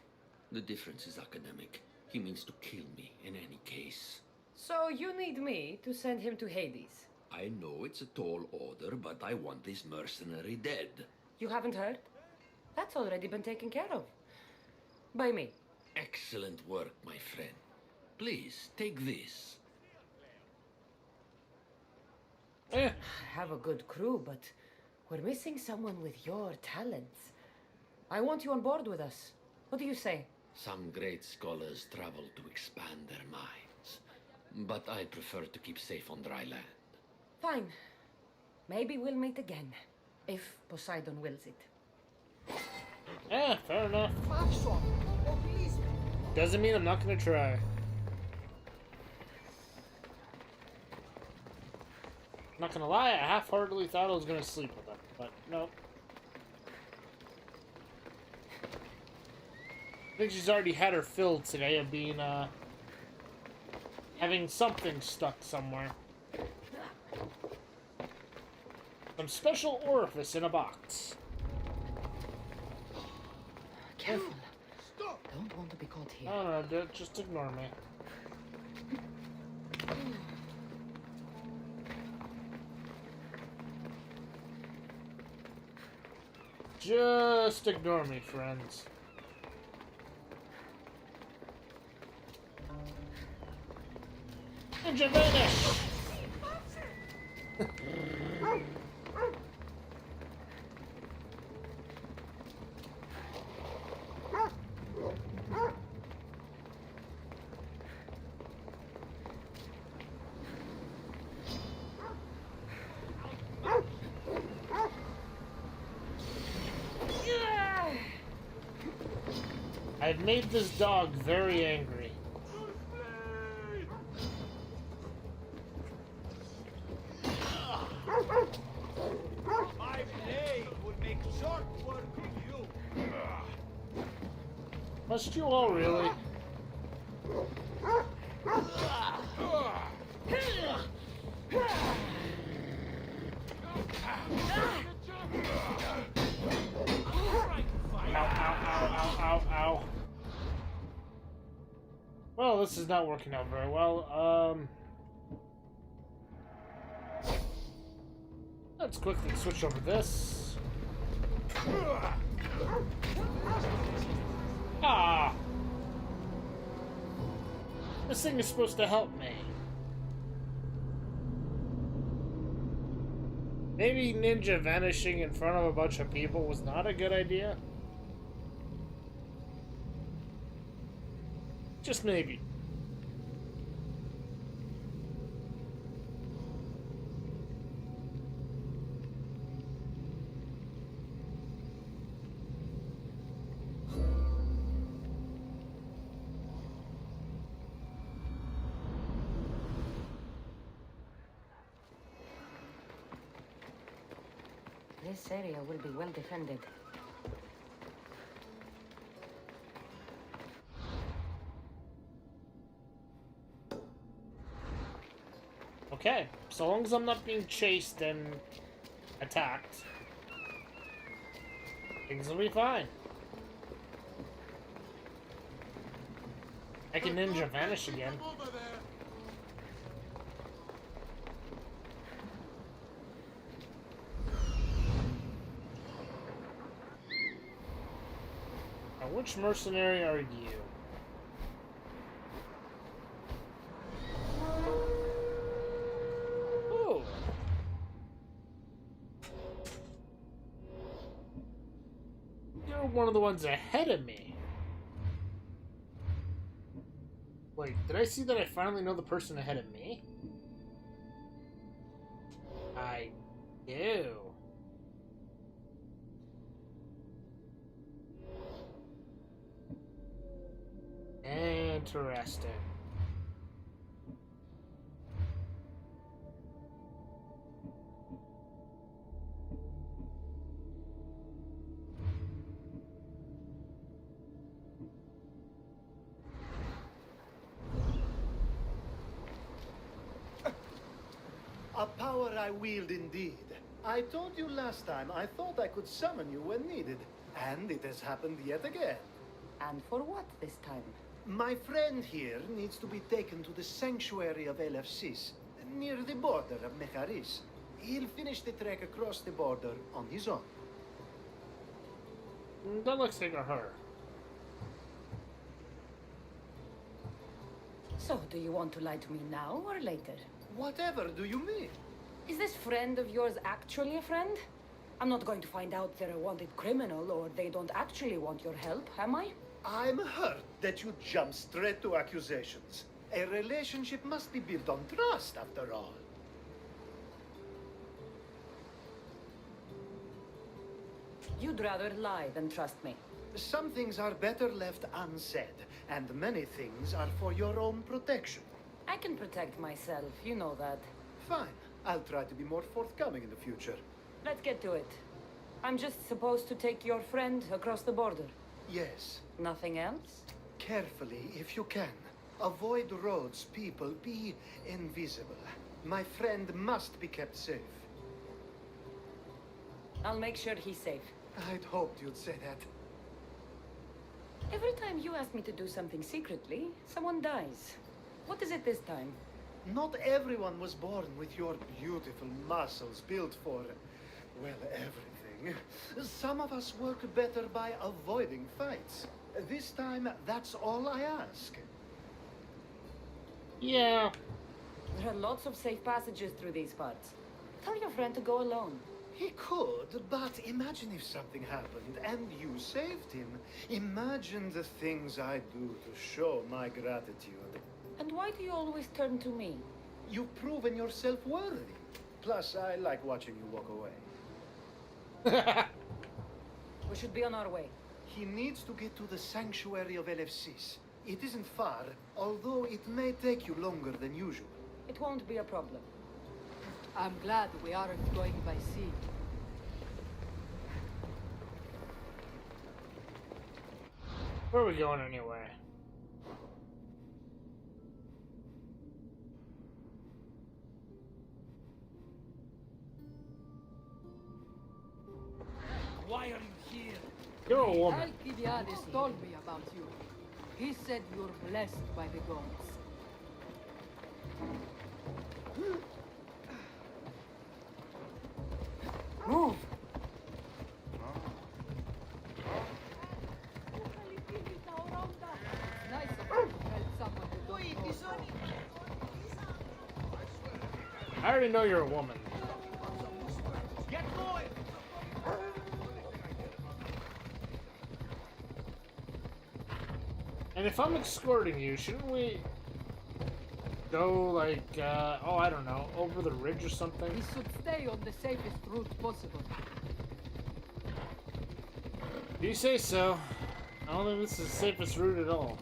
The difference is academic. He means to kill me in any case. So you need me to send him to Hades? I know it's a tall order, but I want this mercenary dead. You haven't heard? That's already been taken care of. By me. Excellent work, my friend. Please, take this. I have a good crew, but we're missing someone with your talents. I want you on board with us. What do you say? Some great scholars travel to expand their minds, but I prefer to keep safe on dry land. Fine. Maybe we'll meet again, if Poseidon wills it. Yeah, fair enough. Doesn't mean I'm not gonna try. Not gonna lie, I half-heartedly thought I was gonna sleep with him, but nope. I think she's already had her fill today of being, having something stuck somewhere. Some special orifice in a box. Careful. Stop. Don't want to be caught here. No, just ignore me. Just ignore me, friends. Ninja vanish! I've made this dog very angry. My blade would make short work of you. Must you all really? Ow. Well, this is not working out very well. Let's quickly switch over this. Ah! This thing is supposed to help me. Maybe ninja vanishing in front of a bunch of people was not a good idea? Just maybe. This area will be well defended. Okay, so long as I'm not being chased and attacked, things will be fine. I can ninja vanish again. Now, which mercenary are you? one of the ones ahead of me. Wait, did I see that I finally know the person ahead of me? I do. Interesting. A power I wield indeed. I told you last time I thought I could summon you when needed. And it has happened yet again. And for what this time? My friend here needs to be taken to the sanctuary of Elefsis, near the border of Mecharis. He'll finish the trek across the border on his own. That looks like a her. So, do you want to lie to me now or later? Whatever do you mean? Is this friend of yours actually a friend? I'm not going to find out they're a wanted criminal or they don't actually want your help, am I? I'm hurt that you jump straight to accusations. A relationship must be built on trust, after all. You'd rather lie than trust me. Some things are better left unsaid, and many things are for your own protection. I can protect myself, you know that. Fine. I'll try to be more forthcoming in the future. Let's get to it. I'm just supposed to take your friend across the border. Yes. Nothing else? Carefully, if you can. Avoid roads, people. Be invisible. My friend must be kept safe. I'll make sure he's safe. I'd hoped you'd say that. Every time you ask me to do something secretly, someone dies. What is it this time? Not everyone was born with your beautiful muscles built for, well, everything. Some of us work better by avoiding fights. This time, that's all I ask. Yeah. There are lots of safe passages through these parts. Tell your friend to go alone. He could, but imagine if something happened and you saved him. Imagine the things I do to show my gratitude. And why do you always turn to me? You've proven yourself worthy. Plus, I like watching you walk away. We should be on our way. He needs to get to the sanctuary of Elefsis. It isn't far, although it may take you longer than usual. It won't be a problem. I'm glad we aren't going by sea. Where are we going anyway? Why are you here? You're a woman. Alcibiades told me about you. He said you're blessed by the gods. Move! Nice of you to help someone who don't know. I already know you're a woman. Get going! And if I'm escorting you, shouldn't we go, like, oh, I don't know, over the ridge or something? We should stay on the safest route possible. You say so. I don't think this is the safest route at all.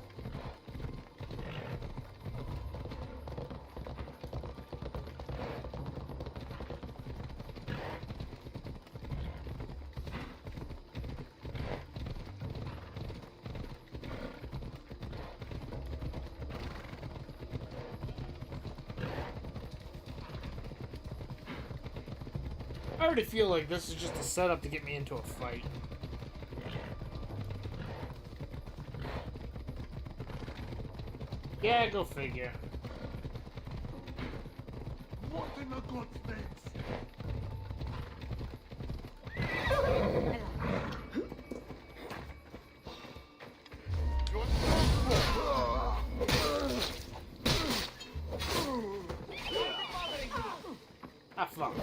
I already feel like this is just a setup to get me into a fight. Yeah, go figure. What in the God's name? Ah, fuck.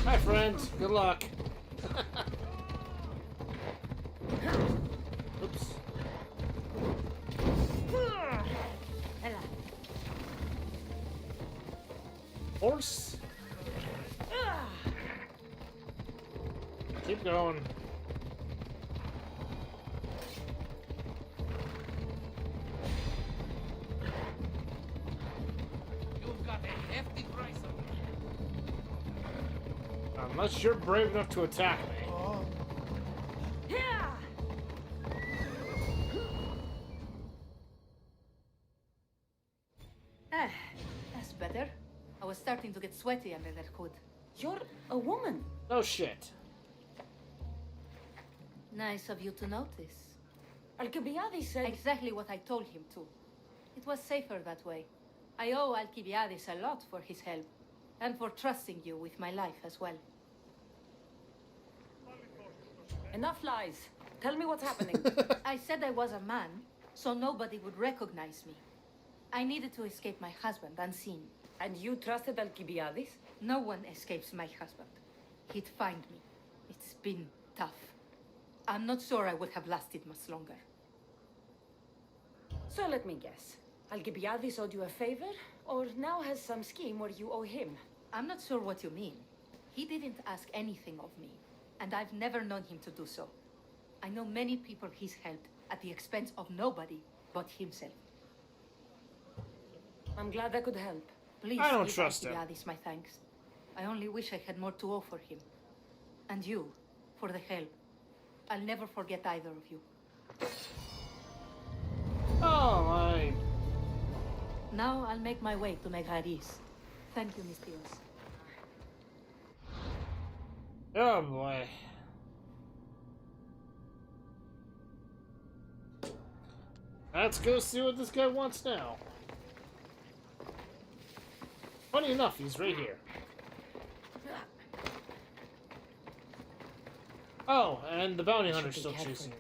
Hi, friend. Good luck. Oops. Horse. Keep going. You've got a hefty price on me. Unless you're brave enough to attack me. That's better. I was starting to get sweaty under that hood. You're a woman. Oh shit. Nice of you to notice. Alcibiades said... Exactly what I told him to. It was safer that way. I owe Alcibiades a lot for his help, and for trusting you with my life as well. Enough lies. Tell me what's happening. I said I was a man, so nobody would recognize me. I needed to escape my husband unseen. And you trusted Alcibiades? No one escapes my husband. He'd find me. It's been tough. I'm not sure I would have lasted much longer. So let me guess. Alcibiades owed you a favor, or now has some scheme where you owe him? I'm not sure what you mean. He didn't ask anything of me, and I've never known him to do so. I know many people he's helped at the expense of nobody but himself. I'm glad I could help. Please I don't give trust him. Alcibiades my thanks. I only wish I had more to offer him. And you, for the help. I'll never forget either of you. Oh my. Now I'll make my way to Megaris. Thank you, Mistios. Oh boy. Let's go see what this guy wants now. Funny enough, he's right here. Oh, and the bounty hunter's still chasing me.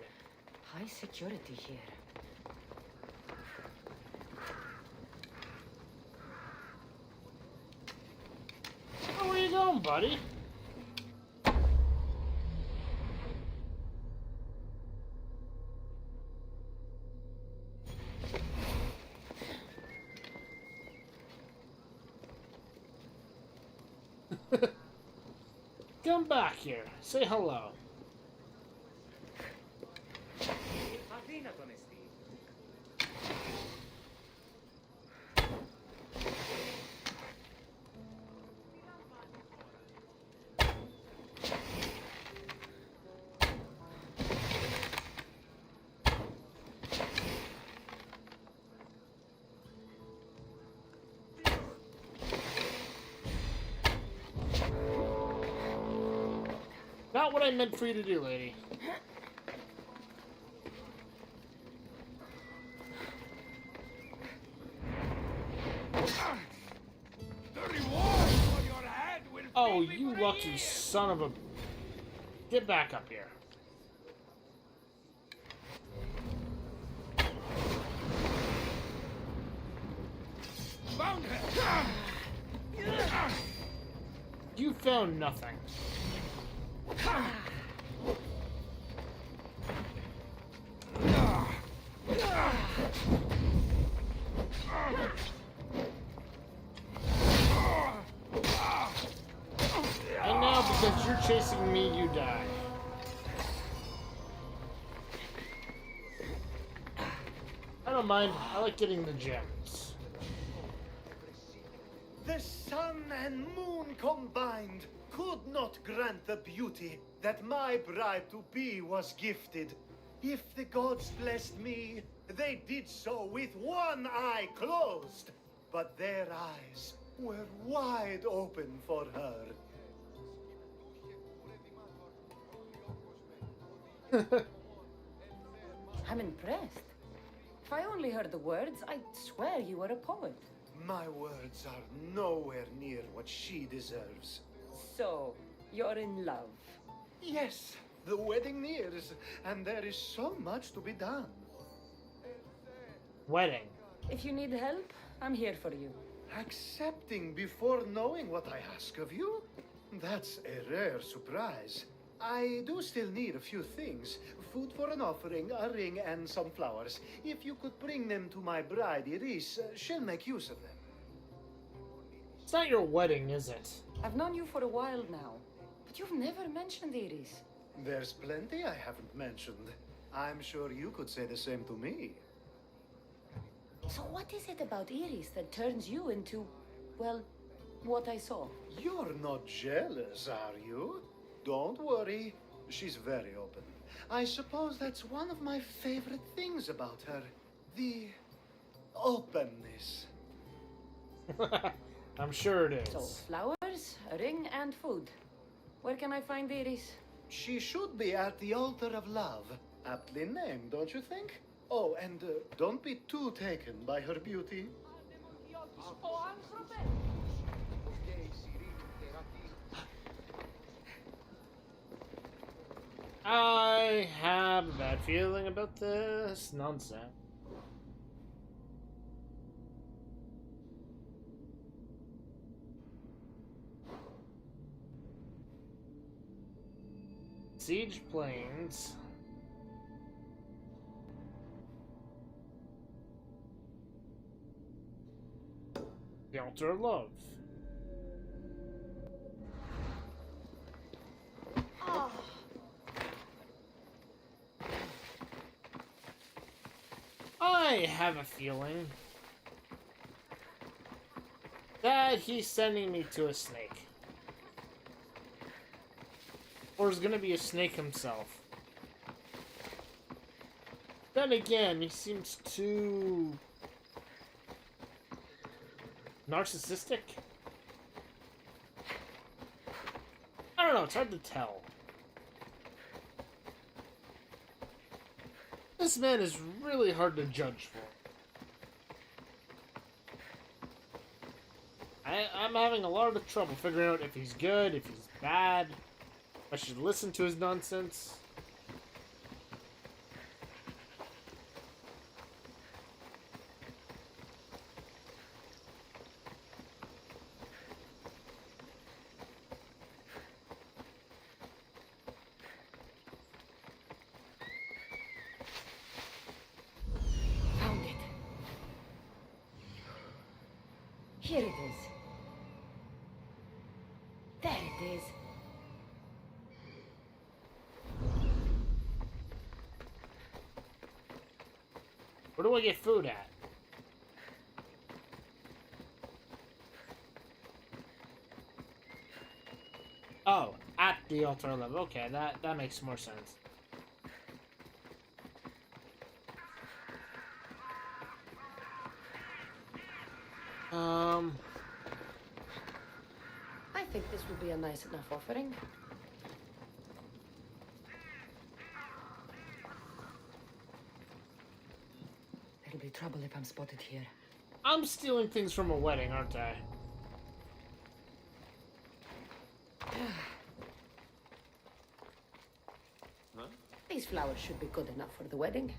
High security here. Oh, where you going, buddy? Come back here. Say hello. Not what I meant for you to do, lady. Oh, you lucky son of a... Get back up here. Found her! You found nothing. And now, because you're chasing me, you die. I don't mind. I like getting the gems. The sun and moon combined could not grant the beauty that my bride-to-be was gifted. If the gods blessed me, they did so with one eye closed, but their eyes were wide open for her. I'm impressed. If I only heard the words, I'd swear you were a poet. My words are nowhere near what she deserves. So, you're in love? Yes, the wedding nears, and there is so much to be done. Wedding. If you need help, I'm here for you. Accepting before knowing what I ask of you? That's a rare surprise. I do still need a few things. Food for an offering, a ring, and some flowers. If you could bring them to my bride, Iris, she'll make use of them. It's not your wedding, is it? I've known you for a while now, but you've never mentioned Iris. There's plenty I haven't mentioned. I'm sure you could say the same to me. So what is it about Iris that turns you into, well, what I saw? You're not jealous, are you? Don't worry. She's very open. I suppose that's one of my favorite things about her. The openness. I'm sure it is. So, flowers, a ring, and food. Where can I find Iris? She should be at the altar of love. Aptly named, don't you think? Oh, and don't be too taken by her beauty. I have a bad feeling about this nonsense. Siege Plains. The Altar of Love. Oh. I have a feeling that he's sending me to a snake. Or is gonna be a snake himself. Then again, he seems too narcissistic? I don't know, it's hard to tell. This man is really hard to judge for. I'm having a lot of trouble figuring out if he's good, if he's bad. I should listen to his nonsense. Found it. Here it is. There it is. Where do I get food at? Oh, at the altar level. Okay, that makes more sense. I think this would be a nice enough offering. There'll be trouble if I'm spotted here. I'm stealing things from a wedding, aren't I? These flowers should be good enough for the wedding.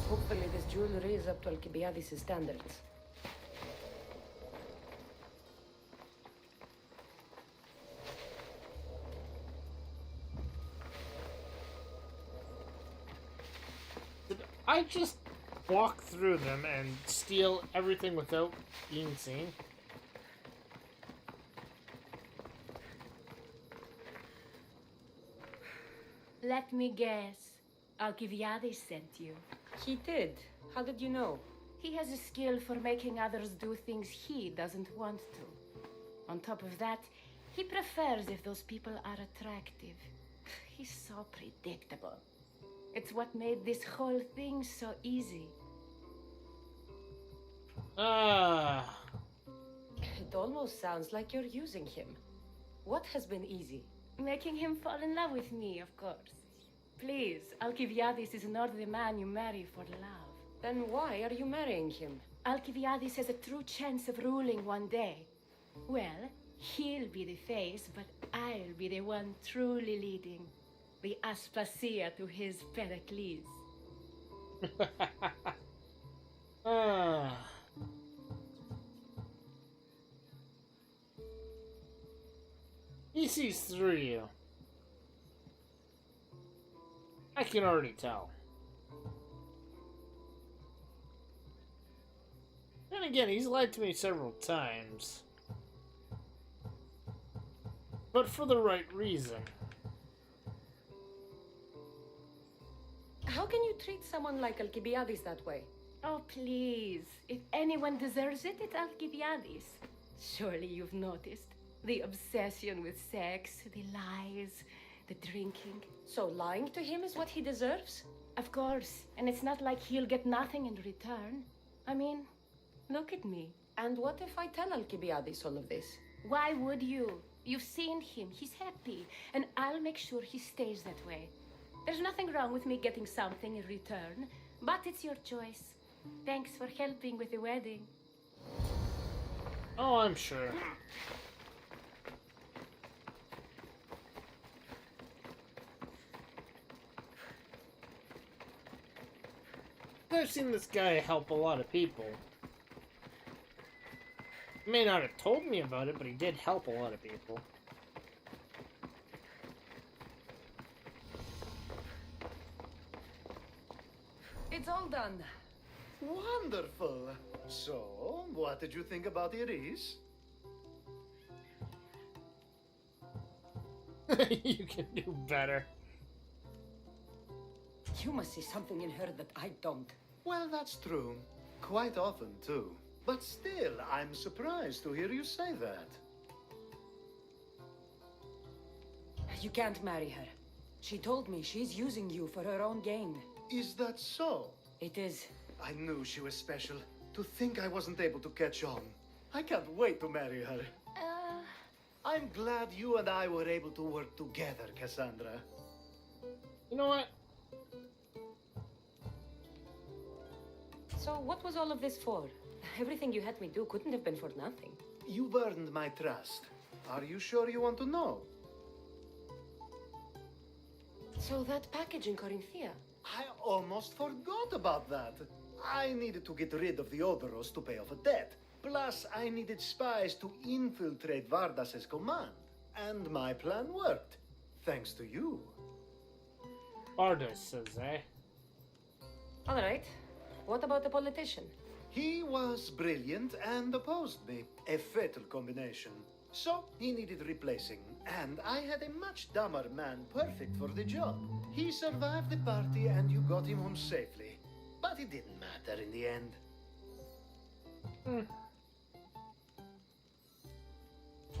Hopefully this jewelry is up to Alcibiades' standards. Did I just walk through them and steal everything without being seen? Let me guess. Alcibiades sent you. He did. How did you know? He has a skill for making others do things he doesn't want to. On top of that, he prefers if those people are attractive. He's so predictable. It's what made this whole thing so easy. It almost sounds like you're using him. What has been easy? Making him fall in love with me, of course. Please, Alcibiades is not the man you marry for love. Then why are you marrying him? Alcibiades has a true chance of ruling one day. Well, he'll be the face, but I'll be the one truly leading. The Aspasia to his Pericles. Ah. He sees through you. I can already tell. Then again, he's lied to me several times. But for the right reason. How can you treat someone like Alcibiades that way? Oh, please. If anyone deserves it, it's Alcibiades. Surely you've noticed. The obsession with sex, the lies, the drinking. So lying to him is what he deserves? Of course. And it's not like he'll get nothing in return. I mean, look at me. And what if I tell Alcibiades all of this? Why would you? You've seen him. He's happy. And I'll make sure he stays that way. There's nothing wrong with me getting something in return, but it's your choice. Thanks for helping with the wedding. Oh, I'm sure. I've seen this guy help a lot of people. He may not have told me about it, but he did help a lot of people. It's all done. Wonderful. So, what did you think about Iris? You can do better. You must see something in her that I don't. Well, that's true. Quite often, too. But still, I'm surprised to hear you say that. You can't marry her. She told me she's using you for her own gain. Is that so? It is. I knew she was special. To think I wasn't able to catch on. I can't wait to marry her. I'm glad you and I were able to work together, Cassandra. You know what? So what was all of this for? Everything you had me do couldn't have been for nothing. You've earned my trust. Are you sure you want to know? So that package in Corinthia? I almost forgot about that. I needed to get rid of the Odoros to pay off a debt. Plus, I needed spies to infiltrate Vardas's command. And my plan worked. Thanks to you. Vardas says, eh? All right. What about the politician? He was brilliant and opposed me. A fatal combination. So, he needed replacing. And I had a much dumber man perfect for the job. He survived the party and you got him home safely. But it didn't matter in the end.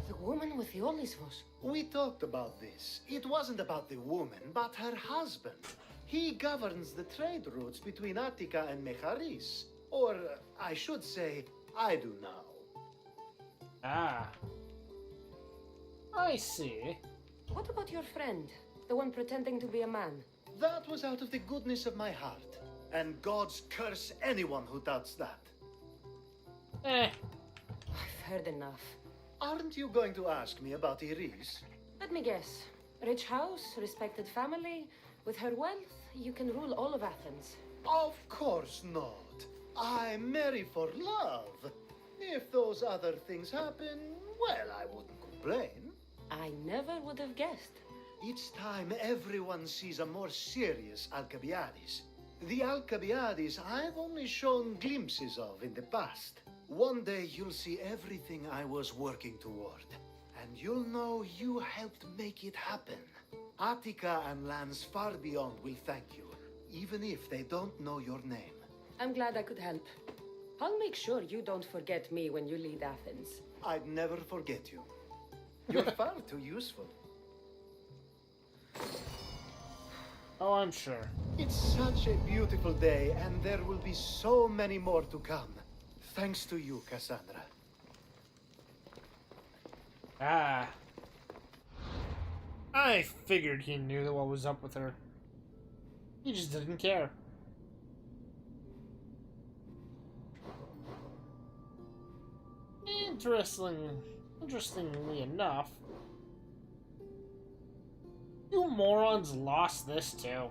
The woman with the Olisvos. We talked about this. It wasn't about the woman, but her husband. He governs the trade routes between Attica and Mecharis. Or, I should say, I do now. Ah. I see. What about your friend? The one pretending to be a man? That was out of the goodness of my heart. And God's curse anyone who doubts that. I've heard enough. Aren't you going to ask me about Iris? Let me guess. Rich house, respected family. With her wealth, you can rule all of Athens. Of course not. I marry for love. If those other things happen, well, I wouldn't complain. I never would have guessed. It's time everyone sees a more serious Alcibiades. The Alcibiades I've only shown glimpses of in the past. One day you'll see everything I was working toward. And you'll know you helped make it happen. Attica and lands far beyond will thank you, even if they don't know your name. I'm glad I could help. I'll make sure you don't forget me when you lead Athens. I'd never forget you. You're far too useful. Oh, I'm sure. It's such a beautiful day, and there will be so many more to come. Thanks to you, Cassandra. Ah. I figured he knew what was up with her. He just didn't care. Interestingly enough, you morons lost this too.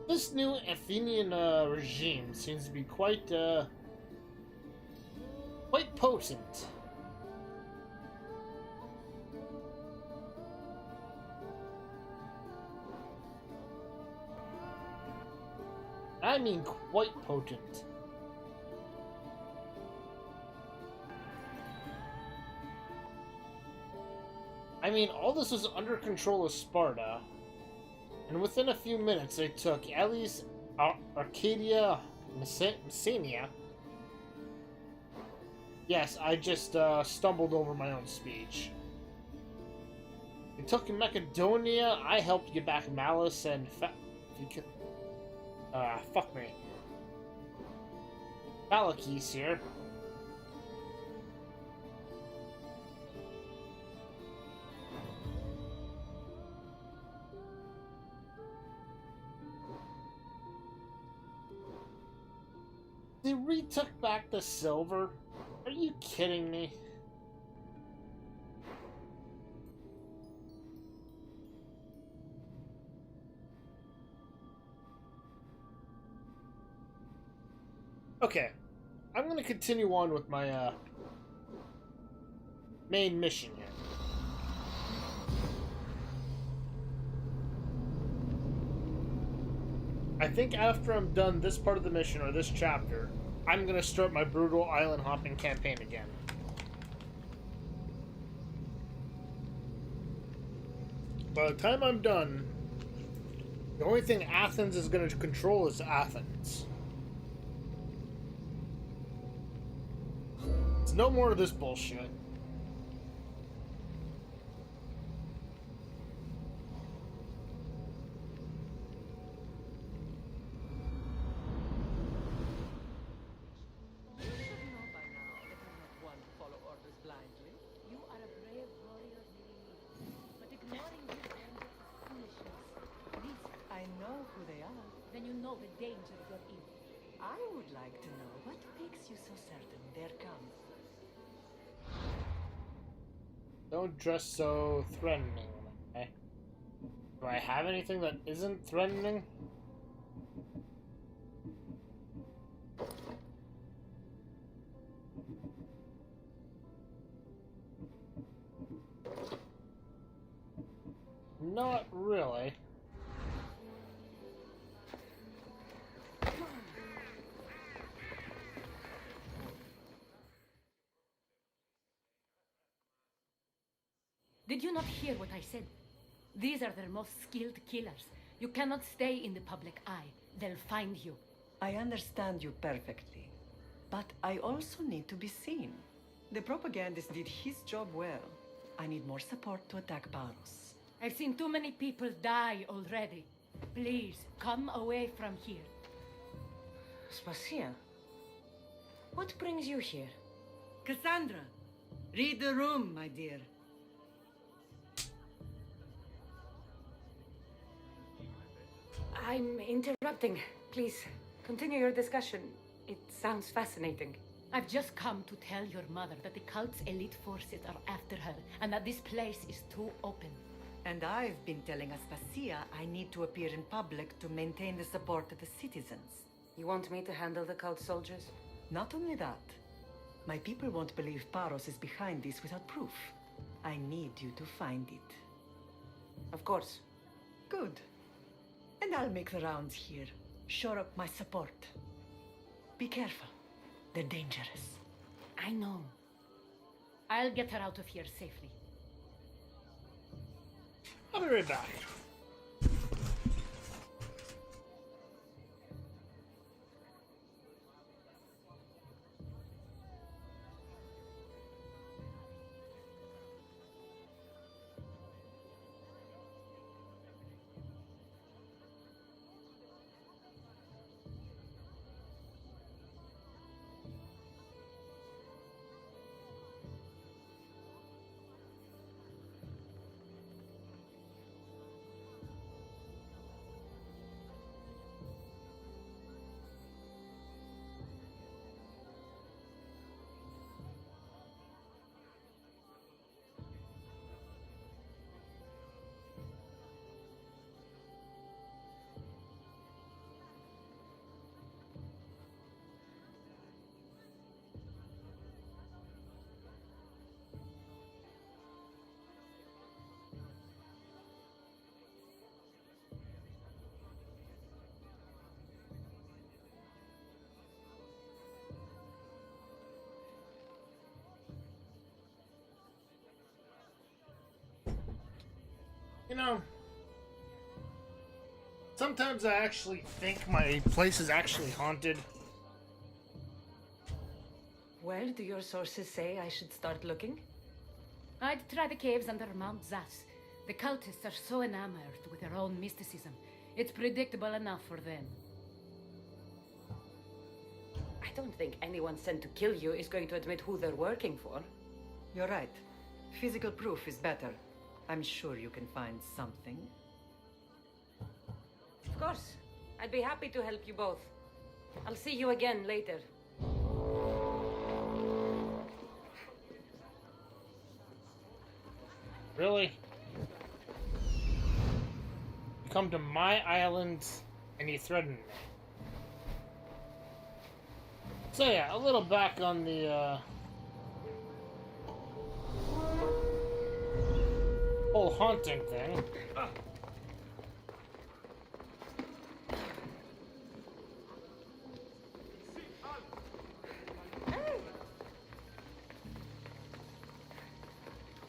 This new Athenian regime seems to be quite potent. I mean quite potent. I mean, all this was under control of Sparta, and within a few minutes they took Elis, Arcadia, Messenia. Yes, I just stumbled over my own speech. They took Macedonia, I helped get back Malice and fuck me. Phalakes here. They retook back the silver? Are you kidding me? Okay, I'm gonna continue on with my main mission here. I think after I'm done this part of the mission, or this chapter, I'm gonna start my brutal island hopping campaign again. By the time I'm done, the only thing Athens is gonna control is Athens. It's no more of this bullshit. Then you know the danger you're in. I would like to know what makes you so certain they're coming. Don't dress so threatening, okay? Do I have anything that isn't threatening? Not really. Did you not hear what I said? These are their most skilled killers. You cannot stay in the public eye. They'll find you. I understand you perfectly. But I also need to be seen. The propagandist did his job well. I need more support to attack Paros. I've seen too many people die already. Please, come away from here. Spacia, what brings you here? Cassandra, read the room, my dear. I'm interrupting. Please, continue your discussion. It sounds fascinating. I've just come to tell your mother that the cult's elite forces are after her, and that this place is too open. And I've been telling Aspasia I need to appear in public to maintain the support of the citizens. You want me to handle the cult soldiers? Not only that, my people won't believe Paros is behind this without proof. I need you to find it. Of course. Good. And I'll make the rounds here. Shore up my support. Be careful. They're dangerous. I know. I'll get her out of here safely. I'll be right back. You know, sometimes I actually think my place is actually haunted. Well, do your sources say I should start looking? I'd try the caves under Mount Zas. The cultists are so enamored with their own mysticism. It's predictable enough for them. I don't think anyone sent to kill you is going to admit who they're working for. You're right. Physical proof is better. I'm sure you can find something. Of course. I'd be happy to help you both. I'll see you again later. Really? You come to my island and you threaten me. So yeah, a little back on the whole haunting thing.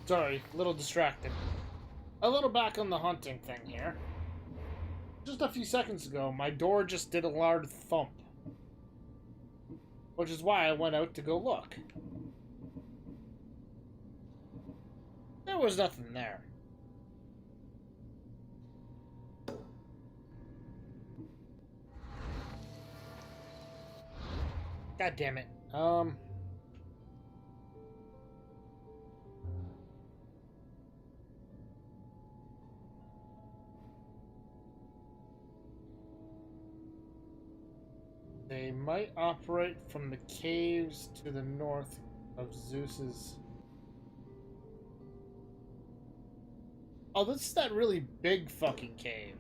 Sorry, a little distracted. A little back on the haunting thing here. Just a few seconds ago, my door just did a loud thump. Which is why I went out to go look. There was nothing there. God damn it. They might operate from the caves to the north of Zeus's. Oh, this is that really big fucking cave.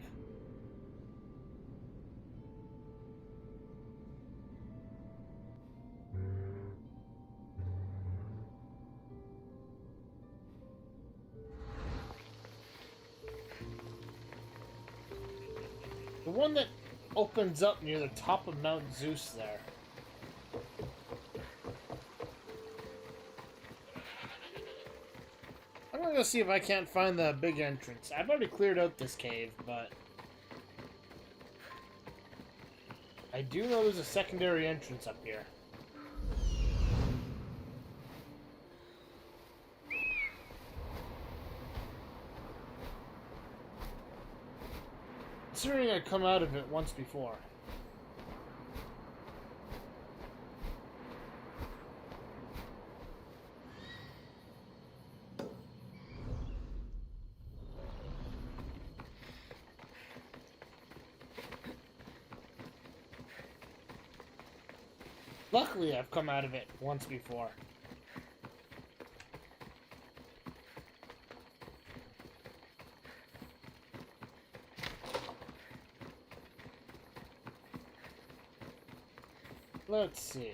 The one that opens up near the top of Mount Zeus there. I'm gonna go see if I can't find the big entrance. I've already cleared out this cave, but I do know there's a secondary entrance up here. Considering I'd come out of it once before. Luckily, I've come out of it once before. Let's see.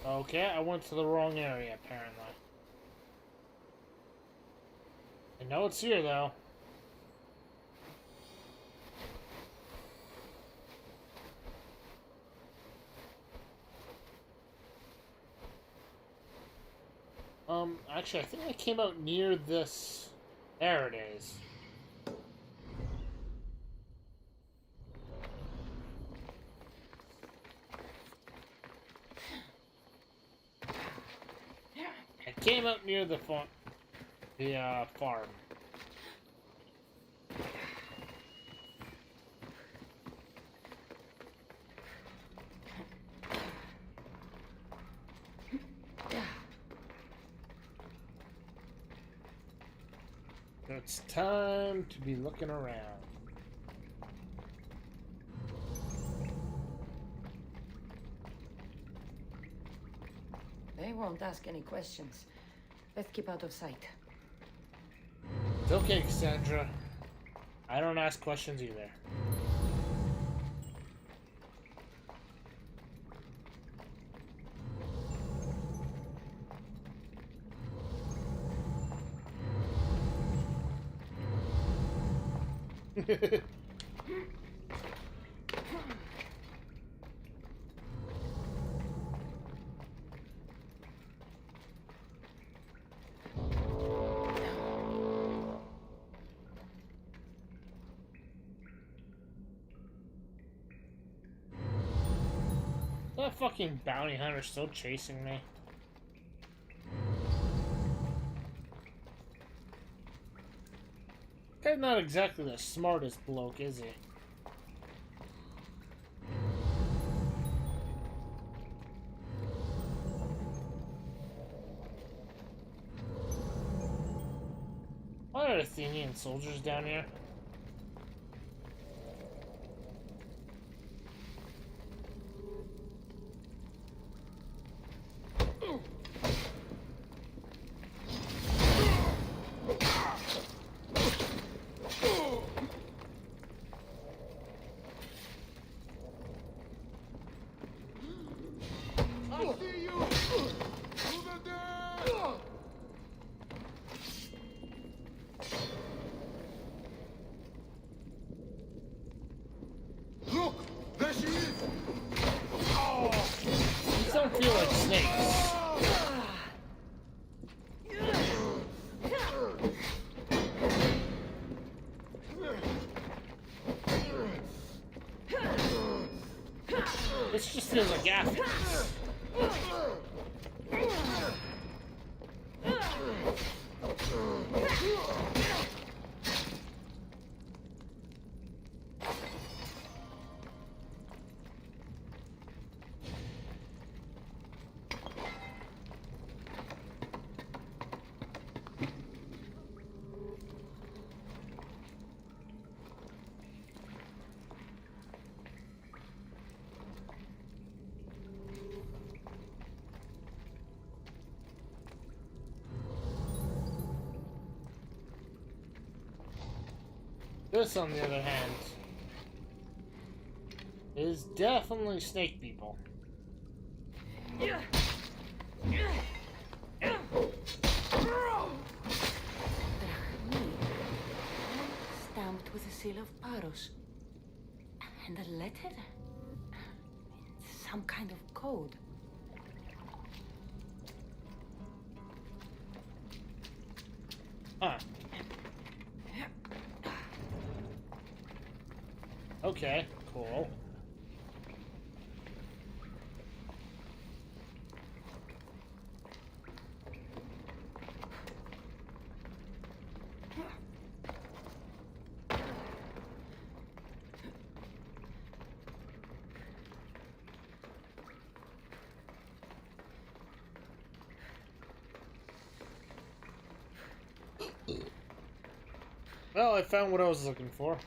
Okay, I went to the wrong area, apparently. I know it's here, though. Actually, I think I came out near this. There it is. I came out near the farm. It's time to be looking around. They won't ask any questions. Let's keep out of sight. It's okay, Cassandra. I don't ask questions either. That fucking bounty hunter's still chasing me. Guy's not exactly the smartest bloke, is he? Why are Athenian soldiers down here? Feel like snakes. This just feels like Athens. This, on the other hand, is definitely snake people. Stamped with the seal of Paros. And a letter? Some kind of code. Huh. Okay, cool. Well, I found what I was looking for.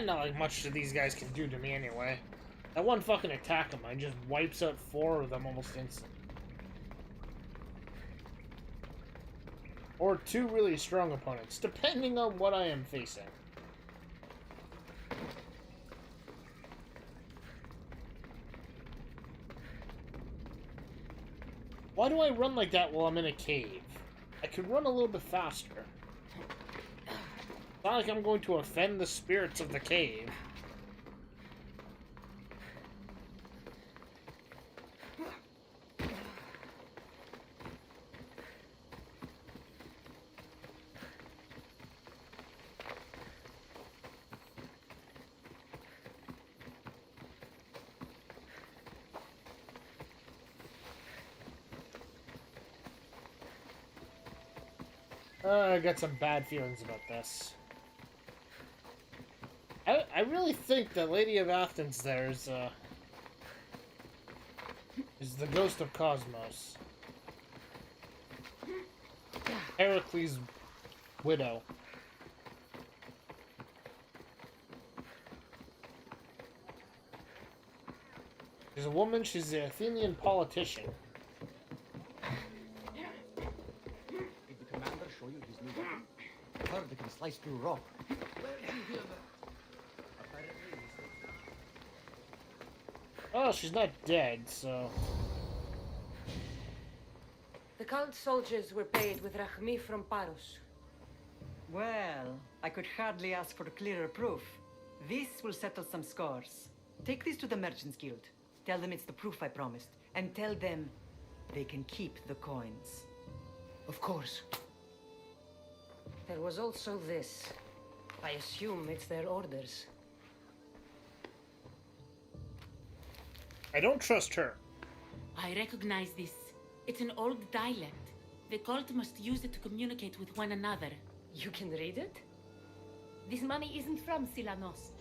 Not like much that these guys can do to me anyway. That one fucking attack of mine just wipes out 4 of them almost instantly. Or 2 really strong opponents, depending on what I am facing. Why do I run like that while I'm in a cave? I could run a little bit faster. It's not like I'm going to offend the spirits of the cave. I got some bad feelings about this. I really think that Lady of Athens there is the ghost of Cosmos. Heracles' widow. She's a woman, she's an Athenian politician. Did the commander show you his new weapon? I heard it can slice through rock. Where did you hear that? Oh, she's not dead, so... The cult soldiers were paid with Rachmi from Paros. Well, I could hardly ask for clearer proof. This will settle some scores. Take this to the Merchants Guild. Tell them it's the proof I promised. And tell them they can keep the coins. Of course. There was also this. I assume it's their orders. I don't trust her. I recognize this. It's an old dialect. The cult must use it to communicate with one another. You can read it? This money isn't from Silanos.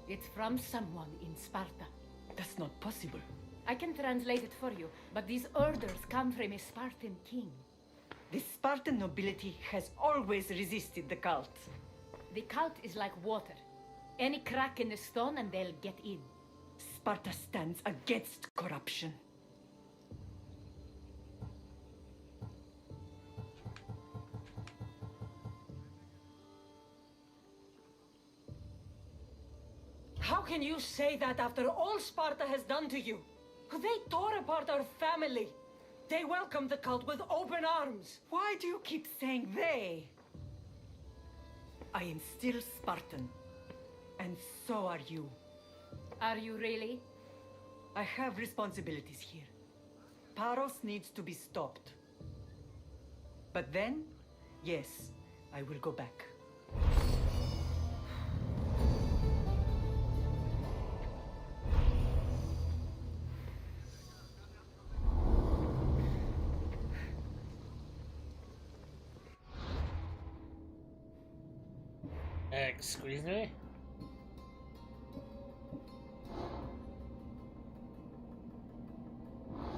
It's from someone in Sparta. That's not possible. I can translate it for you, but these orders come from a Spartan king. The Spartan nobility has always resisted the cult. The cult is like water. Any crack in the stone and they'll get in. Sparta stands against corruption. How can you say that after all Sparta has done to you? They tore apart our family. They welcomed the cult with open arms. Why do you keep saying they? I am still Spartan. And so are you. Are you really? I have responsibilities here. Paros needs to be stopped. But then, yes, I will go back. Excuse me?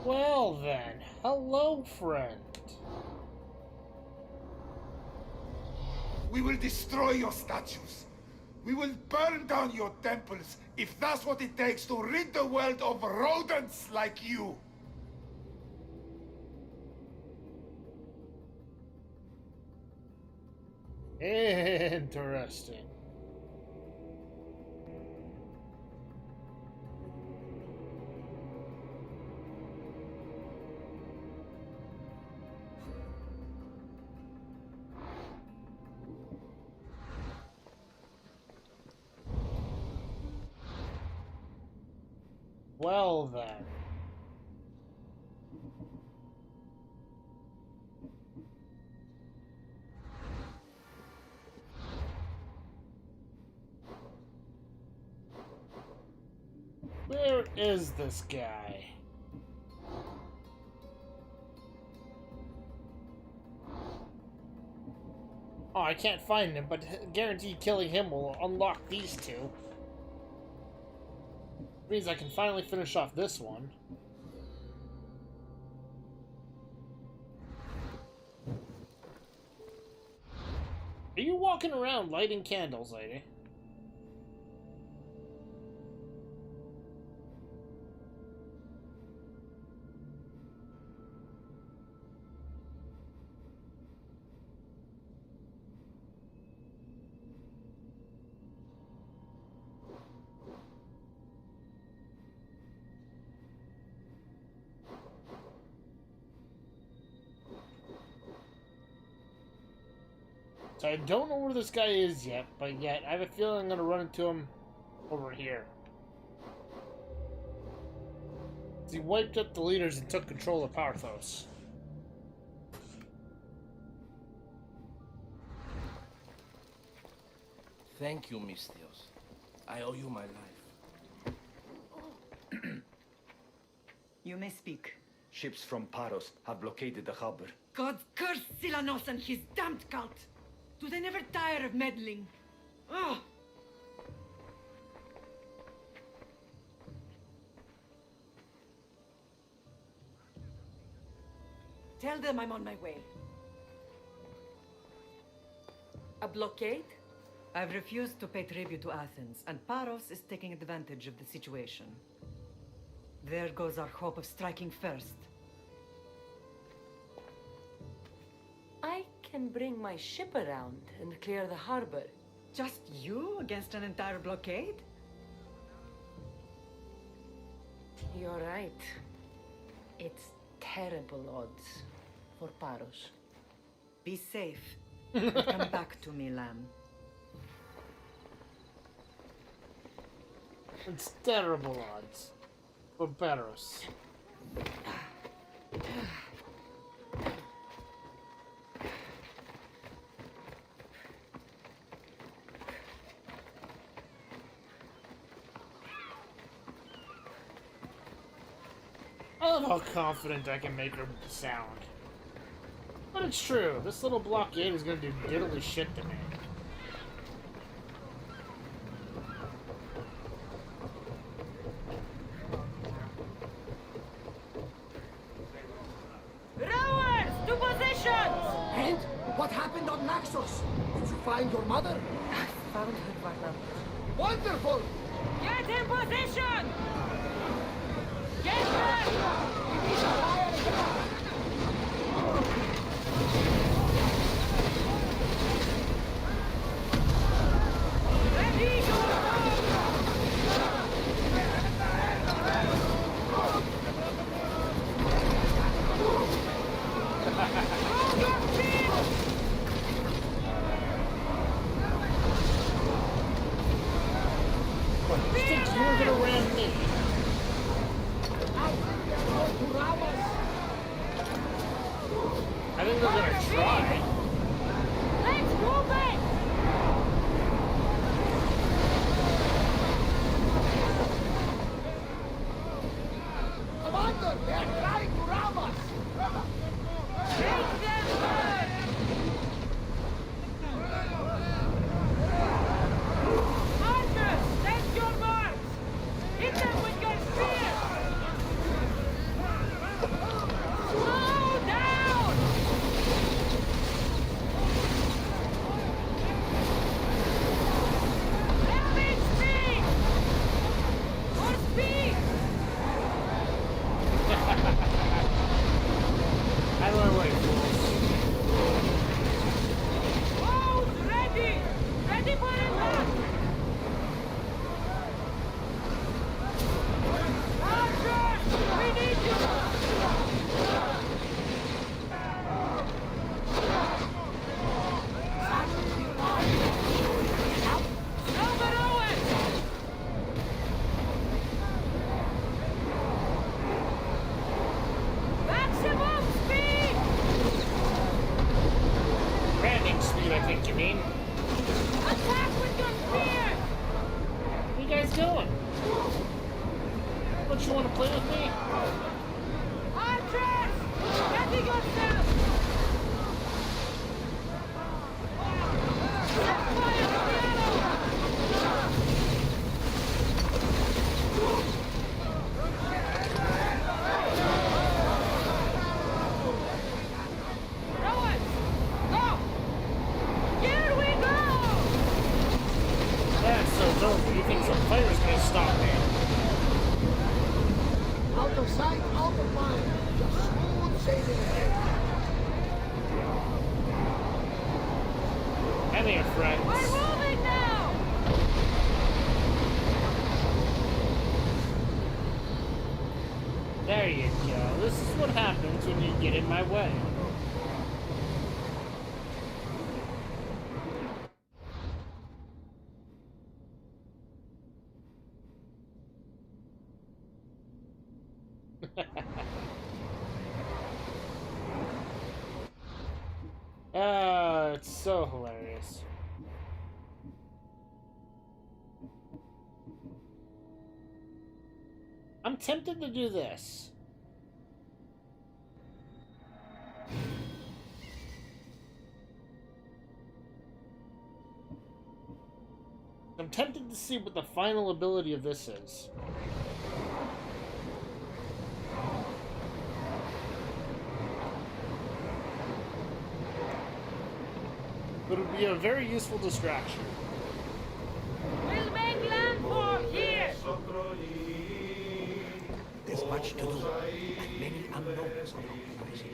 Well then, hello friend. We will destroy your statues. We will burn down your temples if that's what it takes to rid the world of rodents like you. Interesting. Well then. Where is this guy? Oh, I can't find him, but guarantee killing him will unlock these two. Means I can finally finish off this one. Are you walking around lighting candles, lady? So I don't know where this guy is yet, but I have a feeling I'm going to run into him over here. He wiped up the leaders and took control of Parthos. Thank you, Mistios. I owe you my life. You may speak. Ships from Paros have blockaded the harbor. God curse Silanos and his damned cult! Do they never tire of meddling? Ugh! Tell them I'm on my way. A blockade? I've refused to pay tribute to Athens, and Paros is taking advantage of the situation. There goes our hope of striking first. I can bring my ship around and clear the harbor. Just you against an entire blockade? You're right. It's terrible odds for Paros. Be safe. And come back to me, lamb. It's terrible odds for Paros. I love how confident I can make her sound. But it's true, this little blockade is gonna do diddly shit to me. Rowers, to positions! And what happened on Naxos? Did you find your mother? I found her, Barnabas. Wonderful! Get in position! Get back! Ready, You think you were gonna ram me? I think they're gonna try. Let's move it! Commander, they are trying to ram us! Take them first! Archers, take your marks! Hit them with your spear! Slow down! Let me speak! More speed! Out of my way, fools. Bows ready! Ready for attack! Archers! We need you! Number Owen! Maximum speed! Ramming speed, I think you mean. Attack with your spear! Where you guys going? Don't you want to play with me? Archers! Ready yourself! Set fire to the arrow! Rowers! Go! Here we go! That's so dope. You think some fire's gonna stop me? Out of sight, out of mind. Just smooth sailing ahead. Come here, friends. We're moving now! There you go. This is what happens when you get in my way. It's so hilarious. I'm tempted to do this. I'm tempted to see what the final ability of this is. But it would be a very useful distraction. We'll make land for here! There's much to do, and many unknowns on the horizon.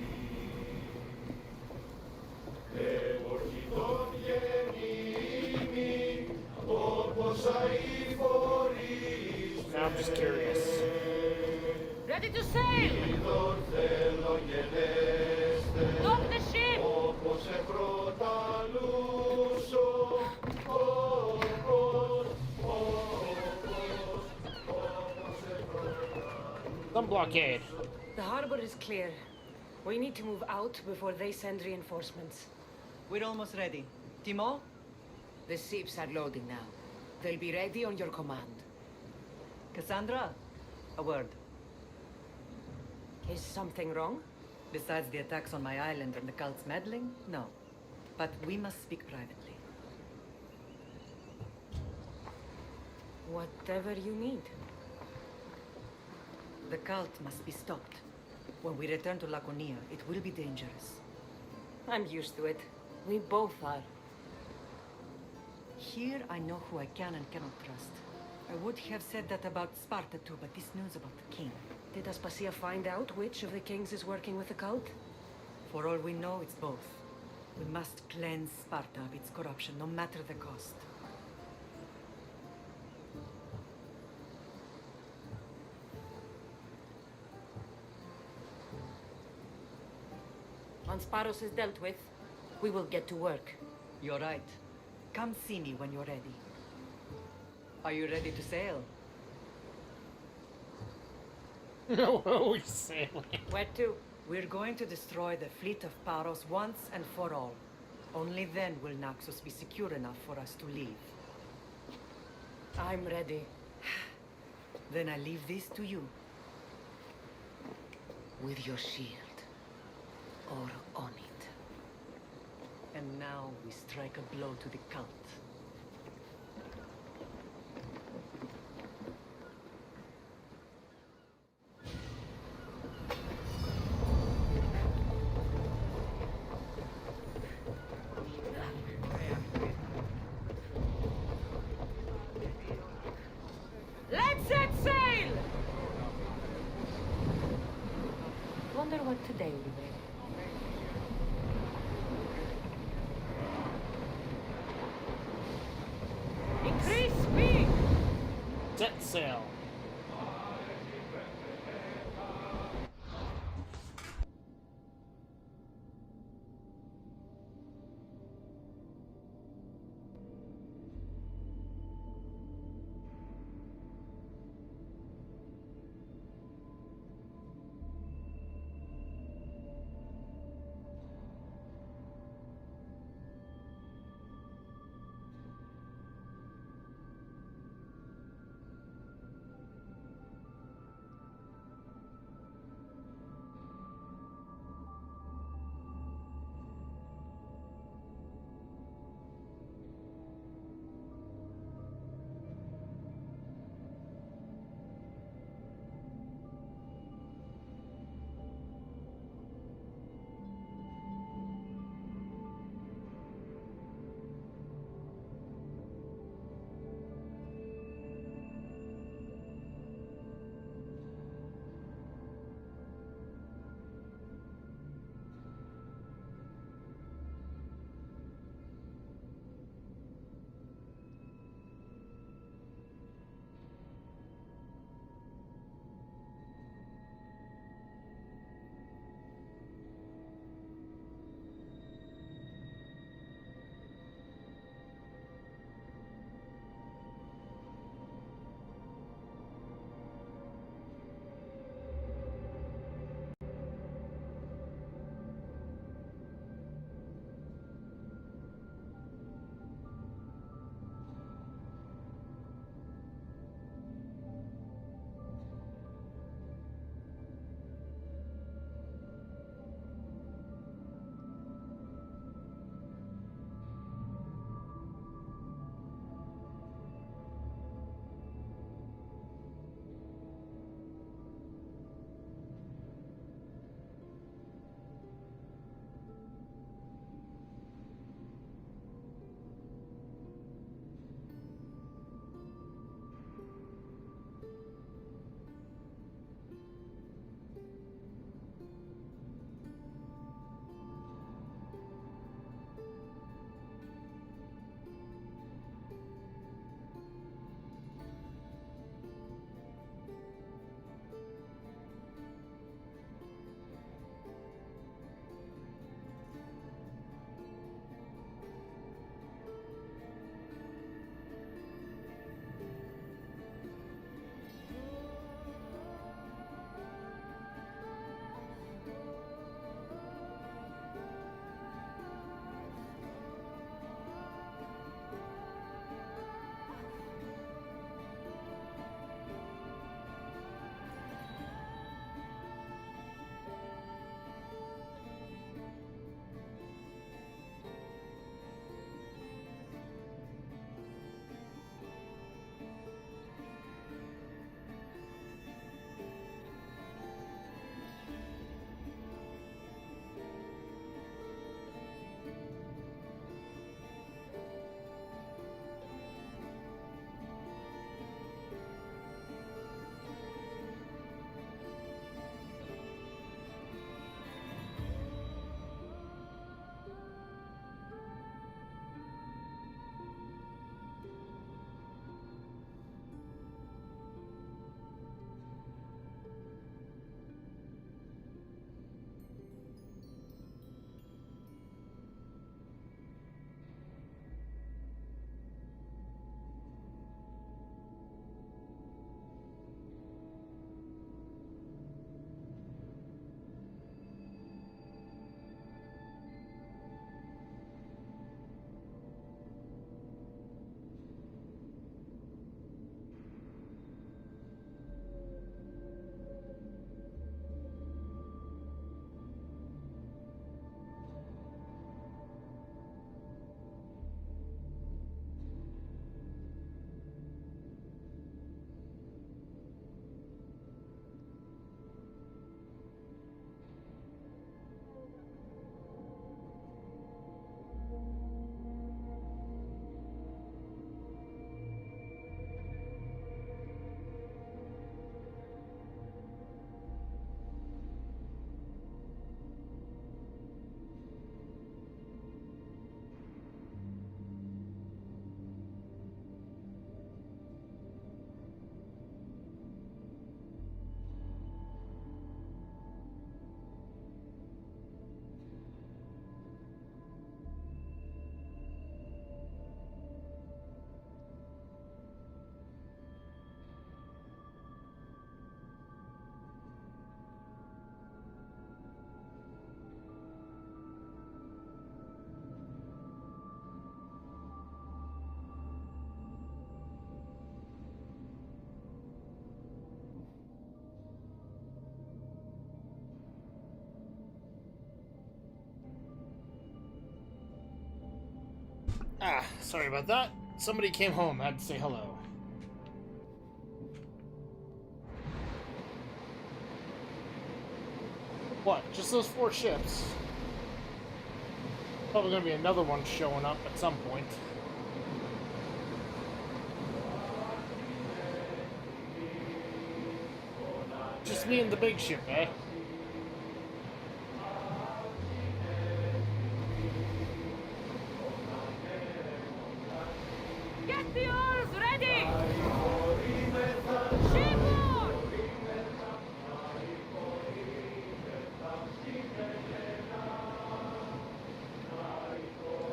Now I'm just curious. Ready to sail! Lock the ship! Some blockade. The harbor is clear. We need to move out before they send reinforcements. We're almost ready. Timo? The ships are loading now. They'll be ready on your command. Cassandra? A word. Is something wrong? Besides the attacks on my island and the cult's meddling? No. But we must speak privately. Whatever you need. The cult must be stopped. When we return to Laconia, it will be dangerous. I'm used to it. We both are. Here I know who I can and cannot trust. I would have said that about Sparta too, but this news about the king. Did Aspasia find out which of the kings is working with the cult? For all we know, it's both. We must cleanse Sparta of its corruption, no matter the cost. Once Paros is dealt with, we will get to work. You're right. Come see me when you're ready. Are you ready to sail? We sailing. Where to? We're going to destroy the fleet of Paros once and for all. Only then will Naxos be secure enough for us to leave. I'm ready. Then I leave this to you. With your shield. Or on it. And now we strike a blow to the cult. Let's set sail! Wonder what today will bring. Increase speed! Set sail. Ah, sorry about that. Somebody came home, had to say hello. What? Just those 4 ships? Probably gonna be another one showing up at some point. Just me and the big ship, eh? Get the oars ready! Shipboard!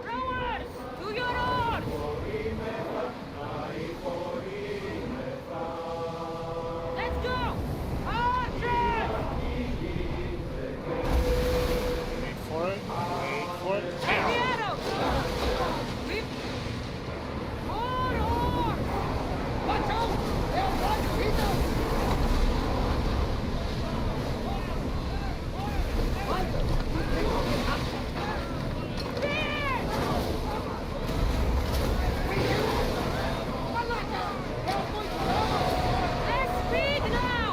Rowers, to your oars! Let's go! Archers! Wait for it. Wait for it. Take the arrows! Whip! More oars! Watch out! They'll try to hit us! Commander, we think we can have them. Spear! We hear them! Malaka! They're going to ram us! Let's speed now!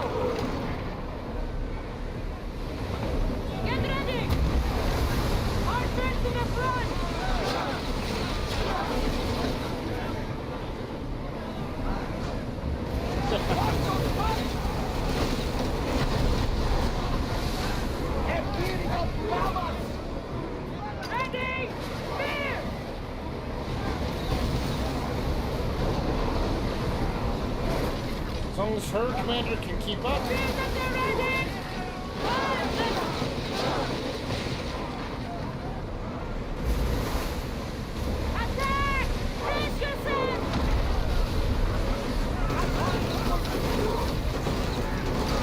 Get ready! Archers to the front! They're gearing up to ram us! Ready! Spear! As long as her commander can keep up. Spears that they're ready! Attack! Brace yourself!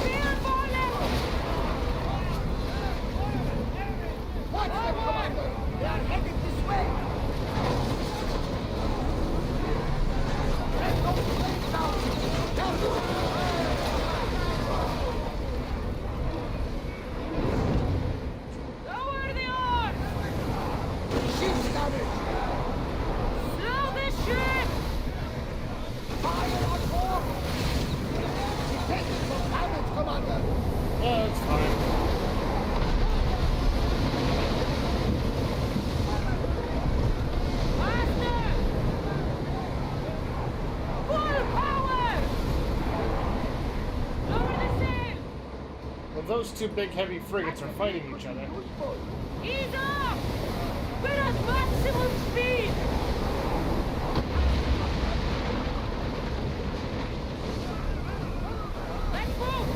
Spear fallen! Watch them, Commander! They are headed this way! Let those flames out! They'll Lower the oars! Ship's damaged! Slow the ship! Fire on board! We're taking some damage, Commander! Yeah, that's fine. Faster! Full power! Lower the sail! Well, those 2 big heavy frigates are fighting each other. Ease up! We're at maximum speed! Let's move!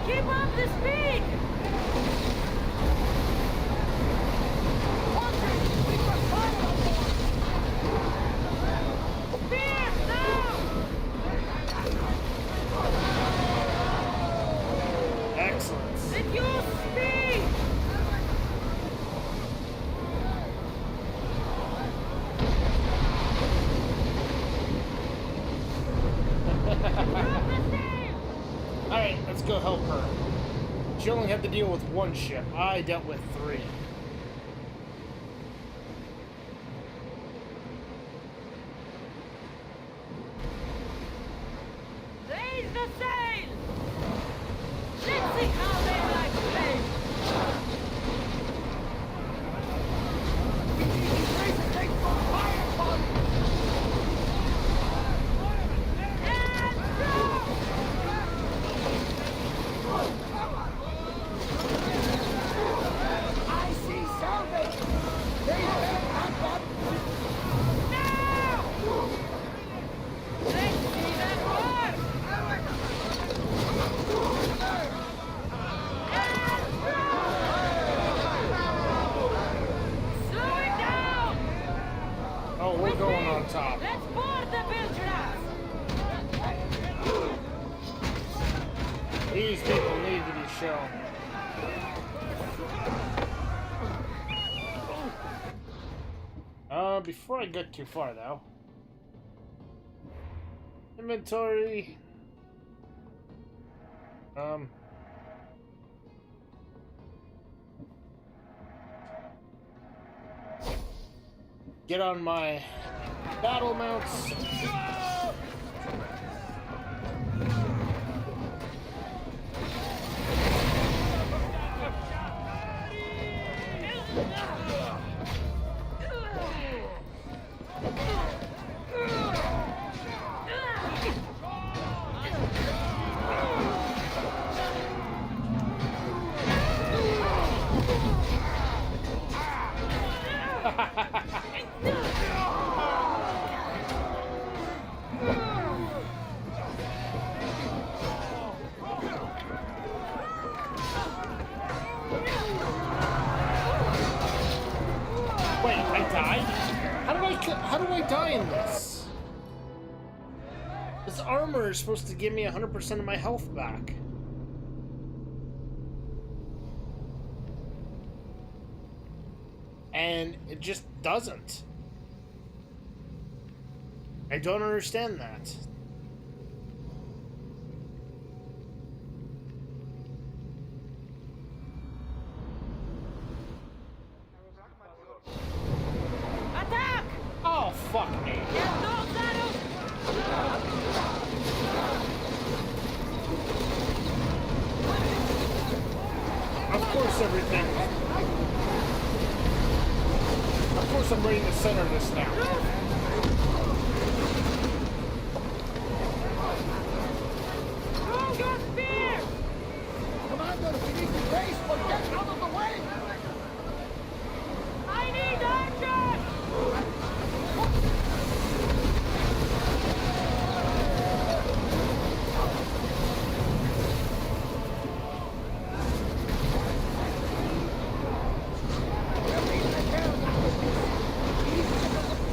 Keep up the speed! Spear now! Excellent. Reduce speed! Alright, let's go help her. She only had to deal with 1 ship. I dealt with 3. Raise the sail! Let's see how they like flames! We need to raise the take for fire, Bond! And go! I see salvage! They have that! Now! Let's see that work! Slow it down! Oh, we're going on top. Let's board the Belgians! These people need to be shown. Before I get too far, though. Inventory. Get on my battle mounts. Wait, I died? How do I die in this? This armor is supposed to give me 100% of my health back. And it just doesn't. I don't understand that. Attack! Oh, fuck me. Of course everything. Of course I'm ready to center this now. Throw your spear! Commander, we need to race, but get out of the way! I need archers!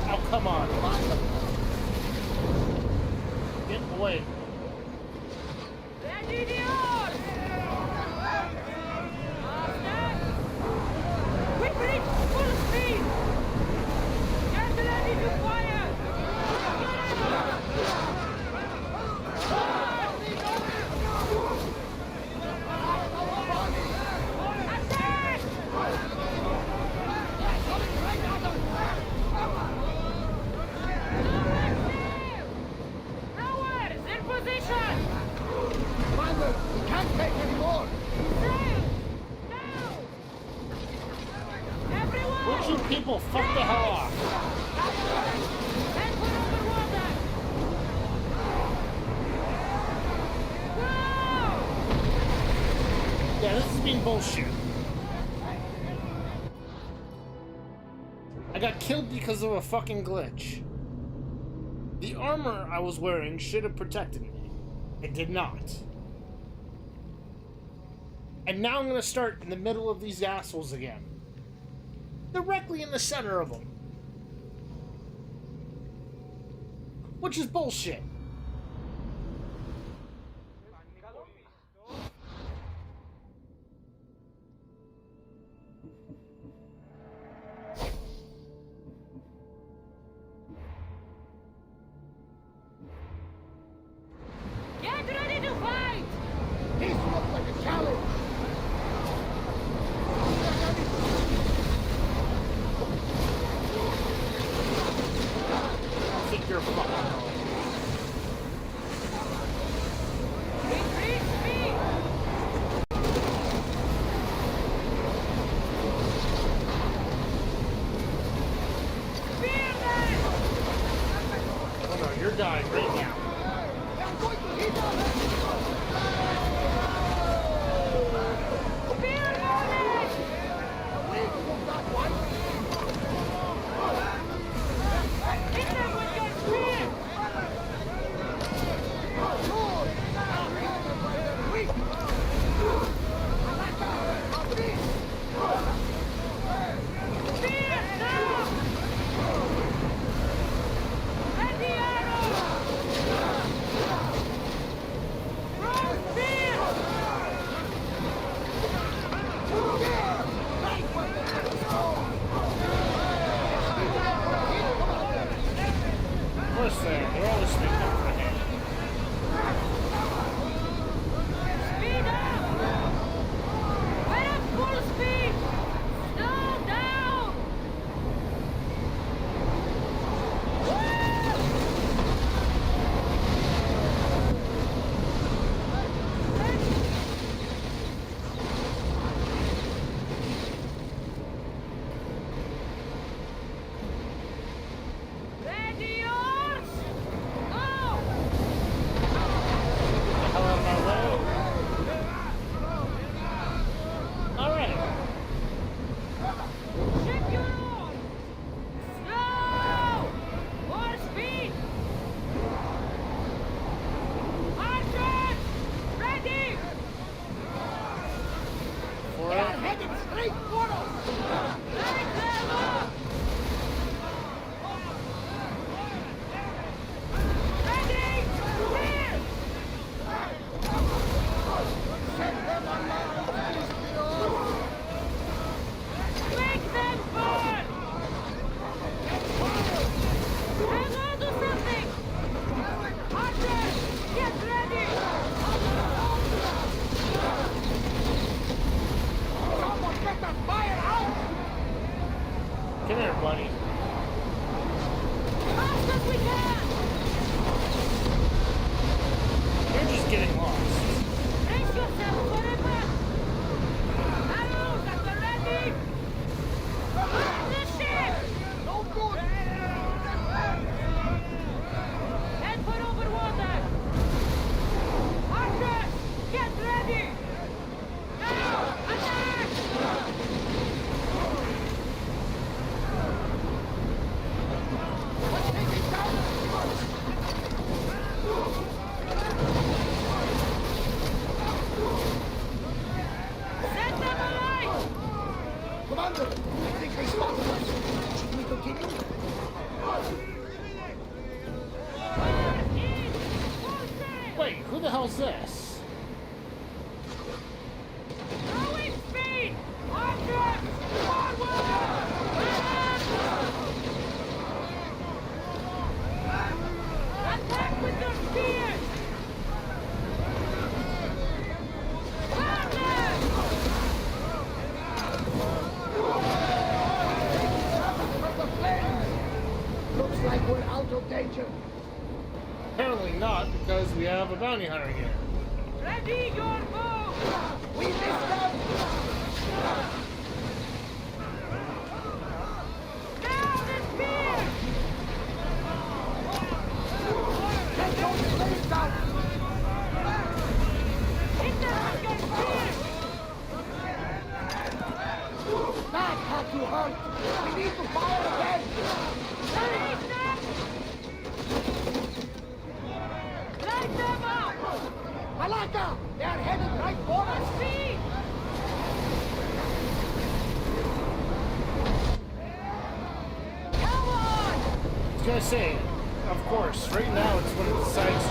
Oh, come on. Get away. Ready the horse! We reach full speed! Get ready to fire! Attack! Towers, in position! Commander, we can't take any more! Would you people fuck the hell off? Yeah, this is being bullshit. I got killed because of a fucking glitch. The armor I was wearing should have protected me. It did not. And now I'm gonna start in the middle of these assholes again. Directly in the center of them. Which is bullshit. Get ready to fight! This looks like a challenge! I think you're fucking wrong. Increase speed! Spear them! Oh no, you're dying right now. bounty hunter here. Ready your bow! We missed them! Now the spear! Get those slaves out! Hit them with your spear! That had to hurt! We need to fire again! Light them! Light them up! Malaka! They are headed right for us! Speed! Come on! I was gonna say, of course, right now it's when it decides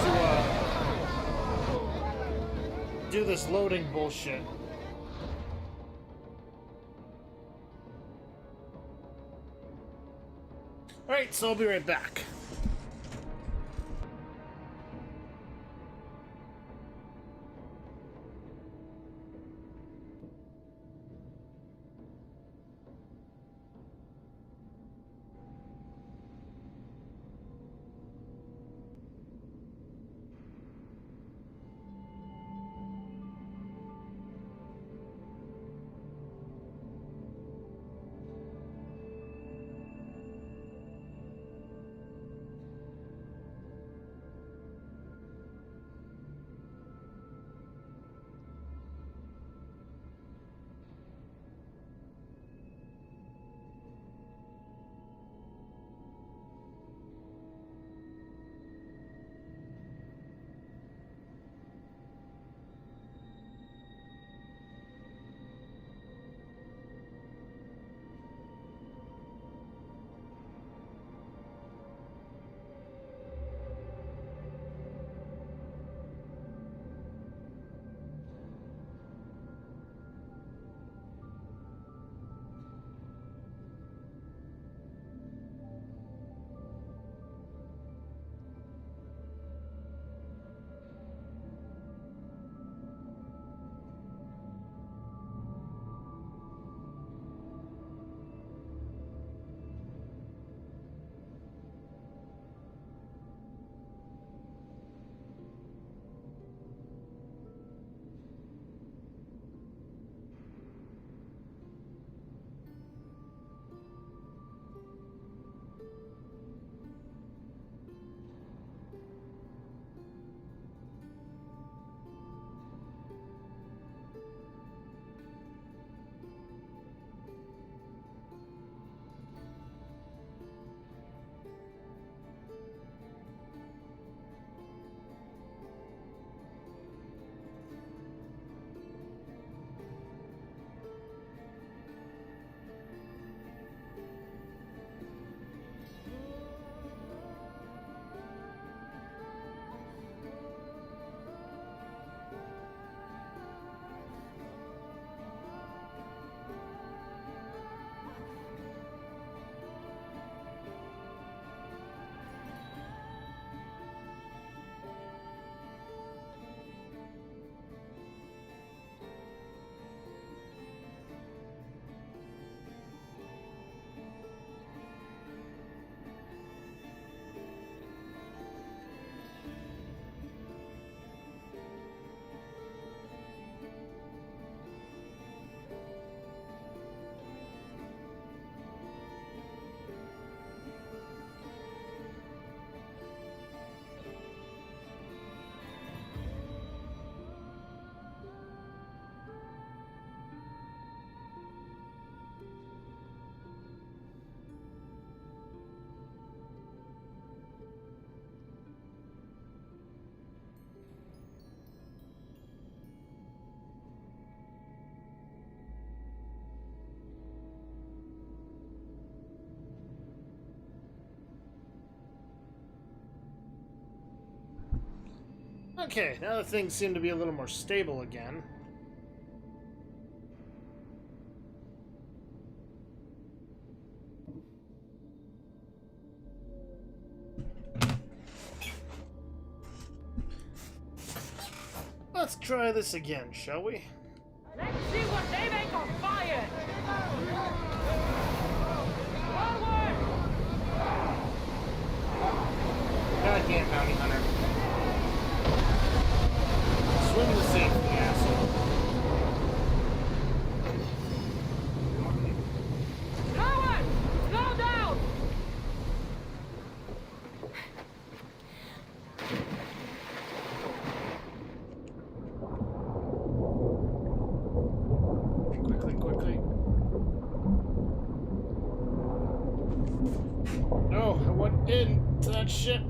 to do this loading bullshit. Alright, so I'll be right back. Okay, now that things seem to be a little more stable again. Let's try this again, shall we? Let's see what they make of fire! Forward! God damn, bounty hunter. safety, asshole. Howard! Slow down! Quickly. No, I went into that ship.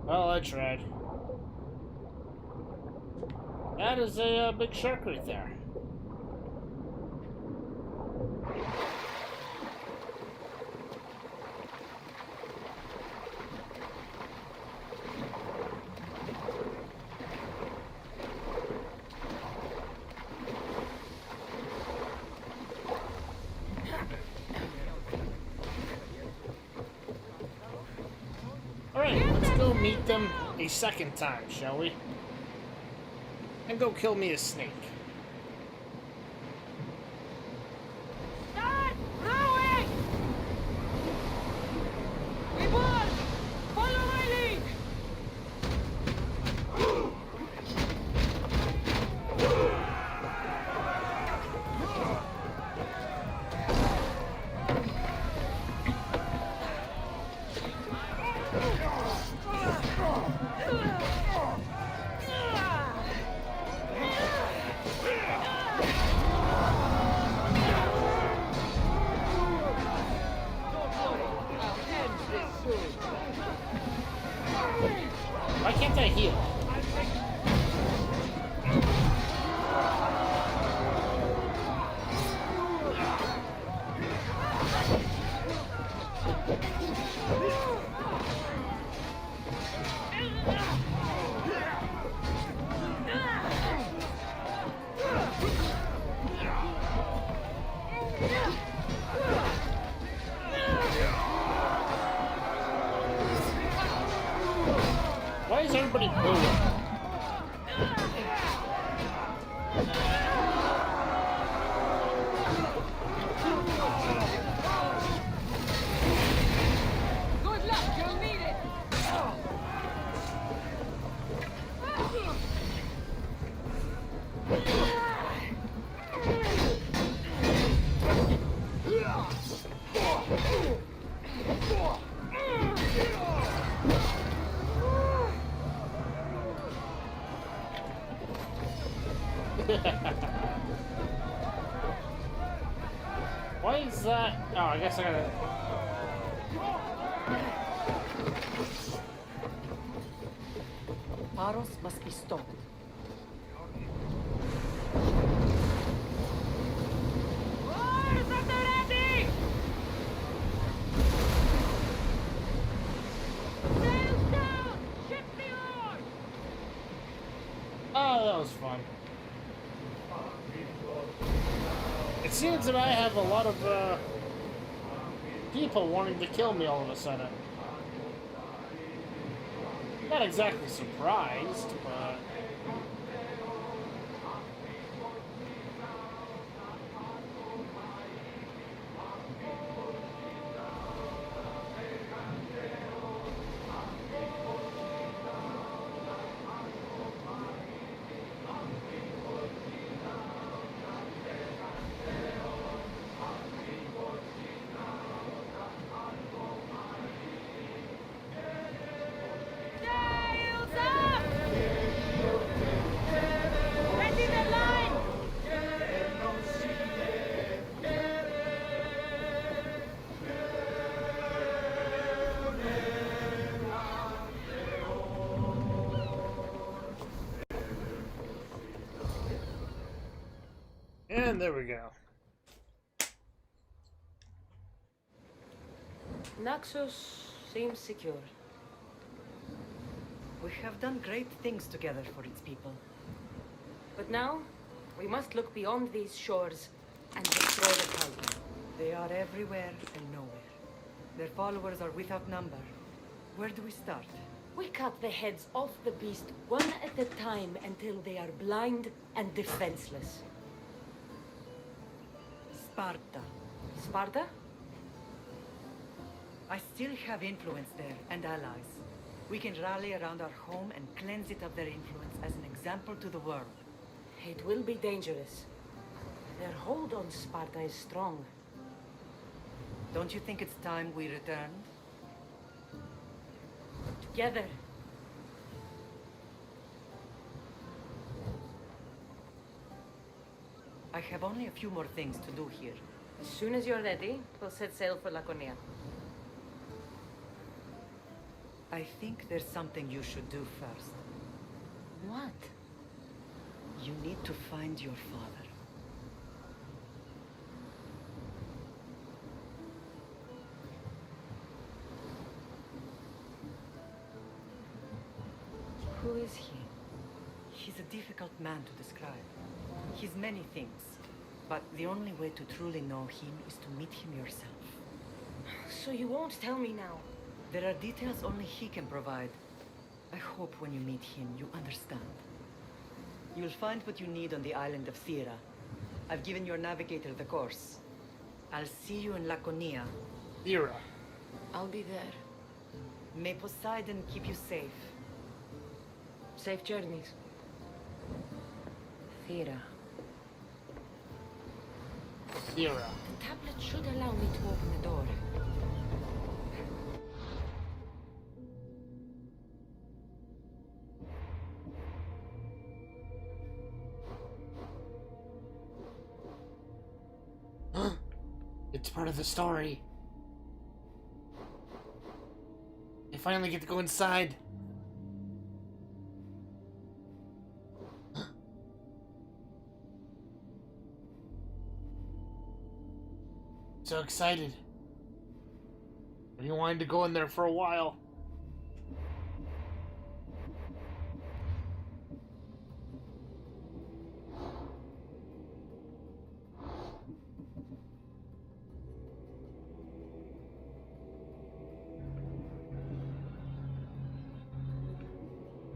Well, I tried. That is a big shark right there. Alright, let's go meet them a second time, shall we? And go kill me a snake. Start rowing! We board! Follow my lead! Why can't I heal? Why is everybody booing? Good luck, you'll need it! Why is that? Oh, I guess I gotta. Paros must be stopped. Oars at the ready! Sails down! Ship the oars! Oh, that was fun. It seems that I have a lot of people wanting to kill me all of a sudden. Not exactly surprised, but... Sails up! Ready the line! And there we go. Naxos seems secure. We have done great things together for its people. But now, we must look beyond these shores and destroy the cult. They are everywhere and nowhere. Their followers are without number. Where do we start? We cut the heads off the beast one at a time until they are blind and defenseless. Sparta. Sparta? I still have influence there and allies. We can rally around our home and cleanse it of their influence as an example to the world. It will be dangerous. Their hold on Sparta is strong. Don't you think it's time we returned? Together. I have only a few more things to do here. As soon as you're ready, we'll set sail for Laconia. I think there's something you should do first. What? You need to find your father. Who is he? He's a difficult man to describe. He's many things, but the only way to truly know him is to meet him yourself. So you won't tell me now? There are details only he can provide. I hope when you meet him, you understand. You'll find what you need on the island of Thera. I've given your navigator the course. I'll see you in Laconia. Thera. I'll be there. May Poseidon keep you safe. Safe journeys. Thera. Thera. The tablet should allow me to open the door. It's part of the story. I finally get to go inside. So excited. I've been wanting to go in there for a while.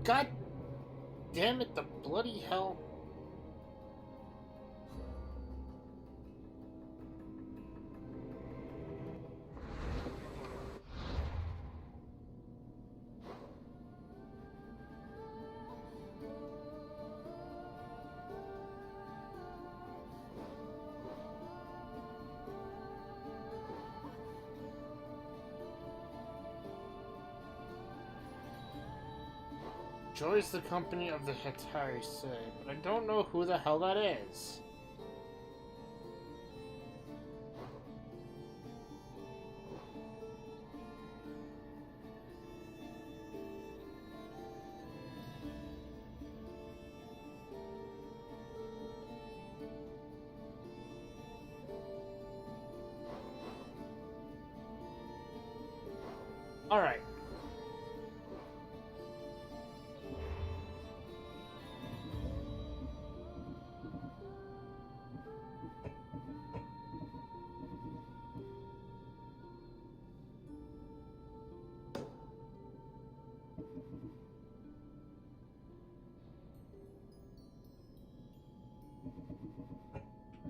God damn it, the bloody hell. Joys the company of the Hetari say, but I don't know who the hell that is. Alright.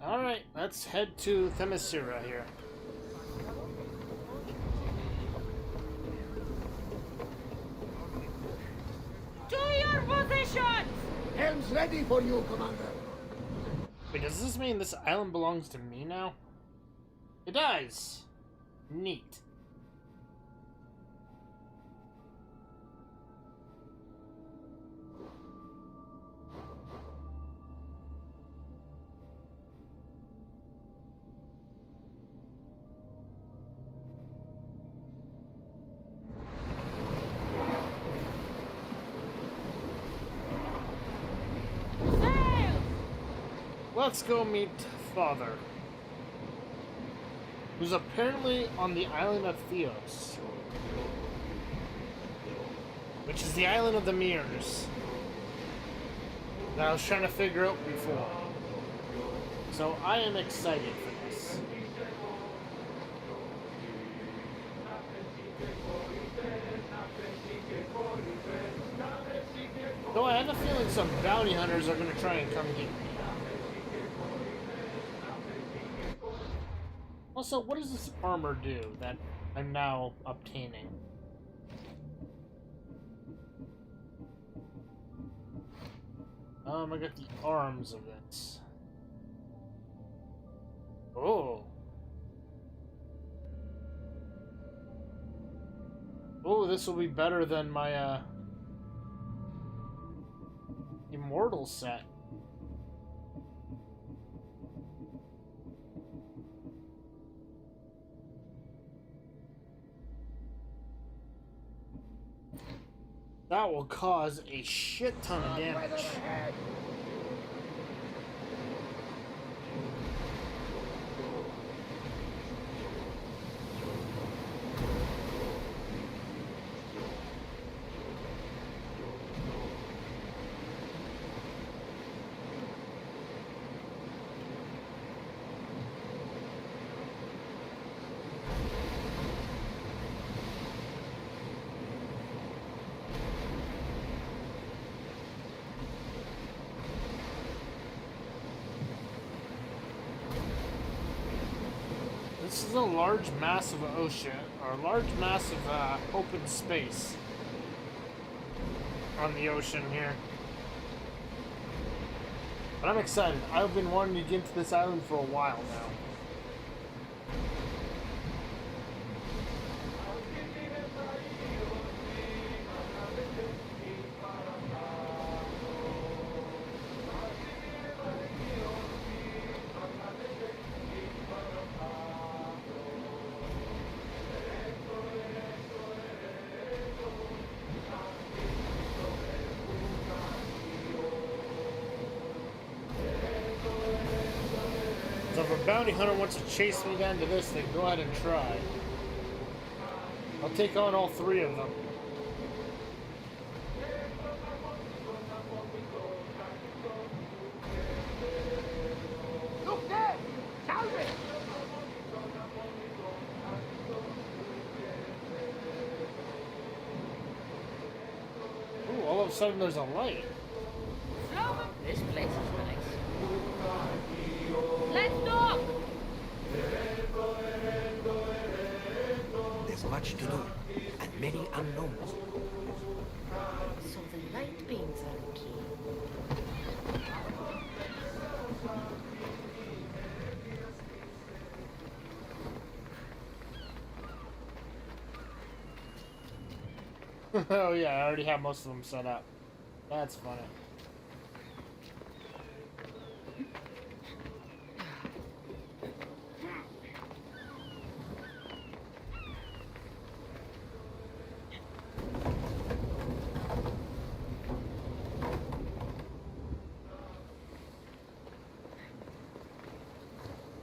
Alright, let's head to Themyscira here. To your positions! Helm's ready for you, Commander. Wait, does this mean this island belongs to me now? It does! Neat. Let's go meet Father, who's apparently on the island of Theos, which is the island of the mirrors that I was trying to figure out before. So I am excited for this. Though I have a feeling some bounty hunters are going to try and come get me. Also, what does this armor do that I'm now obtaining? I got the arms of it. Oh. Oh, this will be better than my, Immortal set. That will cause a shit ton of damage. This is a large mass of ocean, or a large mass of open space on the ocean here. But I'm excited. I've been wanting to get into this island for a while now. So if a bounty hunter wants to chase me down to this, then go ahead and try. I'll take on all three of them. Look there! Salve! Ooh, all of a sudden there's a light. This place is nice. Let's talk! There's much to do, and many unknowns. So the light beams are the key. Oh yeah, I already have most of them set up. That's funny.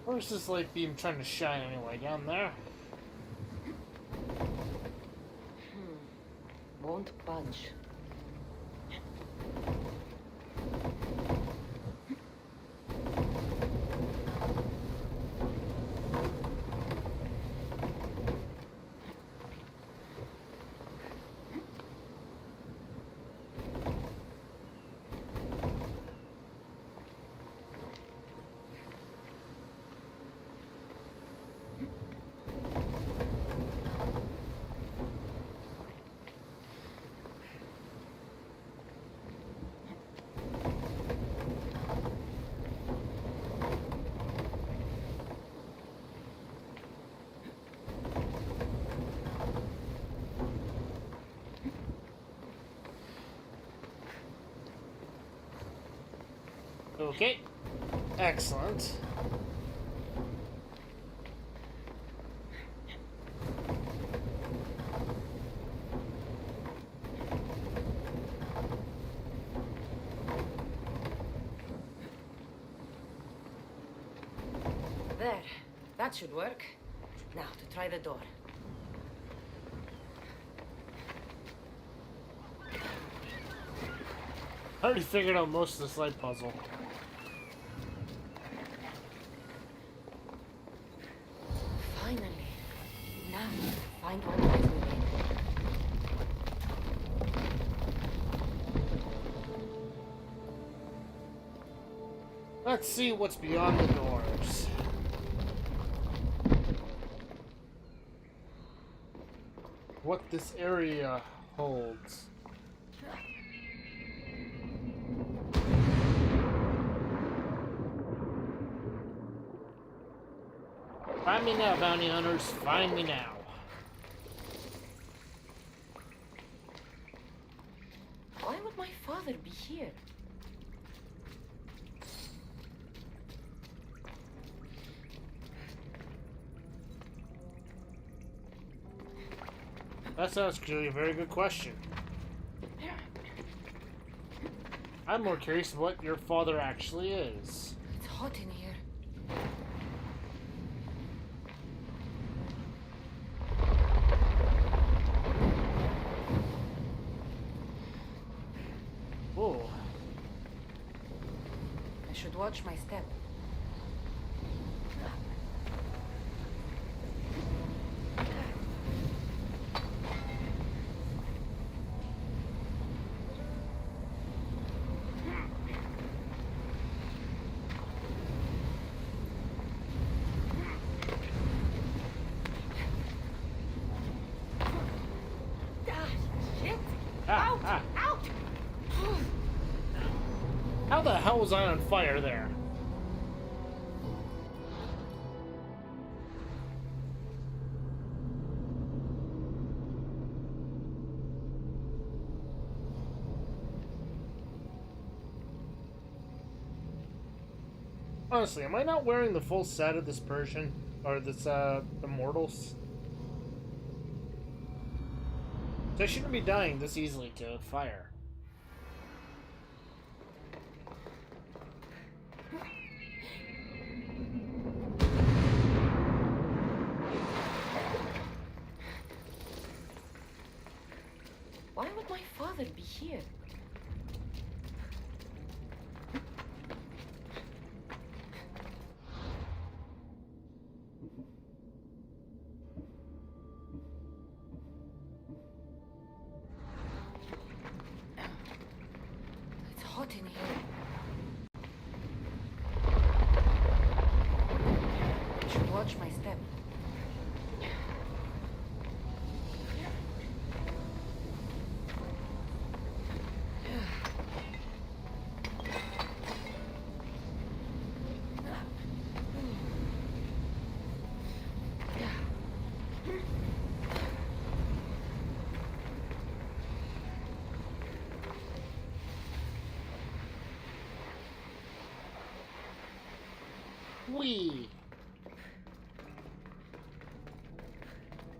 Where's this light beam trying to shine anyway? Down there? Won't budge. Okay. Excellent. There. That should work. Now, to try the door. I already figured out most of this light puzzle. Finally. Now, find what lies within. Let's see what's beyond the doors. What this area holds. Find me now, bounty hunters. Find me now. Why would my father be here? That's actually a very good question. I'm more curious what your father actually is. It's hot in here. Oh. I should watch my step. How the hell was I on fire there? Honestly, am I not wearing the full set of this Persian? Or this, Immortals? So I shouldn't be dying this easily to fire. Why would my father be here? It's hot in here. I should watch my step. Whee!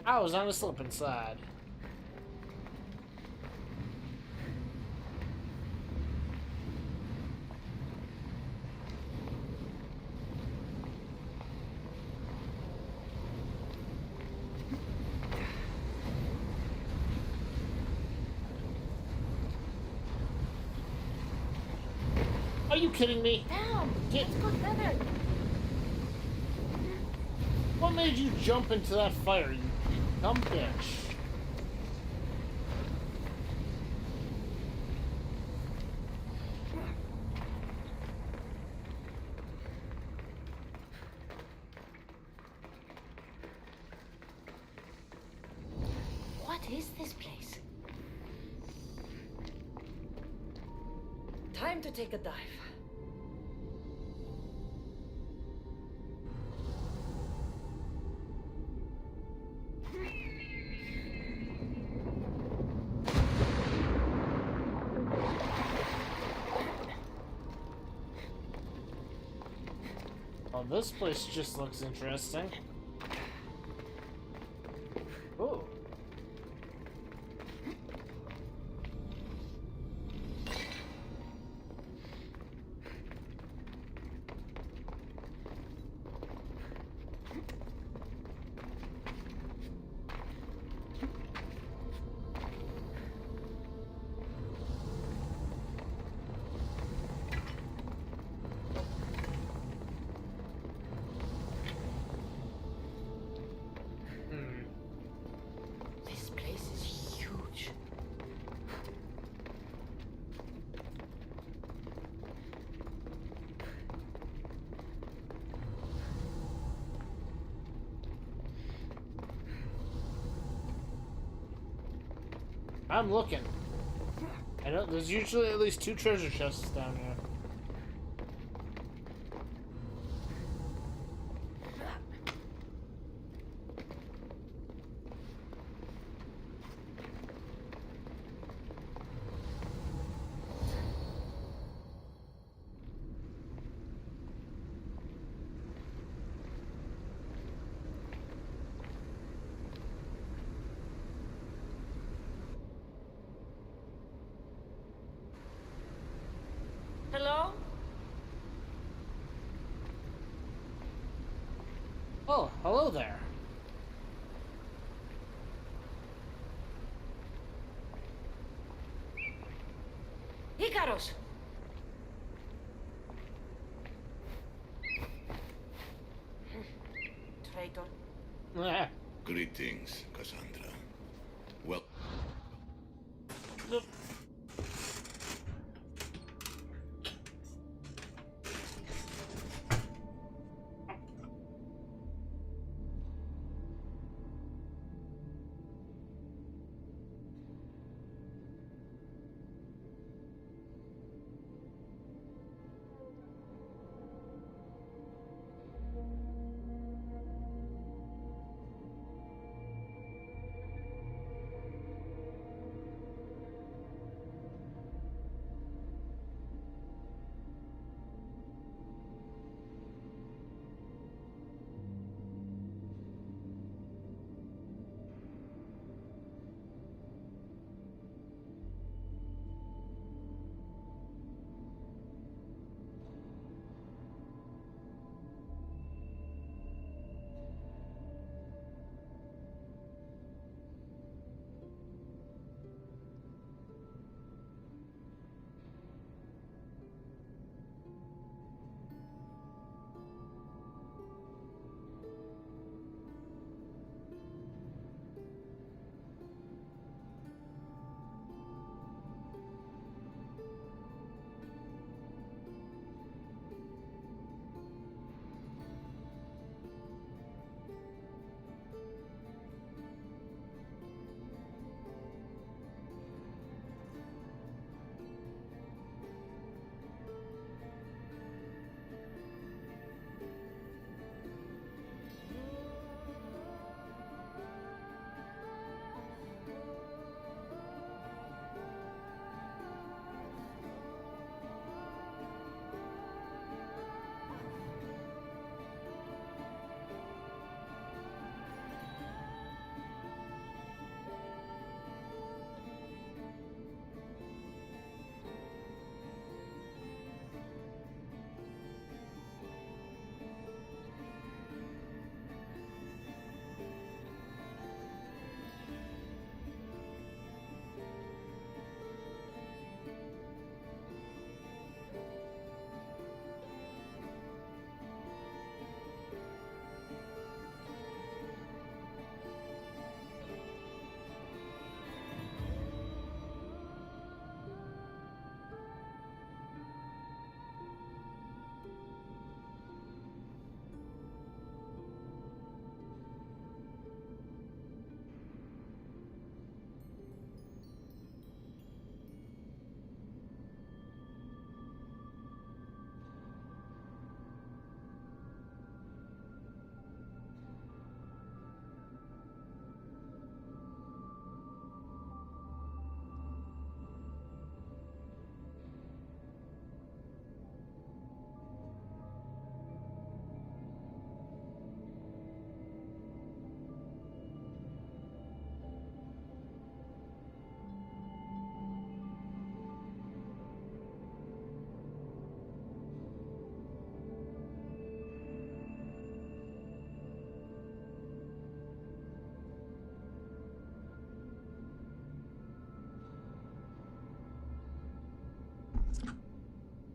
I was on a slip and slide. Are you kidding me? Damn! Get- It's got better. What made you jump into that fire, you dumb bitch? What is this place? Time to take a dive. Oh, this place just looks interesting. Ooh. This place is huge. I'm looking. I know there's usually at least 2 treasure chests down here. Hello? Oh, hello there. Ikaros! Traitor. Greetings, Cassandra. Well...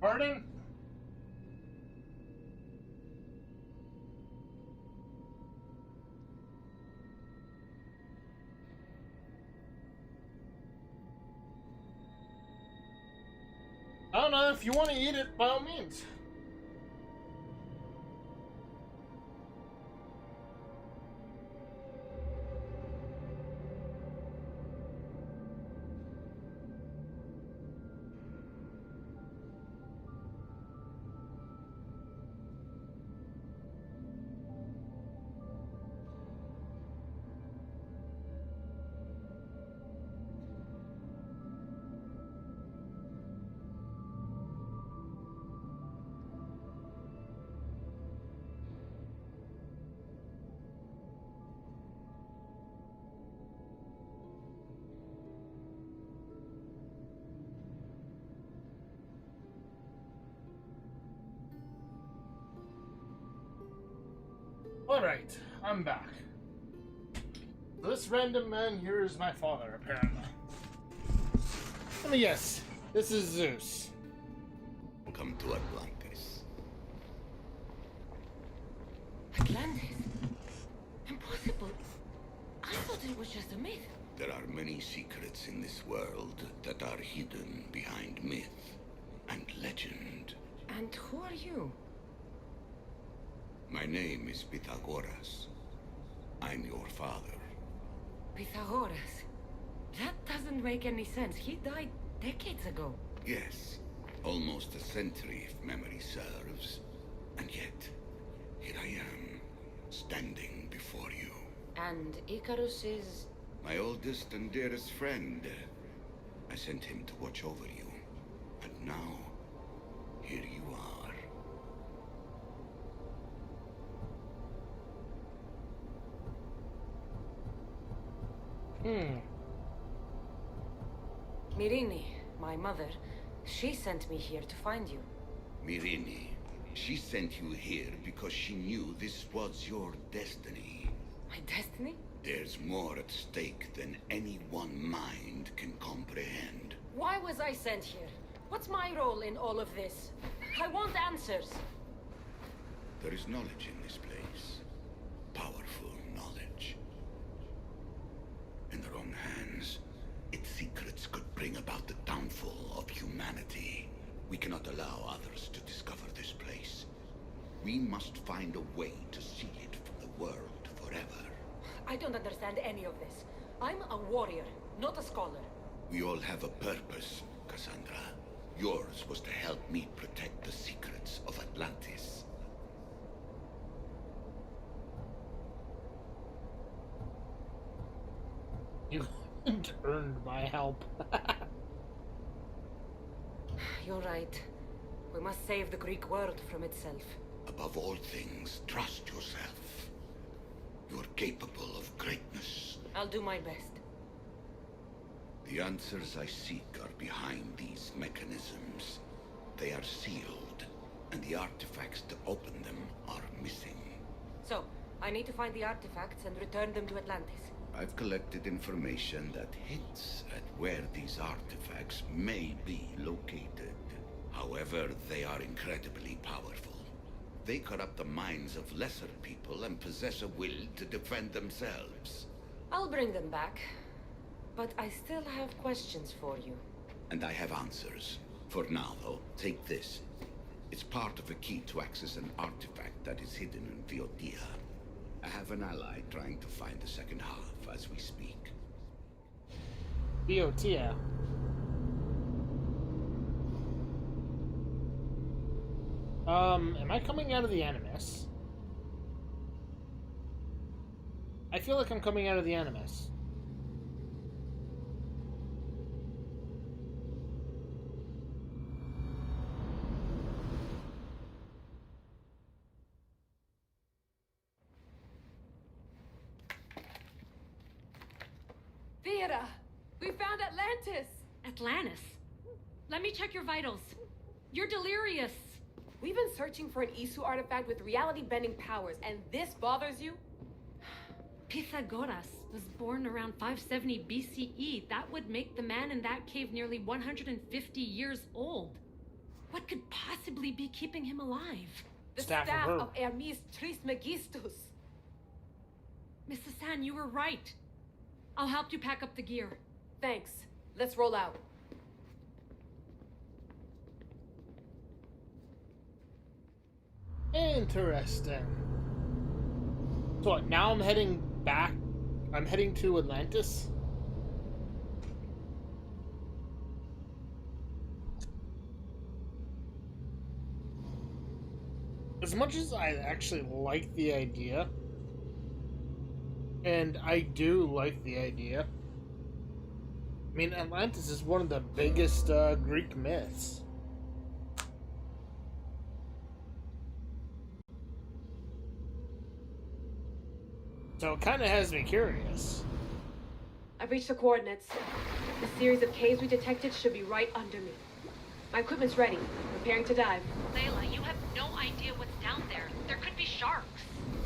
Pardon? I don't know, if you want to eat it, by all means. Alright, I'm back. This random man here is my father, apparently. Let me guess. This is Zeus. Welcome to Atlantis. Atlantis? Impossible. I thought it was just a myth. There are many secrets in this world that are hidden behind myth and legend. And who are you? My name is Pythagoras. I'm your father. Pythagoras? That doesn't make any sense. He died decades ago. Yes, almost a century if memory serves. And yet, here I am, standing before you. And Icarus is... My oldest and dearest friend. I sent him to watch over you. And now, here you are. Myrine, my mother, she sent me here to find you. Myrine, she sent you here because she knew this was your destiny. My destiny? There's more at stake than any one mind can comprehend. Why was I sent here? What's my role in all of this? I want answers. There is knowledge in this place. Powerful knowledge. In the wrong hands, its secrets could bring about the downfall of humanity. We cannot allow others to discover this place. We must find a way to see it from the world forever. I don't understand any of this. I'm a warrior, not a scholar. We all have a purpose, Cassandra. Yours was to help me protect the secrets of Atlantis. You earned my help. You're right. We must save the Greek world from itself. Above all things, trust yourself. You're capable of greatness. I'll do my best. The answers I seek are behind these mechanisms. They are sealed, and the artifacts to open them are missing. So, I need to find the artifacts and return them to Atlantis. I've collected information that hints at where these artifacts may be located. However, they are incredibly powerful. They corrupt the minds of lesser people and possess a will to defend themselves. I'll bring them back. But I still have questions for you. And I have answers. For now, though, take this. It's part of a key to access an artifact that is hidden in Viotia. I have an ally trying to find the second half as we speak. Viotia. Am I coming out of the Animus? I feel like I'm coming out of the Animus. Vera, we found Atlantis. Atlantis? Let me check your vitals. You're delirious. We've been searching for an Isu artifact with reality-bending powers, and this bothers you? Pythagoras was born around 570 BCE. That would make the man in that cave nearly 150 years old. What could possibly be keeping him alive? The staff of Hermes Trismegistus. Miss Hassan, you were right. I'll help you pack up the gear. Thanks. Let's roll out. Interesting. So what, now I'm heading back? I'm heading to Atlantis? As much as I actually like the idea, and I do like the idea, I mean, Atlantis is one of the biggest Greek myths. So it kind of has me curious. I've reached the coordinates. The series of caves we detected should be right under me. My equipment's ready. Preparing to dive. Layla, you have no idea what's down there. There could be sharks.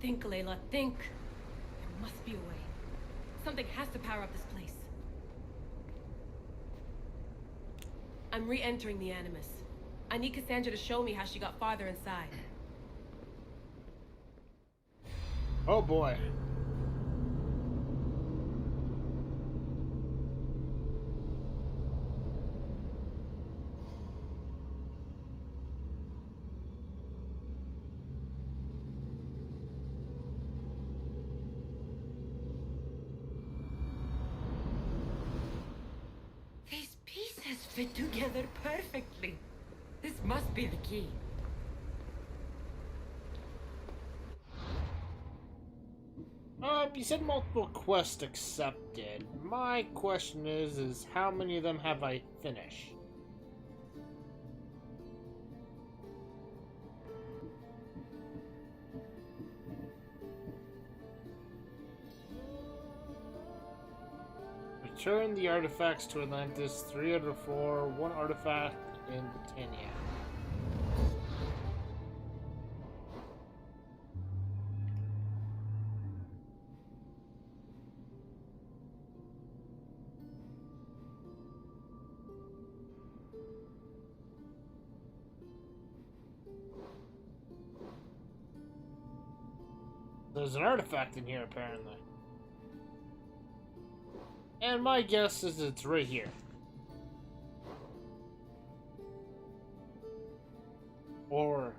Think, Layla, think. There must be a way. Something has to power up this place. I'm re-entering the Animus. I need Cassandra to show me how she got farther inside. Oh boy. These pieces fit together perfectly. This must be the key. You said multiple quests accepted. My question is how many of them have I finished? Return the artifacts to Atlantis, 3 out of 4, 1 artifact in Britannia. There's an artifact in here, apparently. And my guess is it's right here. Or.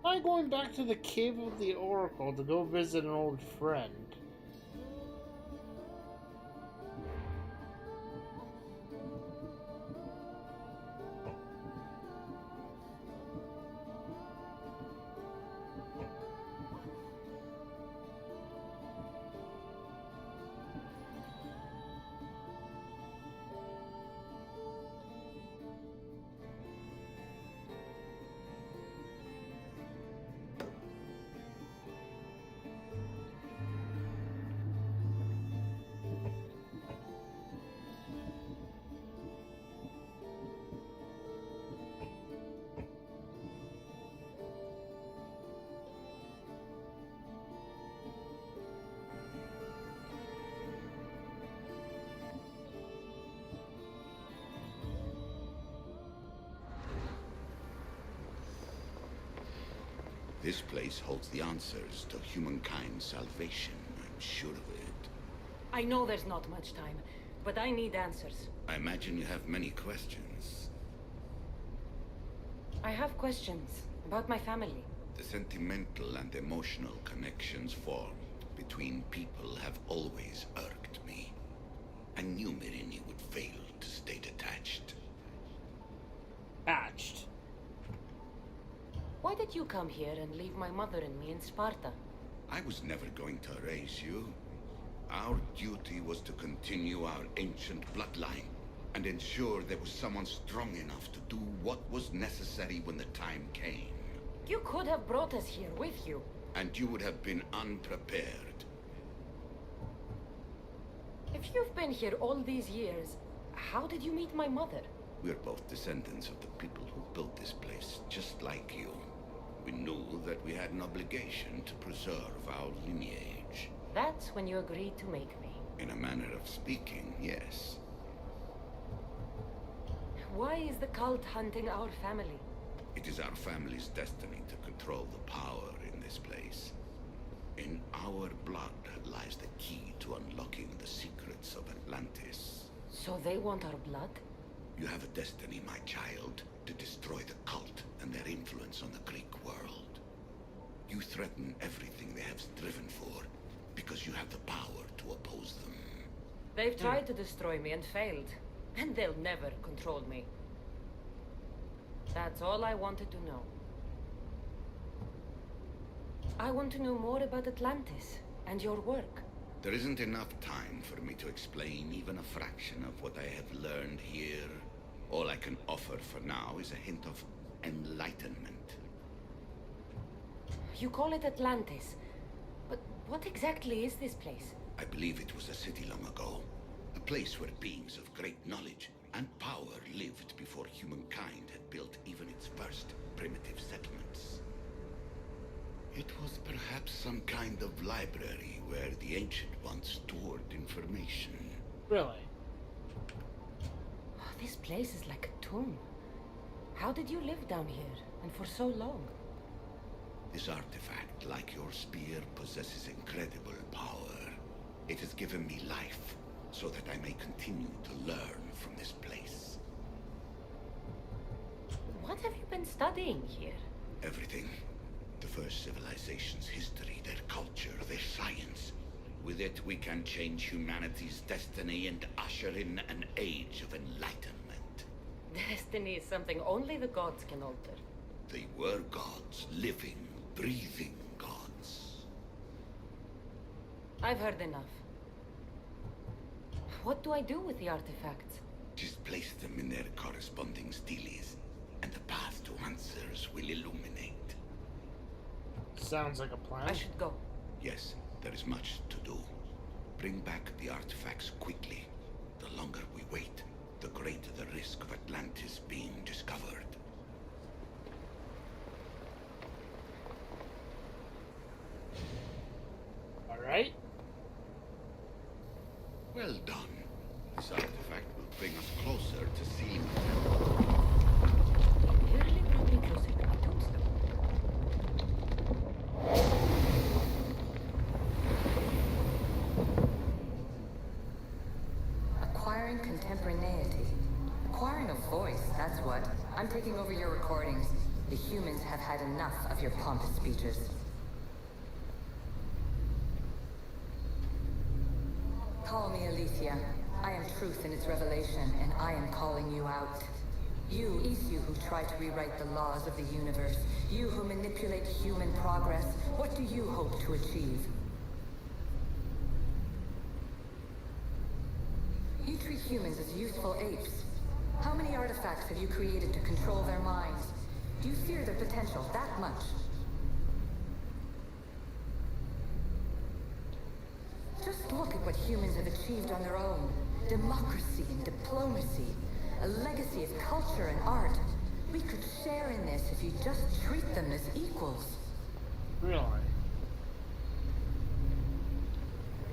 Am I going back to the Cave of the Oracle to go visit an old friend? This place holds the answers to humankind's salvation, I'm sure of it. I know there's not much time, but I need answers. I imagine you have many questions. I have questions about my family. The sentimental and emotional connections formed between people have always irked me. I knew Myrini would fail to stay detached. Attached? Why did you come here and leave my mother and me in Sparta? I was never going to erase you. Our duty was to continue our ancient bloodline and ensure there was someone strong enough to do what was necessary when the time came. You could have brought us here with you. And you would have been unprepared. If you've been here all these years, how did you meet my mother? We're both descendants of the people who built this place, just like you. We knew that we had an obligation to preserve our lineage. That's when you agreed to make me. In a manner of speaking, yes. Why is the cult hunting our family? It is our family's destiny to control the power in this place. In our blood lies the key to unlocking the secrets of Atlantis. So they want our blood? You have a destiny, my child, to destroy the cult and their influence on the Greek world. You threaten everything they have striven for because you have the power to oppose them. They've tried to destroy me and failed, and they'll never control me. That's all I wanted to know. I want to know more about Atlantis and your work. There isn't enough time for me to explain even a fraction of what I have learned here. All I can offer for now is a hint of enlightenment. You call it Atlantis, but what exactly is this place? I believe it was a city long ago. A place where beings of great knowledge and power lived before humankind had built even its first primitive settlements. It was perhaps some kind of library where the Ancient Ones stored information. Really? Oh, this place is like a tomb. How did you live down here, and for so long? This artifact, like your spear, possesses incredible power. It has given me life, so that I may continue to learn from this place. What have you been studying here? Everything. The first civilization's history, their culture, their science. With it, we can change humanity's destiny and usher in an age of enlightenment. Destiny is something only the gods can alter. They were gods, living, breathing gods. I've heard enough. What do I do with the artifacts? Just place them in their corresponding steles, and the path to answers will illuminate. Sounds like a plan. I should go. Yes, there is much to do. Bring back the artifacts quickly. The longer we wait, the greater the risk of Atlantis being discovered. All right. Well done. This artifact will bring us closer to seeing the temple. You really brought me closer to my tombstone. Acquiring contemporaneity. Acquiring a voice, that's what. I'm taking over your recordings. The humans have had enough of your pompous speeches. Call me Aletheia. I am truth in its revelation, and I am calling you out. You, Isu, who try to rewrite the laws of the universe. You who manipulate human progress. What do you hope to achieve? You treat humans as useful apes. How many artifacts have you created to control their minds? Do you fear their potential that much? Just look at what humans have achieved on their own. Democracy and diplomacy. A legacy of culture and art. We could share in this if you just treat them as equals. Really?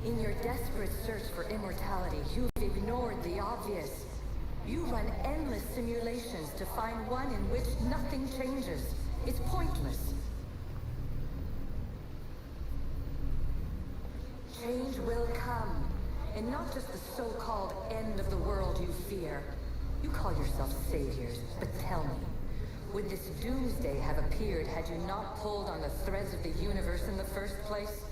In your desperate search for immortality, you've ignored the obvious. You run endless simulations to find one in which nothing changes. It's pointless. Change will come, and not just the so-called end of the world you fear. You call yourselves saviors, but tell me, would this doomsday have appeared had you not pulled on the threads of the universe in the first place?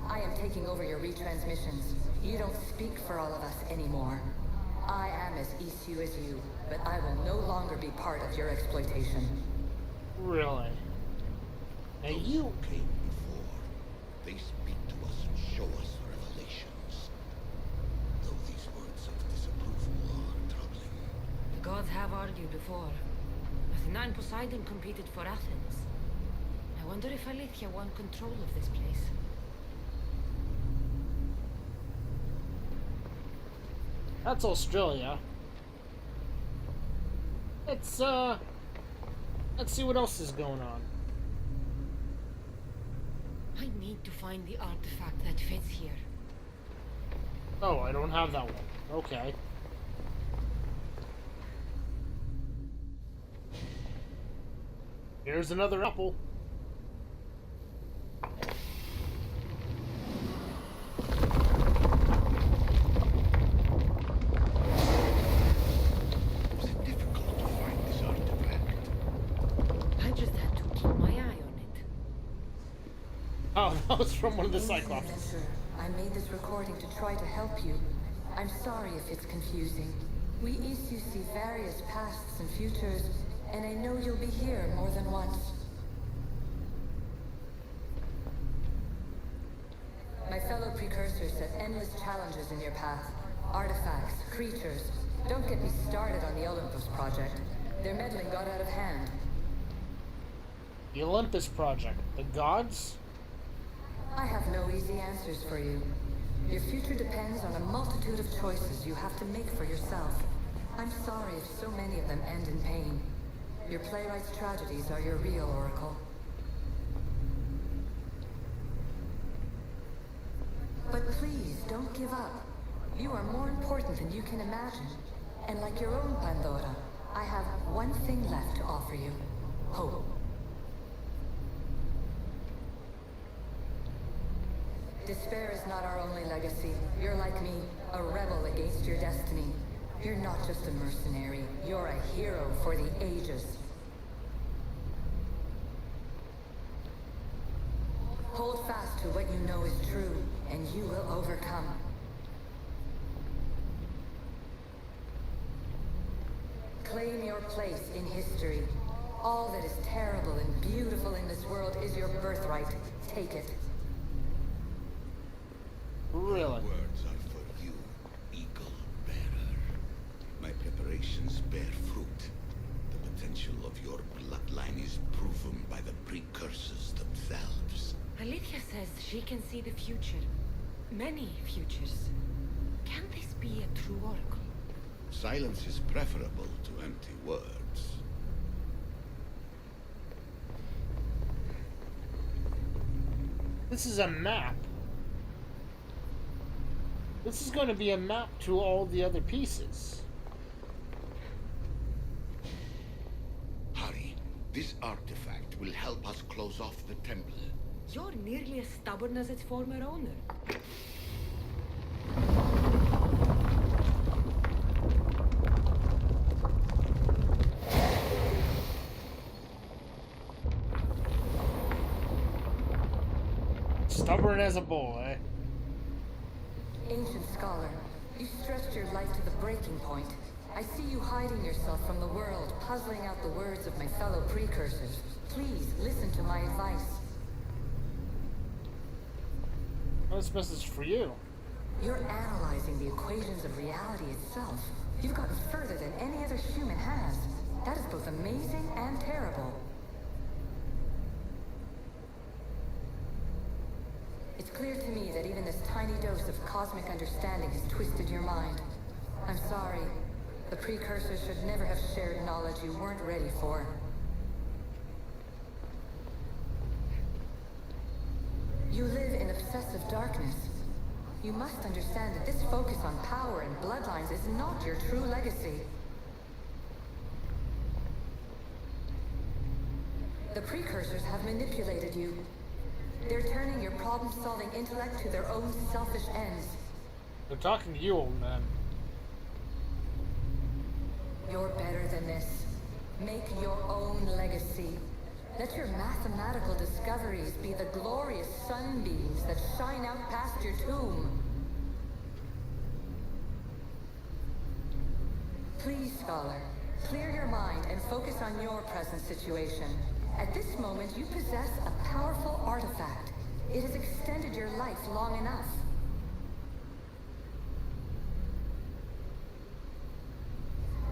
I am taking over your retransmissions. You don't speak for all of us anymore. I am as Isu as you, but I will no longer be part of your exploitation. Really? Now you came before. They speak to us and show us revelations. Though these words of disapproval are troubling. The gods have argued before. Athena and Poseidon competed for Athens. I wonder if Aletheia won control of this place. That's Australia. Let's see what else is going on. I need to find the artifact that fits here. Oh, I don't have that one. Okay. Here's another apple. Oh, that was from one of the Cyclops. I made this recording to try to help you. I'm sorry if it's confusing. We Isu see various pasts and futures, and I know you'll be here more than once. My fellow precursors set endless challenges in your path. Artifacts, creatures. Don't get me started on the Olympus project. Their meddling got out of hand. The Olympus project. The gods? I have no easy answers for you. Your future depends on a multitude of choices you have to make for yourself. I'm sorry if so many of them end in pain. Your playwright's tragedies are your real oracle. But please, don't give up. You are more important than you can imagine. And like your own Pandora, I have one thing left to offer you. Hope. Despair is not our only legacy. You're like me, a rebel against your destiny. You're not just a mercenary, you're a hero for the ages. Hold fast to what you know is true, and you will overcome. Claim your place in history. All that is terrible and beautiful in this world is your birthright. Take it. Really? Words are for you, eagle bearer. My preparations bear fruit. The potential of your bloodline is proven by the precursors themselves. Alethea says she can see the future. Many futures. Can this be a true oracle? Silence is preferable to empty words. This is a map. This is going to be a map to all the other pieces. Hurry. This artifact will help us close off the temple. You're nearly as stubborn as its former owner. Stubborn as a bull, eh? Ancient scholar, you stretched your life to the breaking point. I see you hiding yourself from the world, puzzling out the words of my fellow precursors. Please, listen to my advice. This message for you. You're analyzing the equations of reality itself. You've gotten further than any other human has. That is both amazing and terrible. It's clear to me that even this tiny dose of cosmic understanding has twisted your mind. I'm sorry. The precursors should never have shared knowledge you weren't ready for. You live in obsessive darkness. You must understand that this focus on power and bloodlines is not your true legacy. The precursors have manipulated you. They're turning your problem-solving intellect to their own selfish ends. They're talking to you, old man. You're better than this. Make your own legacy. Let your mathematical discoveries be the glorious sunbeams that shine out past your tomb. Please, scholar, clear your mind and focus on your present situation. At this moment, you possess a powerful artifact. It has extended your life long enough.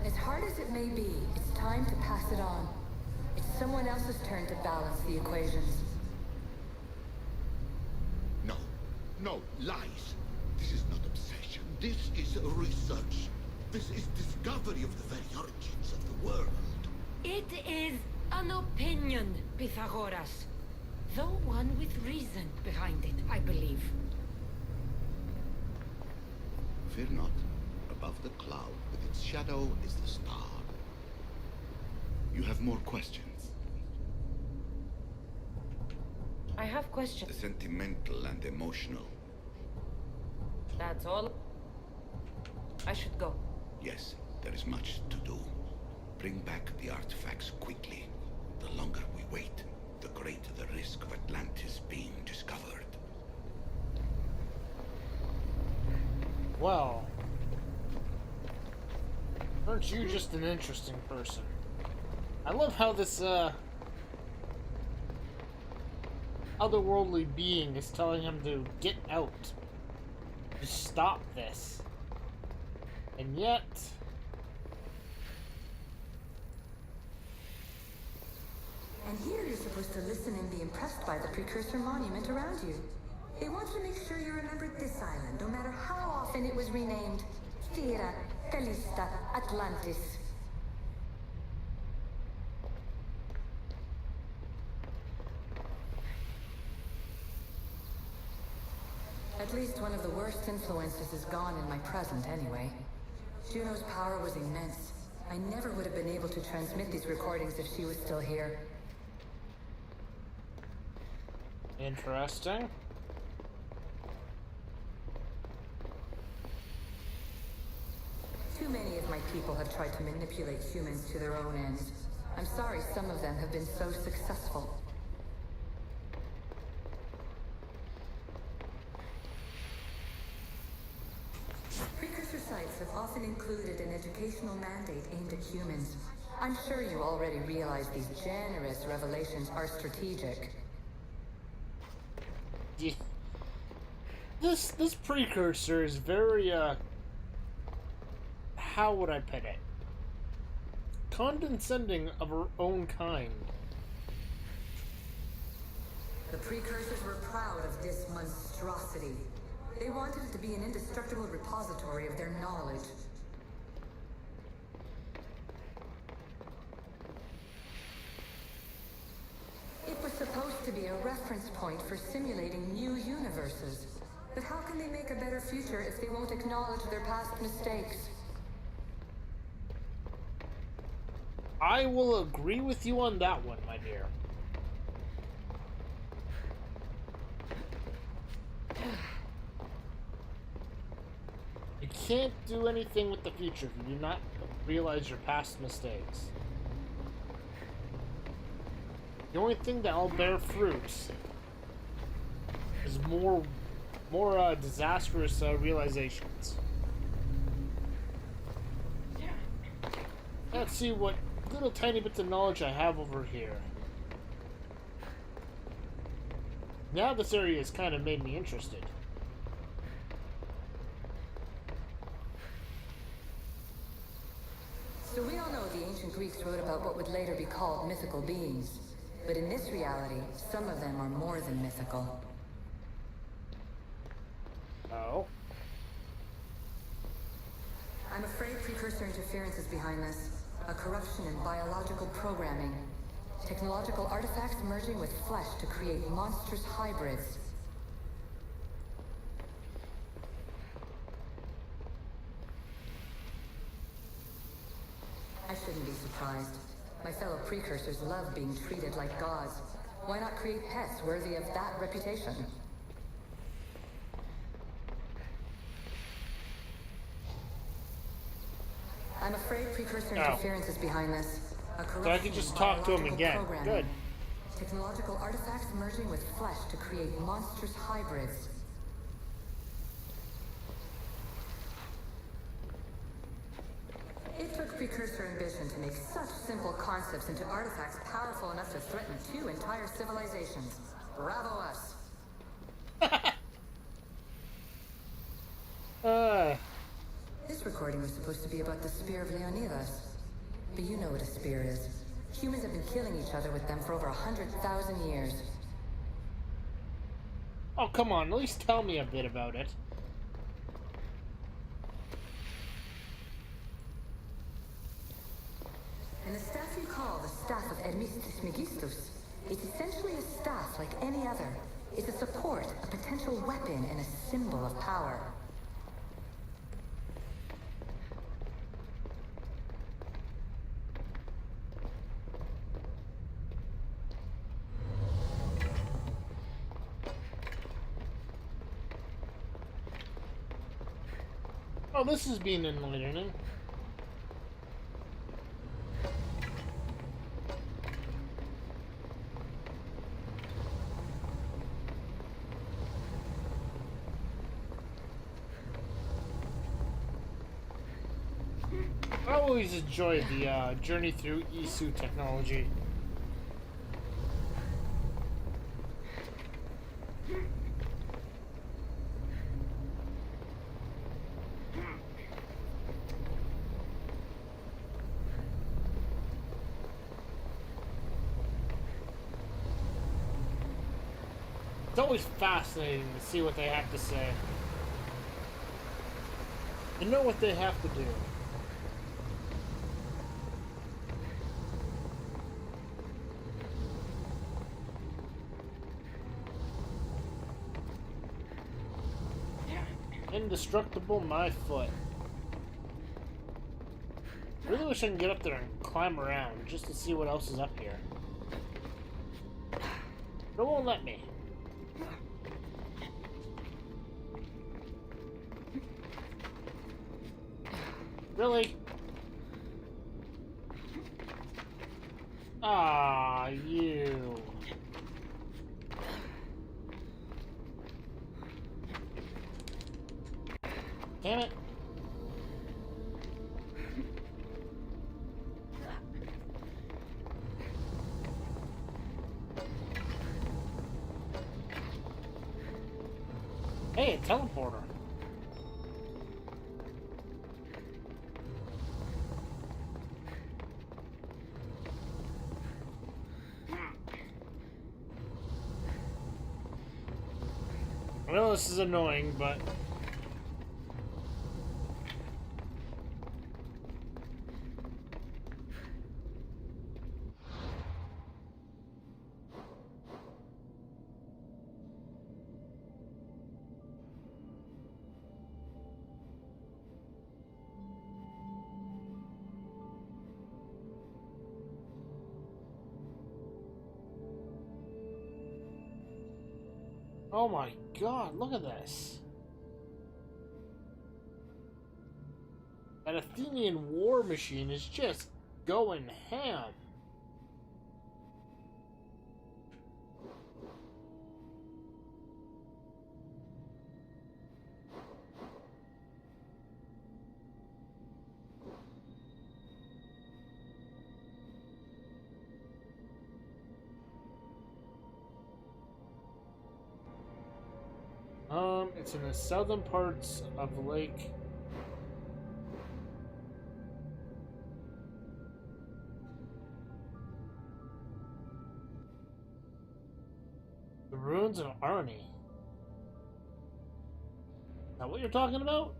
As hard as it may be, it's time to pass it on. It's someone else's turn to balance the equations. No. No, lies. This is not obsession. This is research. This is discovery of the very origins of the world. It is an opinion, Pythagoras. Though one with reason behind it, I believe. Fear not. Above the cloud, with its shadow, is the star. You have more questions? I have questions. The sentimental and emotional. That's all? I should go. Yes, there is much to do. Bring back the artifacts quickly. The longer we wait, the greater the risk of Atlantis being discovered. Well, aren't you just an interesting person? I love how this, otherworldly being is telling him to get out. To stop this. And yet... And here you're supposed to listen and be impressed by the precursor monument around you. They want to make sure you remember this island, no matter how often it was renamed. Thera, Callista, Atlantis. At least one of the worst influences is gone in my present, anyway. Juno's power was immense. I never would have been able to transmit these recordings if she was still here. Interesting. Too many of my people have tried to manipulate humans to their own ends. I'm sorry some of them have been so successful. Precursor sites have often included an educational mandate aimed at humans. I'm sure you already realize these generous revelations are strategic. Yeah. This precursor is very, how would I put it? Condescending of her own kind. The precursors were proud of this monstrosity. They wanted it to be an indestructible repository of their knowledge. It was supposed to be a reference point for simulating new universes. But how can they make a better future if they won't acknowledge their past mistakes? I will agree with you on that one, my dear. You can't do anything with the future if you do not realize your past mistakes. The only thing that will bear fruit is more disastrous realizations. Let's see what little tiny bits of knowledge I have over here. Now this area has kind of made me interested. So we all know the ancient Greeks wrote about what would later be called mythical beings. But in this reality, some of them are more than mythical. Oh? I'm afraid precursor interference is behind this. A corruption in biological programming. Technological artifacts merging with flesh to create monstrous hybrids. I shouldn't be surprised. My fellow precursors love being treated like gods. Why not create pets worthy of that reputation? I'm afraid precursor interference is behind this. A corruption so I can just talk to him again. Good. Technological artifacts merging with flesh to create monstrous hybrids. It took precursor ambition to make such simple concepts into artifacts powerful enough to threaten 2 entire civilizations. Bravo us. This recording was supposed to be about the Spear of Leonidas. But you know what a spear is. Humans have been killing each other with them for over 100,000 years. Oh, come on. At least tell me a bit about it. And the staff you call the Staff of Hermistus Megistus, it's essentially a staff like any other. It's a support, a potential weapon, and a symbol of power. Oh, this has been enlightening. I always enjoy the journey through Isu technology. It's always fascinating to see what they have to say. To know what they have to do. Indestructible my foot. Really wish I can get up there and climb around just to see what else is up here. But it won't let me. Really? Ah, you. Damn it. Hey, a teleporter. I know this is annoying, but oh my god, look at this. That Athenian war machine is just going ham. It's in the southern parts of Lake. The ruins of Arni. Is that what you're talking about?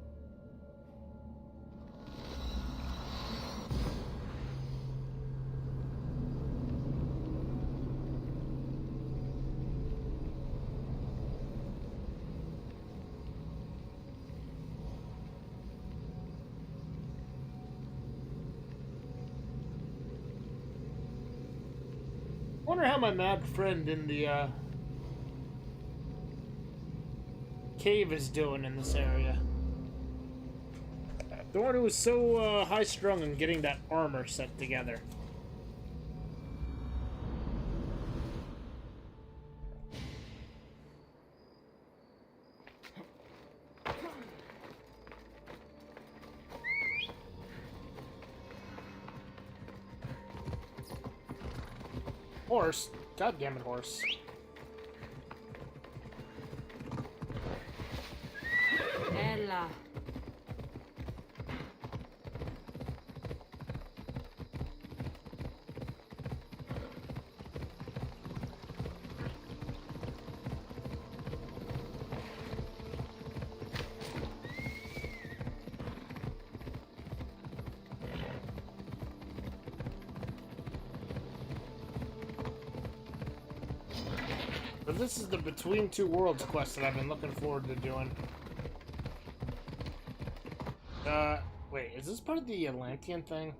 I wonder how my mad friend in the cave is doing in this area. The one who was so high-strung on getting that armor set together. Horse? God damn it, horse. Ella. But this is the Between Two Worlds quest that I've been looking forward to doing. Wait, is this part of the Atlantean thing?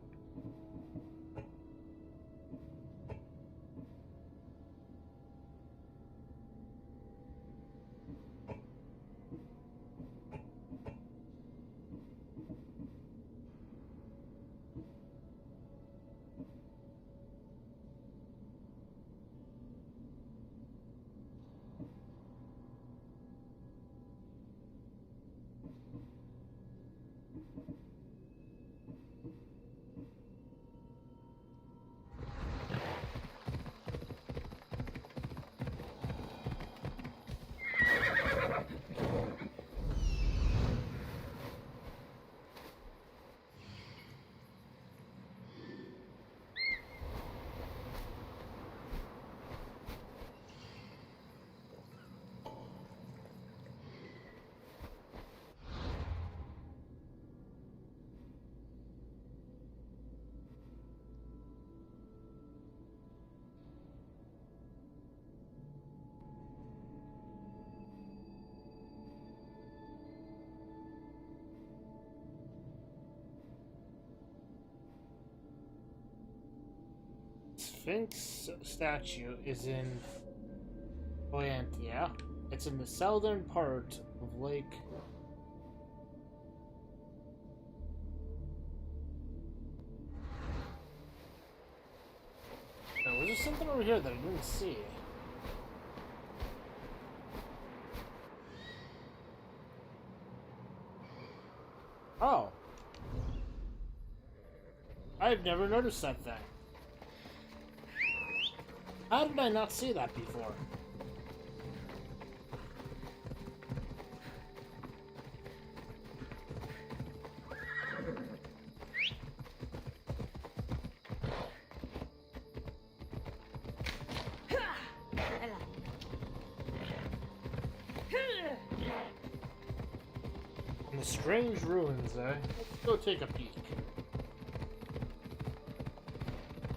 Sphinx statue is in Boyantia. It's in the southern part of Lake. Now, was there something over here that I didn't see? Oh. I've never noticed that thing. How did I not see that before? In the strange ruins, eh? Let's go take a peek.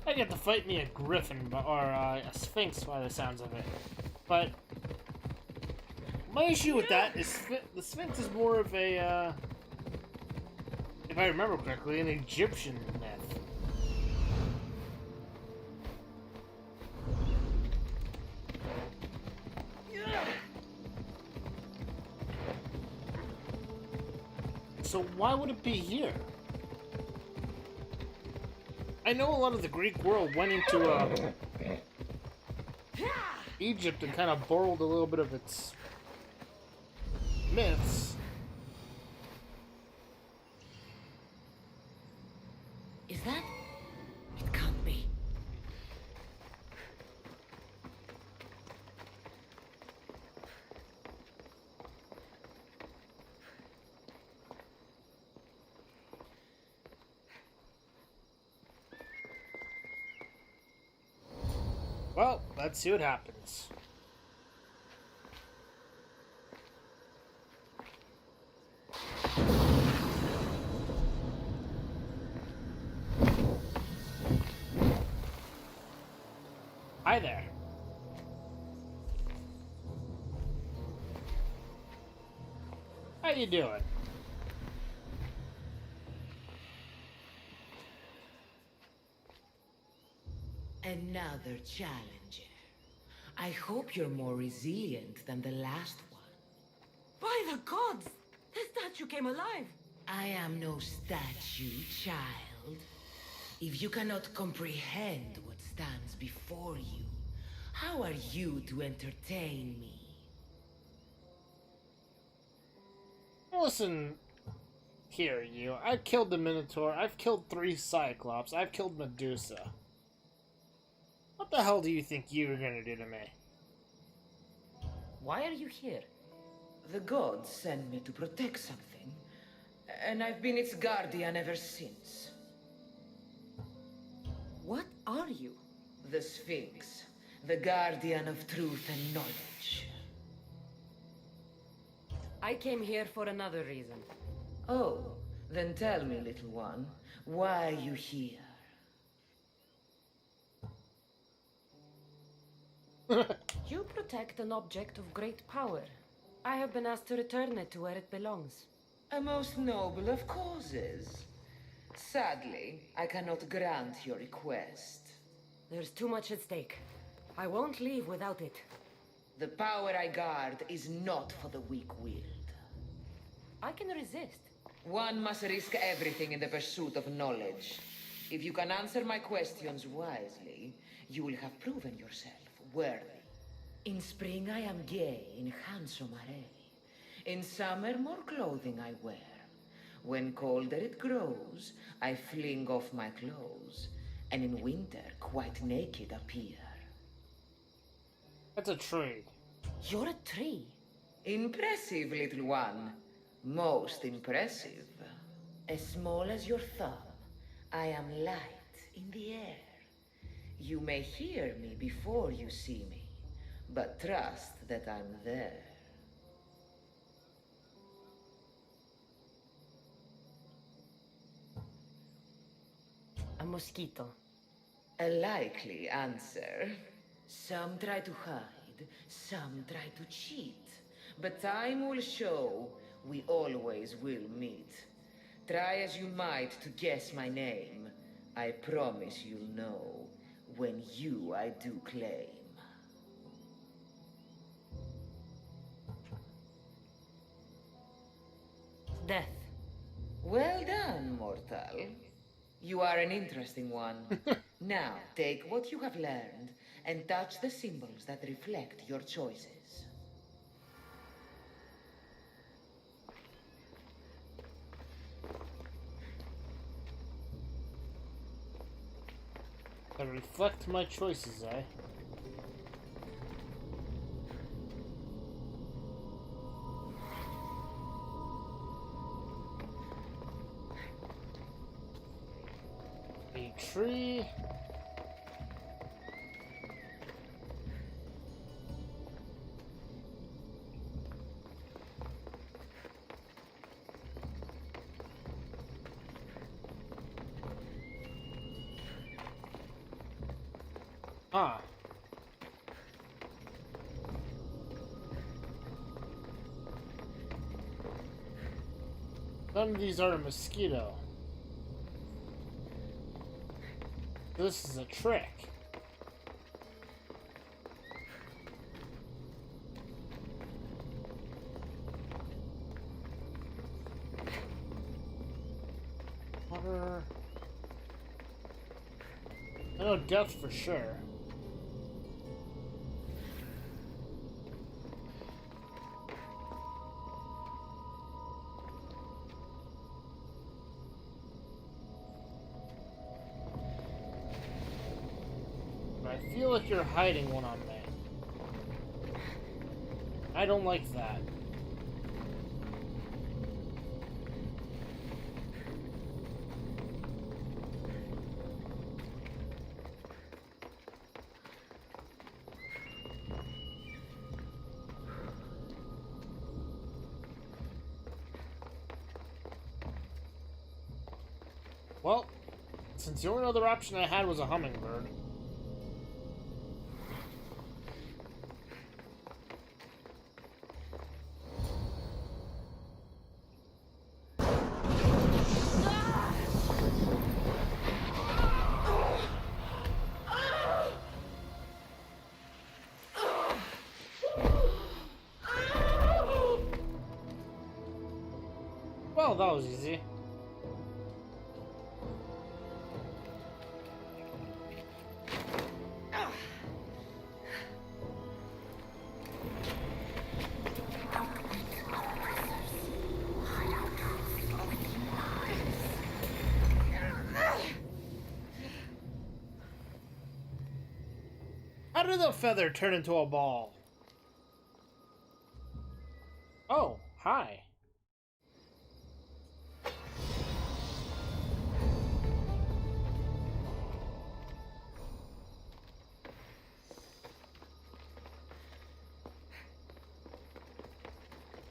I get to fight me a griffin, or a sphinx by the sounds of it. But my issue with that is the sphinx is more of a, if I remember correctly, an Egyptian myth. So why would it be here? I know a lot of the Greek world went into Egypt and kind of borrowed a little bit of its myths. Is that? It can't be. Well, let's see what happens. Hi there. How you doing? Another challenger. I hope you're more resilient than the last one. By the gods! The statue came alive! I am no statue, child. If you cannot comprehend what stands before you, how are you to entertain me? Listen here, you. I've killed the Minotaur, I've killed 3 Cyclops, I've killed Medusa. What the hell do you think you're gonna do to me? Why are you here? The gods sent me to protect something, and I've been its guardian ever since. What are you? The Sphinx, the guardian of truth and knowledge. I came here for another reason. Oh, then tell me, little one, why are you here? You protect an object of great power. I have been asked to return it to where it belongs. A most noble of causes. Sadly, I cannot grant your request. There's too much at stake. I won't leave without it. The power I guard is not for the weak-willed. I can resist. One must risk everything in the pursuit of knowledge. If you can answer my questions wisely, you will have proven yourself worthy. In spring I am gay in handsome array. In summer more clothing I wear. When colder it grows, I fling off my clothes. And in winter quite naked appear. That's a tree. You're a tree. Impressive, little one. Most impressive. As small as your thumb, I am light in the air. You may hear me before you see me, but trust that I'm there. A mosquito. A likely answer. Some try to hide, some try to cheat. But time will show we always will meet. Try as you might to guess my name. I promise you'll know when you I do claim. Death. Well done, mortal. You are an interesting one. Now, take what you have learned and touch the symbols that reflect your choices. That reflect my choices, eh? A tree. Ah. None of these are a mosquito. This is a trick. Water. I know death for sure. I feel like you're hiding one on me. I don't like that. Well, since the only other option I had was a hummingbird. Well, that was easy. How did the feather turn into a ball? Oh, hi.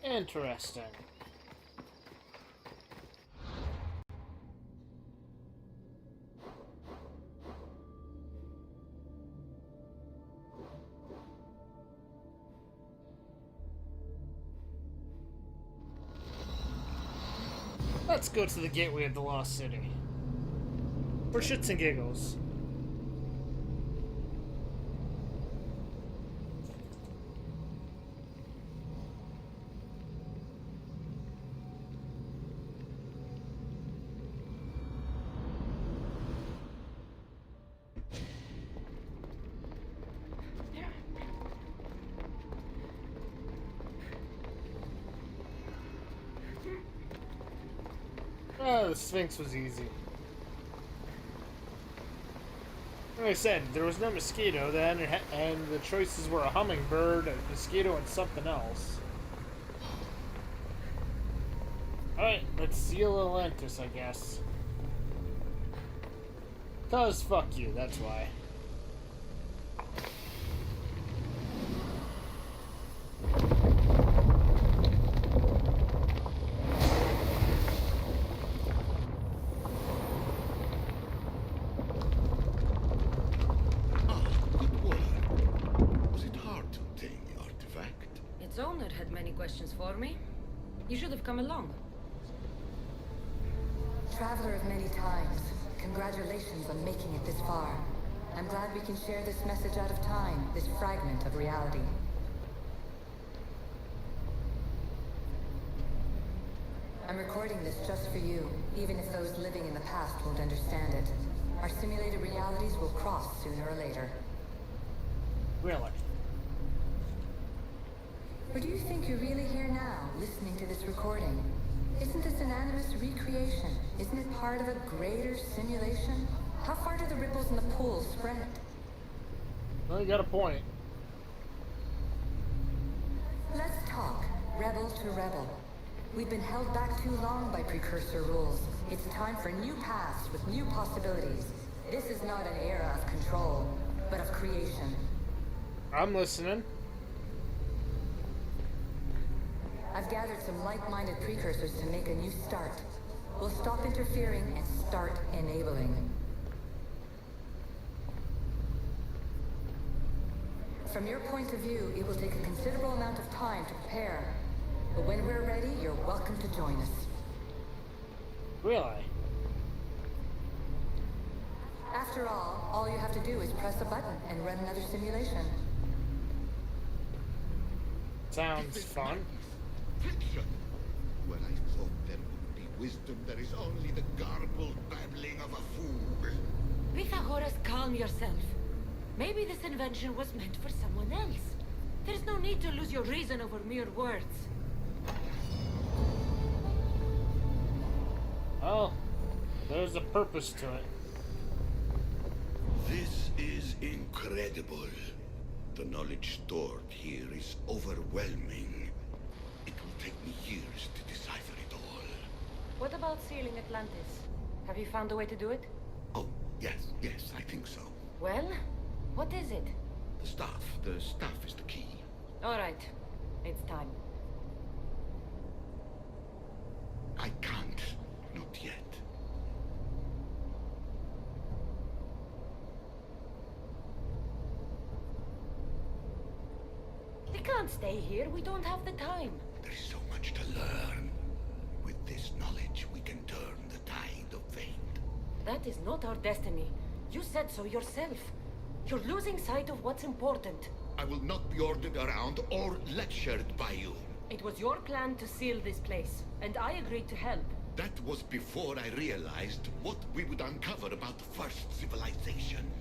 Interesting. Let's go to the gateway of the Lost City. For shits and giggles. Oh, the Sphinx was easy. Like I said, there was no mosquito then, and the choices were a hummingbird, a mosquito, and something else. Alright, let's seal Atlantis, I guess. 'Cause fuck you, that's why. Its owner had many questions for me. You should have come along. Traveler of many times, congratulations on making it this far. I'm glad we can share this message out of time, this fragment of reality. I'm recording this just for you, even if those living in the past won't understand it. Our simulated realities will cross sooner or later. Really? Or do you think you're really here now, listening to this recording? Isn't this an animus recreation? Isn't it part of a greater simulation? How far do the ripples in the pool spread? Well, you got a point. Let's talk, rebel to rebel. We've been held back too long by precursor rules. It's time for new paths with new possibilities. This is not an era of control, but of creation. I'm listening. I've gathered some like-minded precursors to make a new start. We'll stop interfering and start enabling. From your point of view, it will take a considerable amount of time to prepare. But when we're ready, you're welcome to join us. Really? After all you have to do is press a button and run another simulation. Sounds fun. Fiction! When I thought there would be wisdom, there is only the garbled babbling of a fool. Pythagoras, calm yourself. Maybe this invention was meant for someone else. There's no need to lose your reason over mere words. Oh, there's a purpose to it. This is incredible. The knowledge stored here is overwhelming. It will take me years to decipher it all. What about sealing Atlantis? Have you found a way to do it? Oh, yes, I think so. Well, what is it? The staff is the key. All right, it's time. I can't, not yet. We can't stay here. We don't have the time. There is so much to learn. With this knowledge, we can turn the tide of fate. That is not our destiny. You said so yourself. You're losing sight of what's important. I will not be ordered around or lectured by you. It was your plan to seal this place, and I agreed to help. That was before I realized what we would uncover about the first civilization.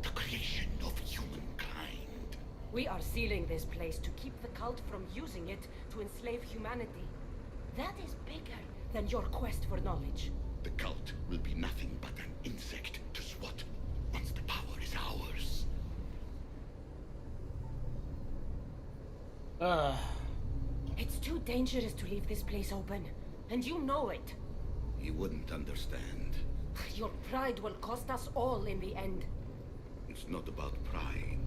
The creation of humankind. We are sealing this place to keep the cult from using it to enslave humanity. That is bigger than your quest for knowledge. The cult will be nothing but an insect to swat once the power is ours. It's too dangerous to leave this place open, and you know it. You wouldn't understand. Your pride will cost us all in the end. It's not about pride.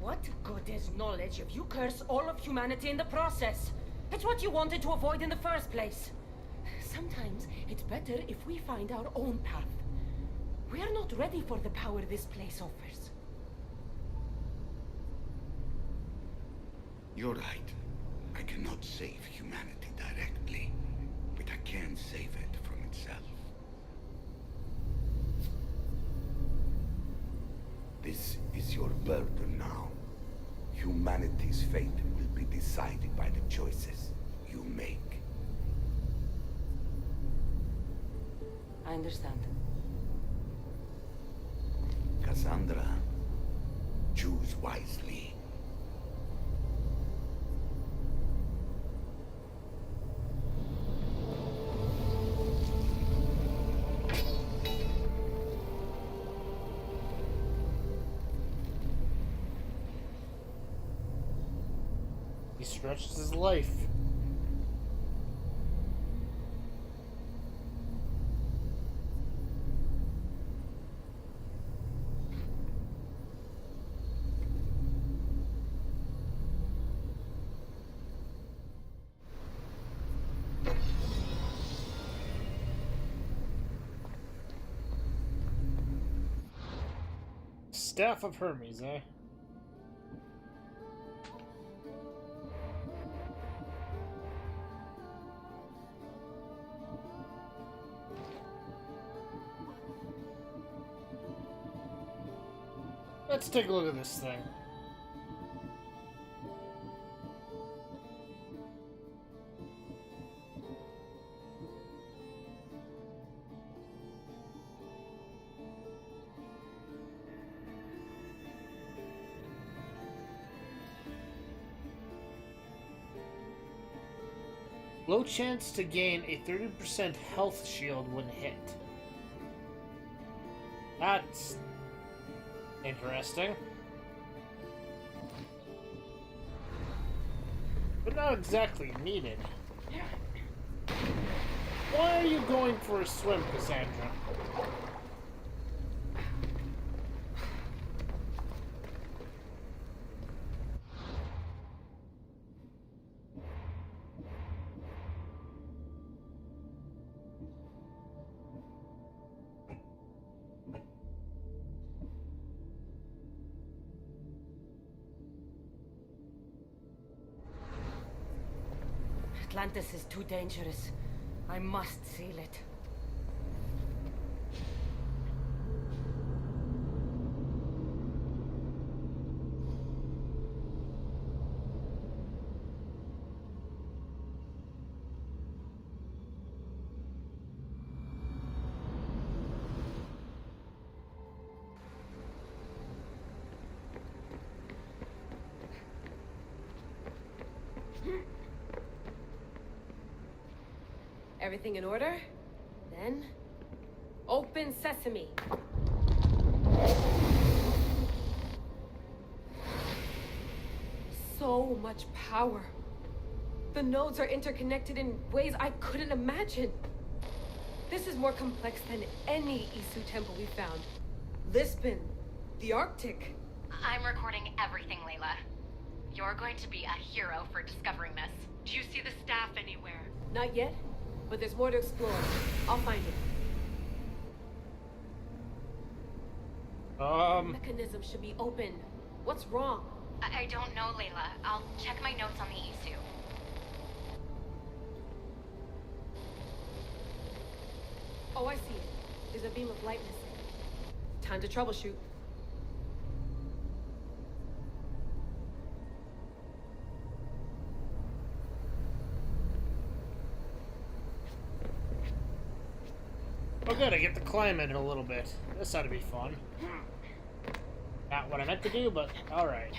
What good is knowledge if you curse all of humanity in the process? It's what you wanted to avoid in the first place. Sometimes it's better if we find our own path. We are not ready for the power this place offers. You're right. I cannot save humanity directly, but I can save it from itself. This is your burden now. Humanity's fate will be decided by the choices you make. I understand. Cassandra, choose wisely. He stretches his life. Staff of Hermes, eh? Let's take a look at this thing. Low chance to gain a 30% health shield when hit. That's interesting. But not exactly needed. Why are you going for a swim, Cassandra? Atlantis is too dangerous. I must seal it. Everything in order? Then, open sesame. So much power. The nodes are interconnected in ways I couldn't imagine. This is more complex than any Isu temple we found. Lisbon, the Arctic. I'm recording everything, Layla. You're going to be a hero for discovering this. Do you see the staff anywhere? Not yet, but there's more to explore. I'll find it. Mechanism should be open. What's wrong? I don't know, Layla. I'll check my notes on the Isu. Oh, I see it. There's a beam of light missing. Time to troubleshoot. Oh good, I get to climb it a little bit. This ought to be fun. Not what I meant to do, but alright.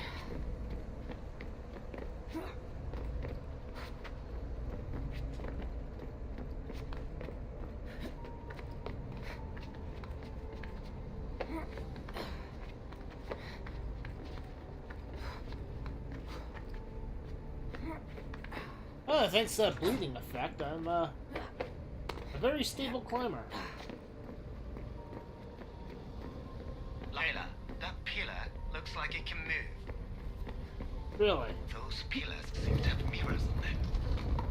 Oh, thanks to that bleeding effect, I'm a very stable climber. Layla, that pillar looks like it can move. Really? Those pillars seem to have mirrors on them.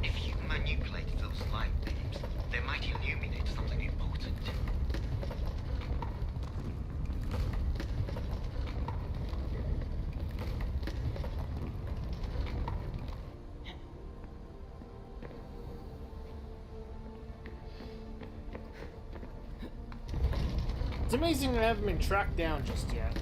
If you manipulate those light beams, they might illuminate something important. It's amazing I haven't been tracked down just yet.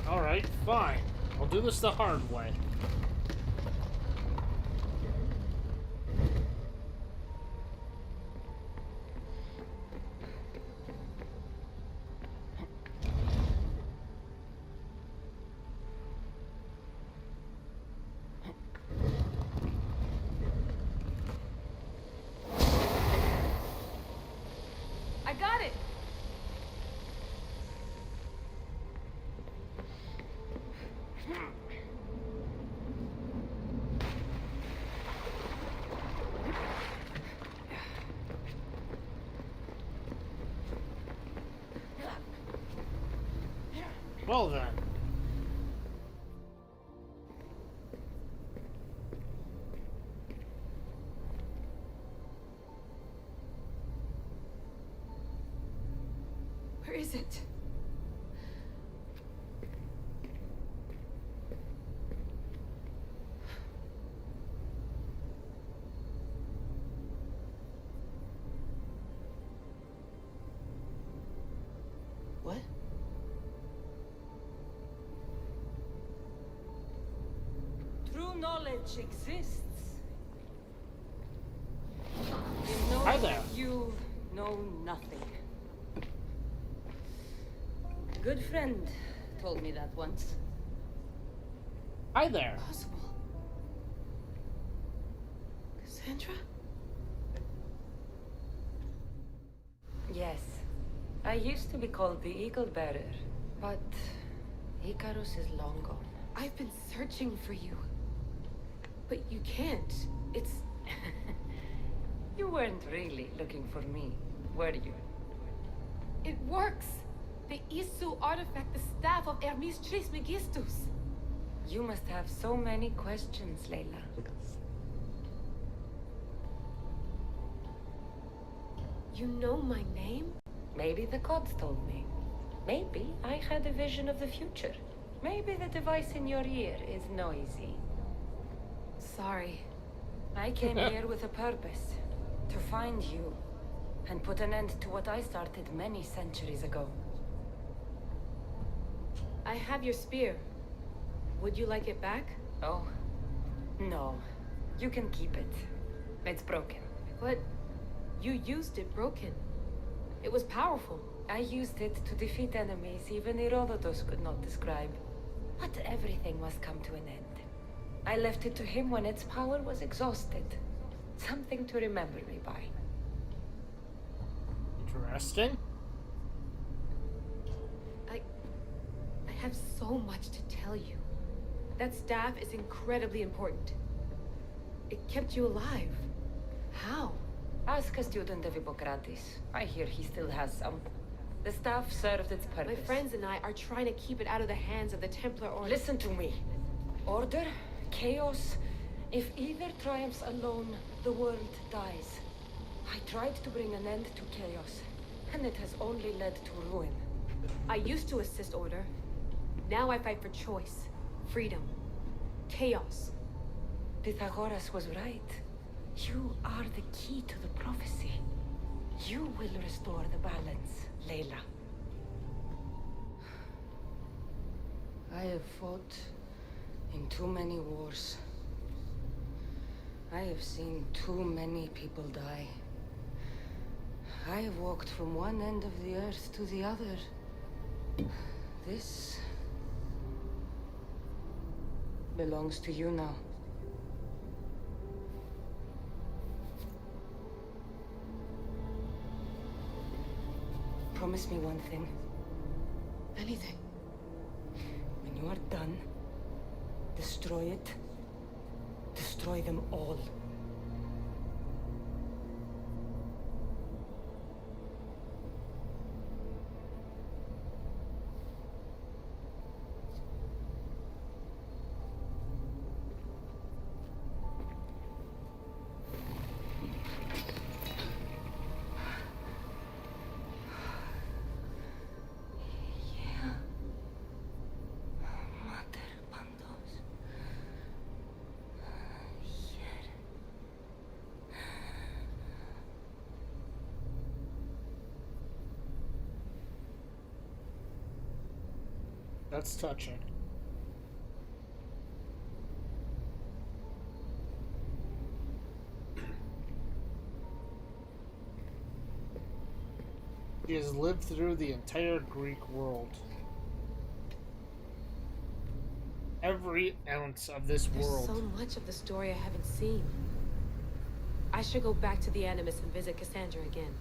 Alright, fine. I'll do this the hard way. I got it! Well then. Where is it? What? True knowledge exists. You know Hi there. you know nothing. A good friend told me that once. Hi there. Possible. Cassandra? Yes. I used to be called the Eagle Bearer, but Icarus is long gone. I've been searching for you. But you can't. It's... You weren't really looking for me, were you? It works! The Isu artifact, the staff of Hermes Trismegistus. You must have so many questions, Layla. You know my name? Maybe the gods told me. Maybe I had a vision of the future. Maybe the device in your ear is noisy. Sorry. I came here with a purpose. To find you. And put an end to what I started many centuries ago. I have your spear. Would you like it back? Oh. No. You can keep it. It's broken. But you used it broken. It was powerful. I used it to defeat enemies even Herodotus could not describe. But everything must come to an end. I left it to him when its power was exhausted. Something to remember me by. Interesting. I have so much to tell you. That staff is incredibly important. It kept you alive. How? Ask a student of Hippocrates. I hear he still has some. The staff served its purpose. My friends and I are trying to keep it out of the hands of the Templar Order. Listen to me. Order, chaos. If either triumphs alone, the world dies. I tried to bring an end to chaos, and it has only led to ruin. I used to assist Order. Now I fight for choice, freedom, chaos. Pythagoras was right. You are the key to the prophecy. You will restore the balance, Layla. I have fought in too many wars. I have seen too many people die. I have walked from one end of the earth to the other. This belongs to you now. Promise me one thing. Anything. When you are done, destroy it. Destroy them all. That's touching. She has lived through the entire Greek world. Every ounce of this world. There's so much of the story I haven't seen. I should go back to the Animus and visit Cassandra again.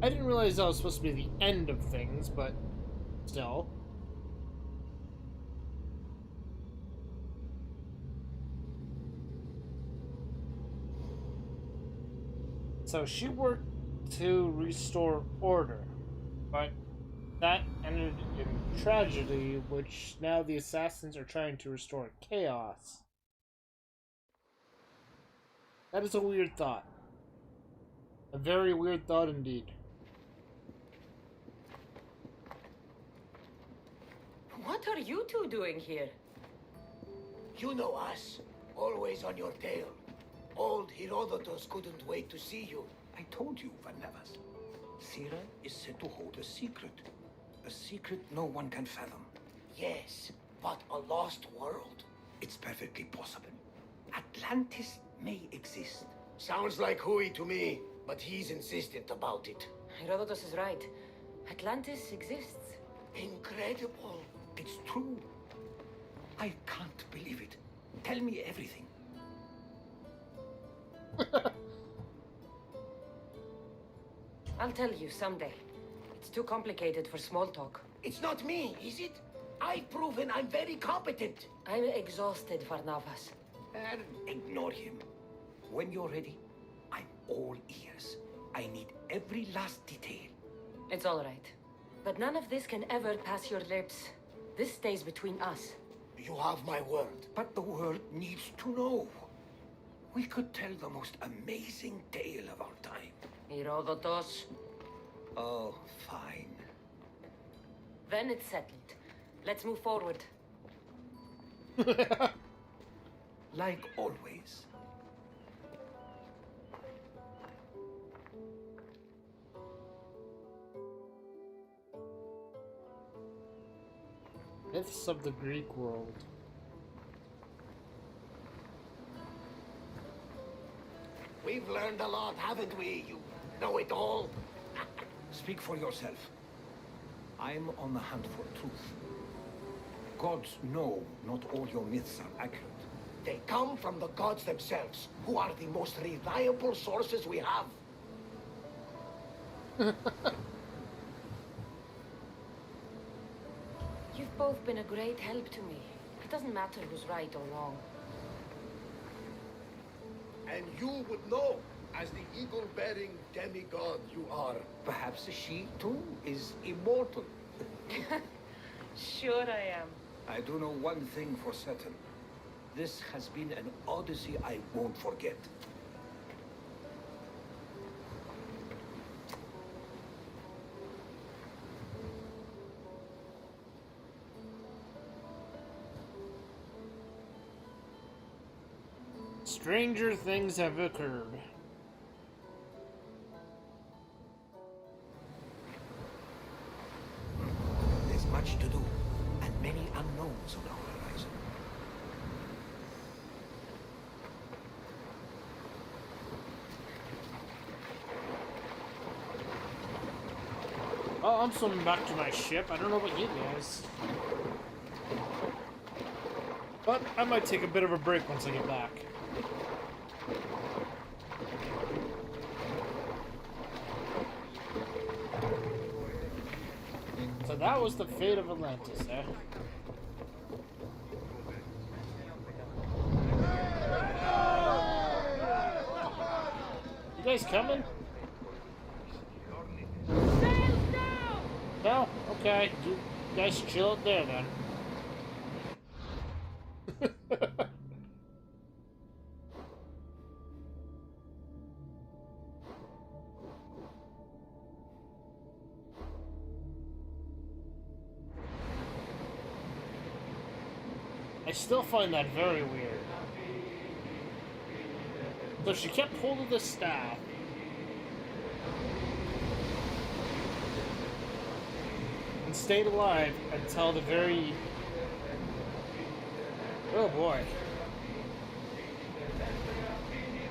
I didn't realize that was supposed to be the end of things, but still. So she worked to restore order, but that ended in tragedy, which now the assassins are trying to restore chaos. That is a weird thought. A very weird thought indeed. What are you two doing here? You know us. Always on your tail. Old Herodotus couldn't wait to see you. I told you, Varnavas. Sira is said to hold a secret. A secret no one can fathom. Yes, but a lost world? It's perfectly possible. Atlantis may exist. Sounds like Hui to me, but he's insistent about it. Herodotus is right. Atlantis exists. Incredible. It's true. I can't believe it. Tell me everything. I'll tell you someday. It's too complicated for small talk. It's not me, is it? I've proven I'm very competent. I'm exhausted, Varnavas. And ignore him. When you're ready, I'm all ears. I need every last detail. It's all right. But none of this can ever pass your lips. This stays between us. You have my word. But the world needs to know. We could tell the most amazing tale of our time. Herodotus. Oh, fine. Then it's settled. Let's move forward. Like always. Myths of the Greek world. We've learned a lot, haven't we? You know it all. Speak for yourself. I'm on the hunt for truth. Gods know not all your myths are accurate. They come from the gods themselves, who are the most reliable sources we have. You've both been a great help to me. It doesn't matter who's right or wrong. And you would know, as the eagle-bearing demigod you are. Perhaps she, too, is immortal. Sure I am. I do know one thing for certain. This has been an odyssey I won't forget. Stranger things have occurred. There's much to do, and many unknowns on our horizon. Oh, I'm swimming back to my ship. I don't know about you guys. But I might take a bit of a break once I get back. So that was the fate of Atlantis, eh? You guys coming? No? Okay. You guys chill out there then. I still find that very weird. So she kept hold of the staff. And stayed alive until the very... Oh boy.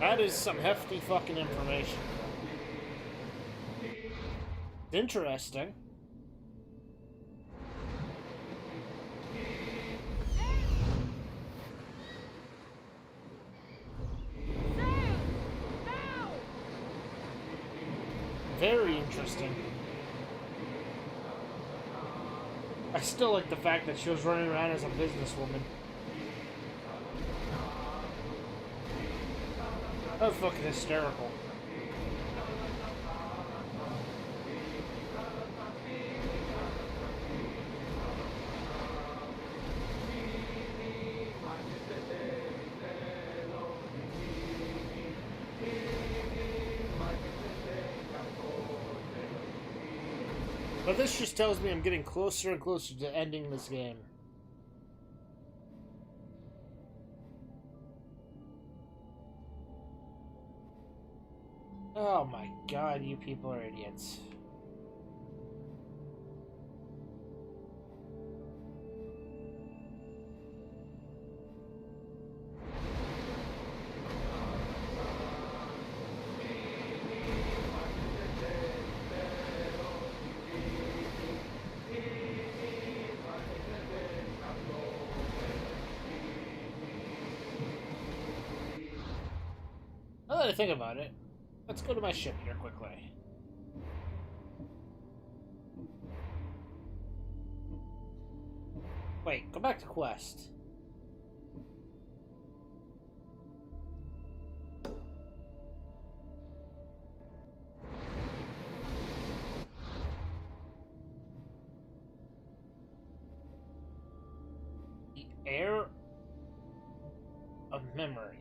That is some hefty fucking information. Interesting. Very interesting. I still like the fact that she was running around as a businesswoman. That was fucking hysterical. But this just tells me I'm getting closer and closer to ending this game. Oh my god, you people are idiots. Now that I think about it, let's go to my ship here quickly. Wait, go back to quest. The Air of Memories.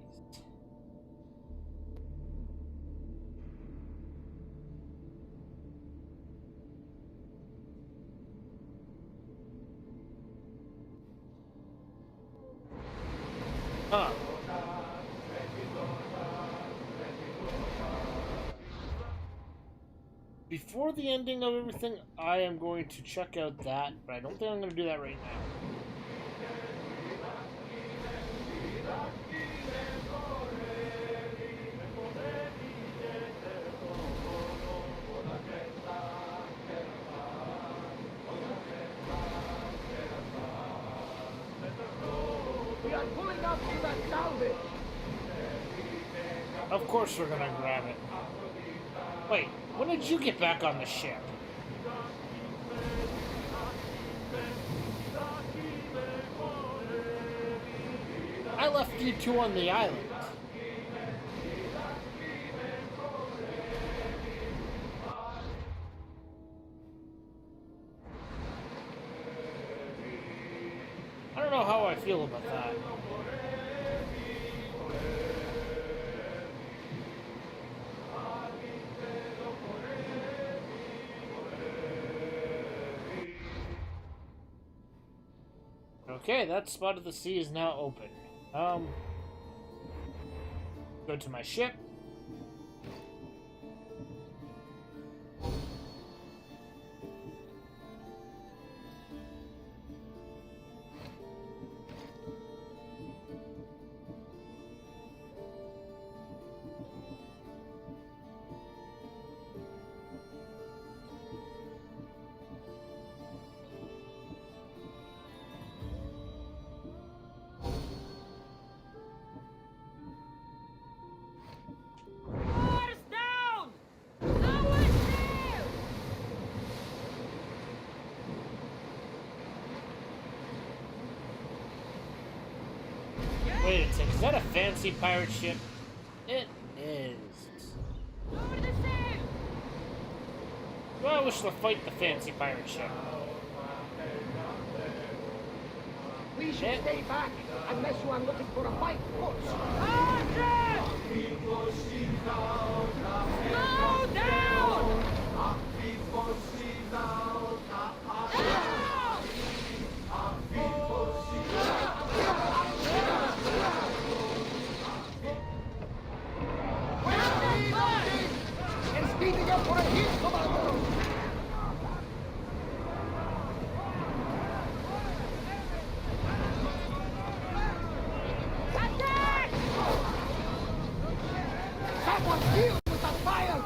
Huh. Before the ending of everything, I am going to check out that, but I don't think I'm going to do that right now. We are pulling up to that salvage. Of course we're going to grab it. Wait, when did you get back on the ship? I left you two on the island. I don't know how I feel about that. Okay, that spot of the sea is now open. Go to my ship. Wait a second, is that a fancy pirate ship? It is. Well, I wish to fight the fancy pirate ship. We should stay back unless you are looking for a fight, of Slow down! And speeding up for a hit, Commander! Attack! Someone deal with the fire!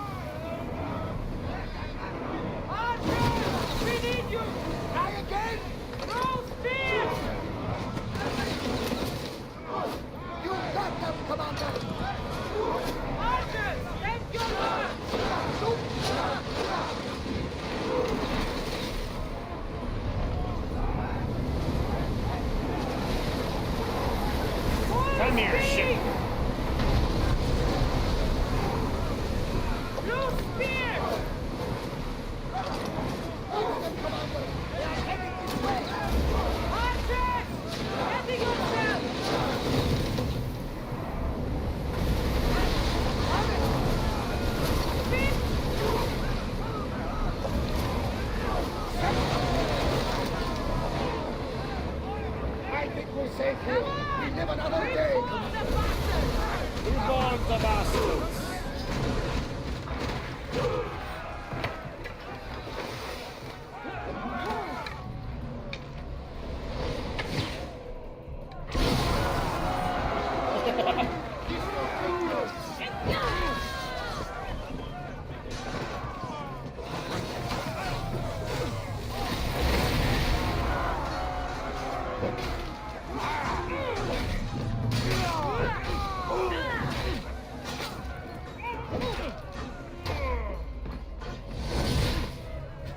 Archer! We need you! Try again! Throw spear! You got them, Commander! Archer! Take your mark! Come here, ship. Blue spear! They are heading this way! Archer! Ready yourself! Speed! We're safe here. We live another day. Move on, the bastards.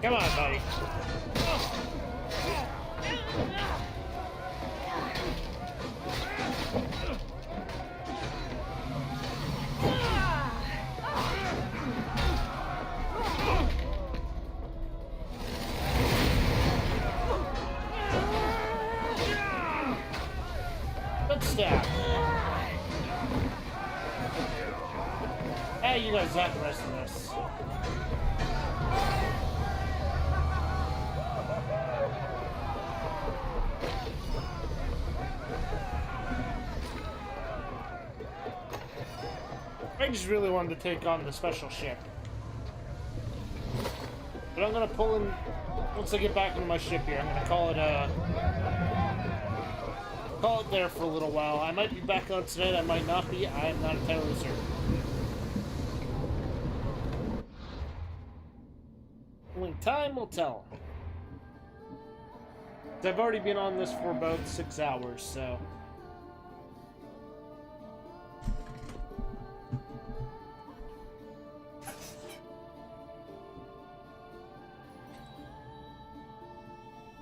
Come on, buddy. Good stab. Hey, you guys got the rest of this. I just really wanted to take on the special ship. But I'm gonna pull in, once I get back into my ship here, I'm gonna call it there for a little while. I might be back on tonight, I might not be, I am not entirely certain. Only time will tell. I've already been on this for about 6 hours, so...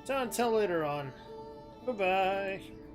So until later on. Bye-bye.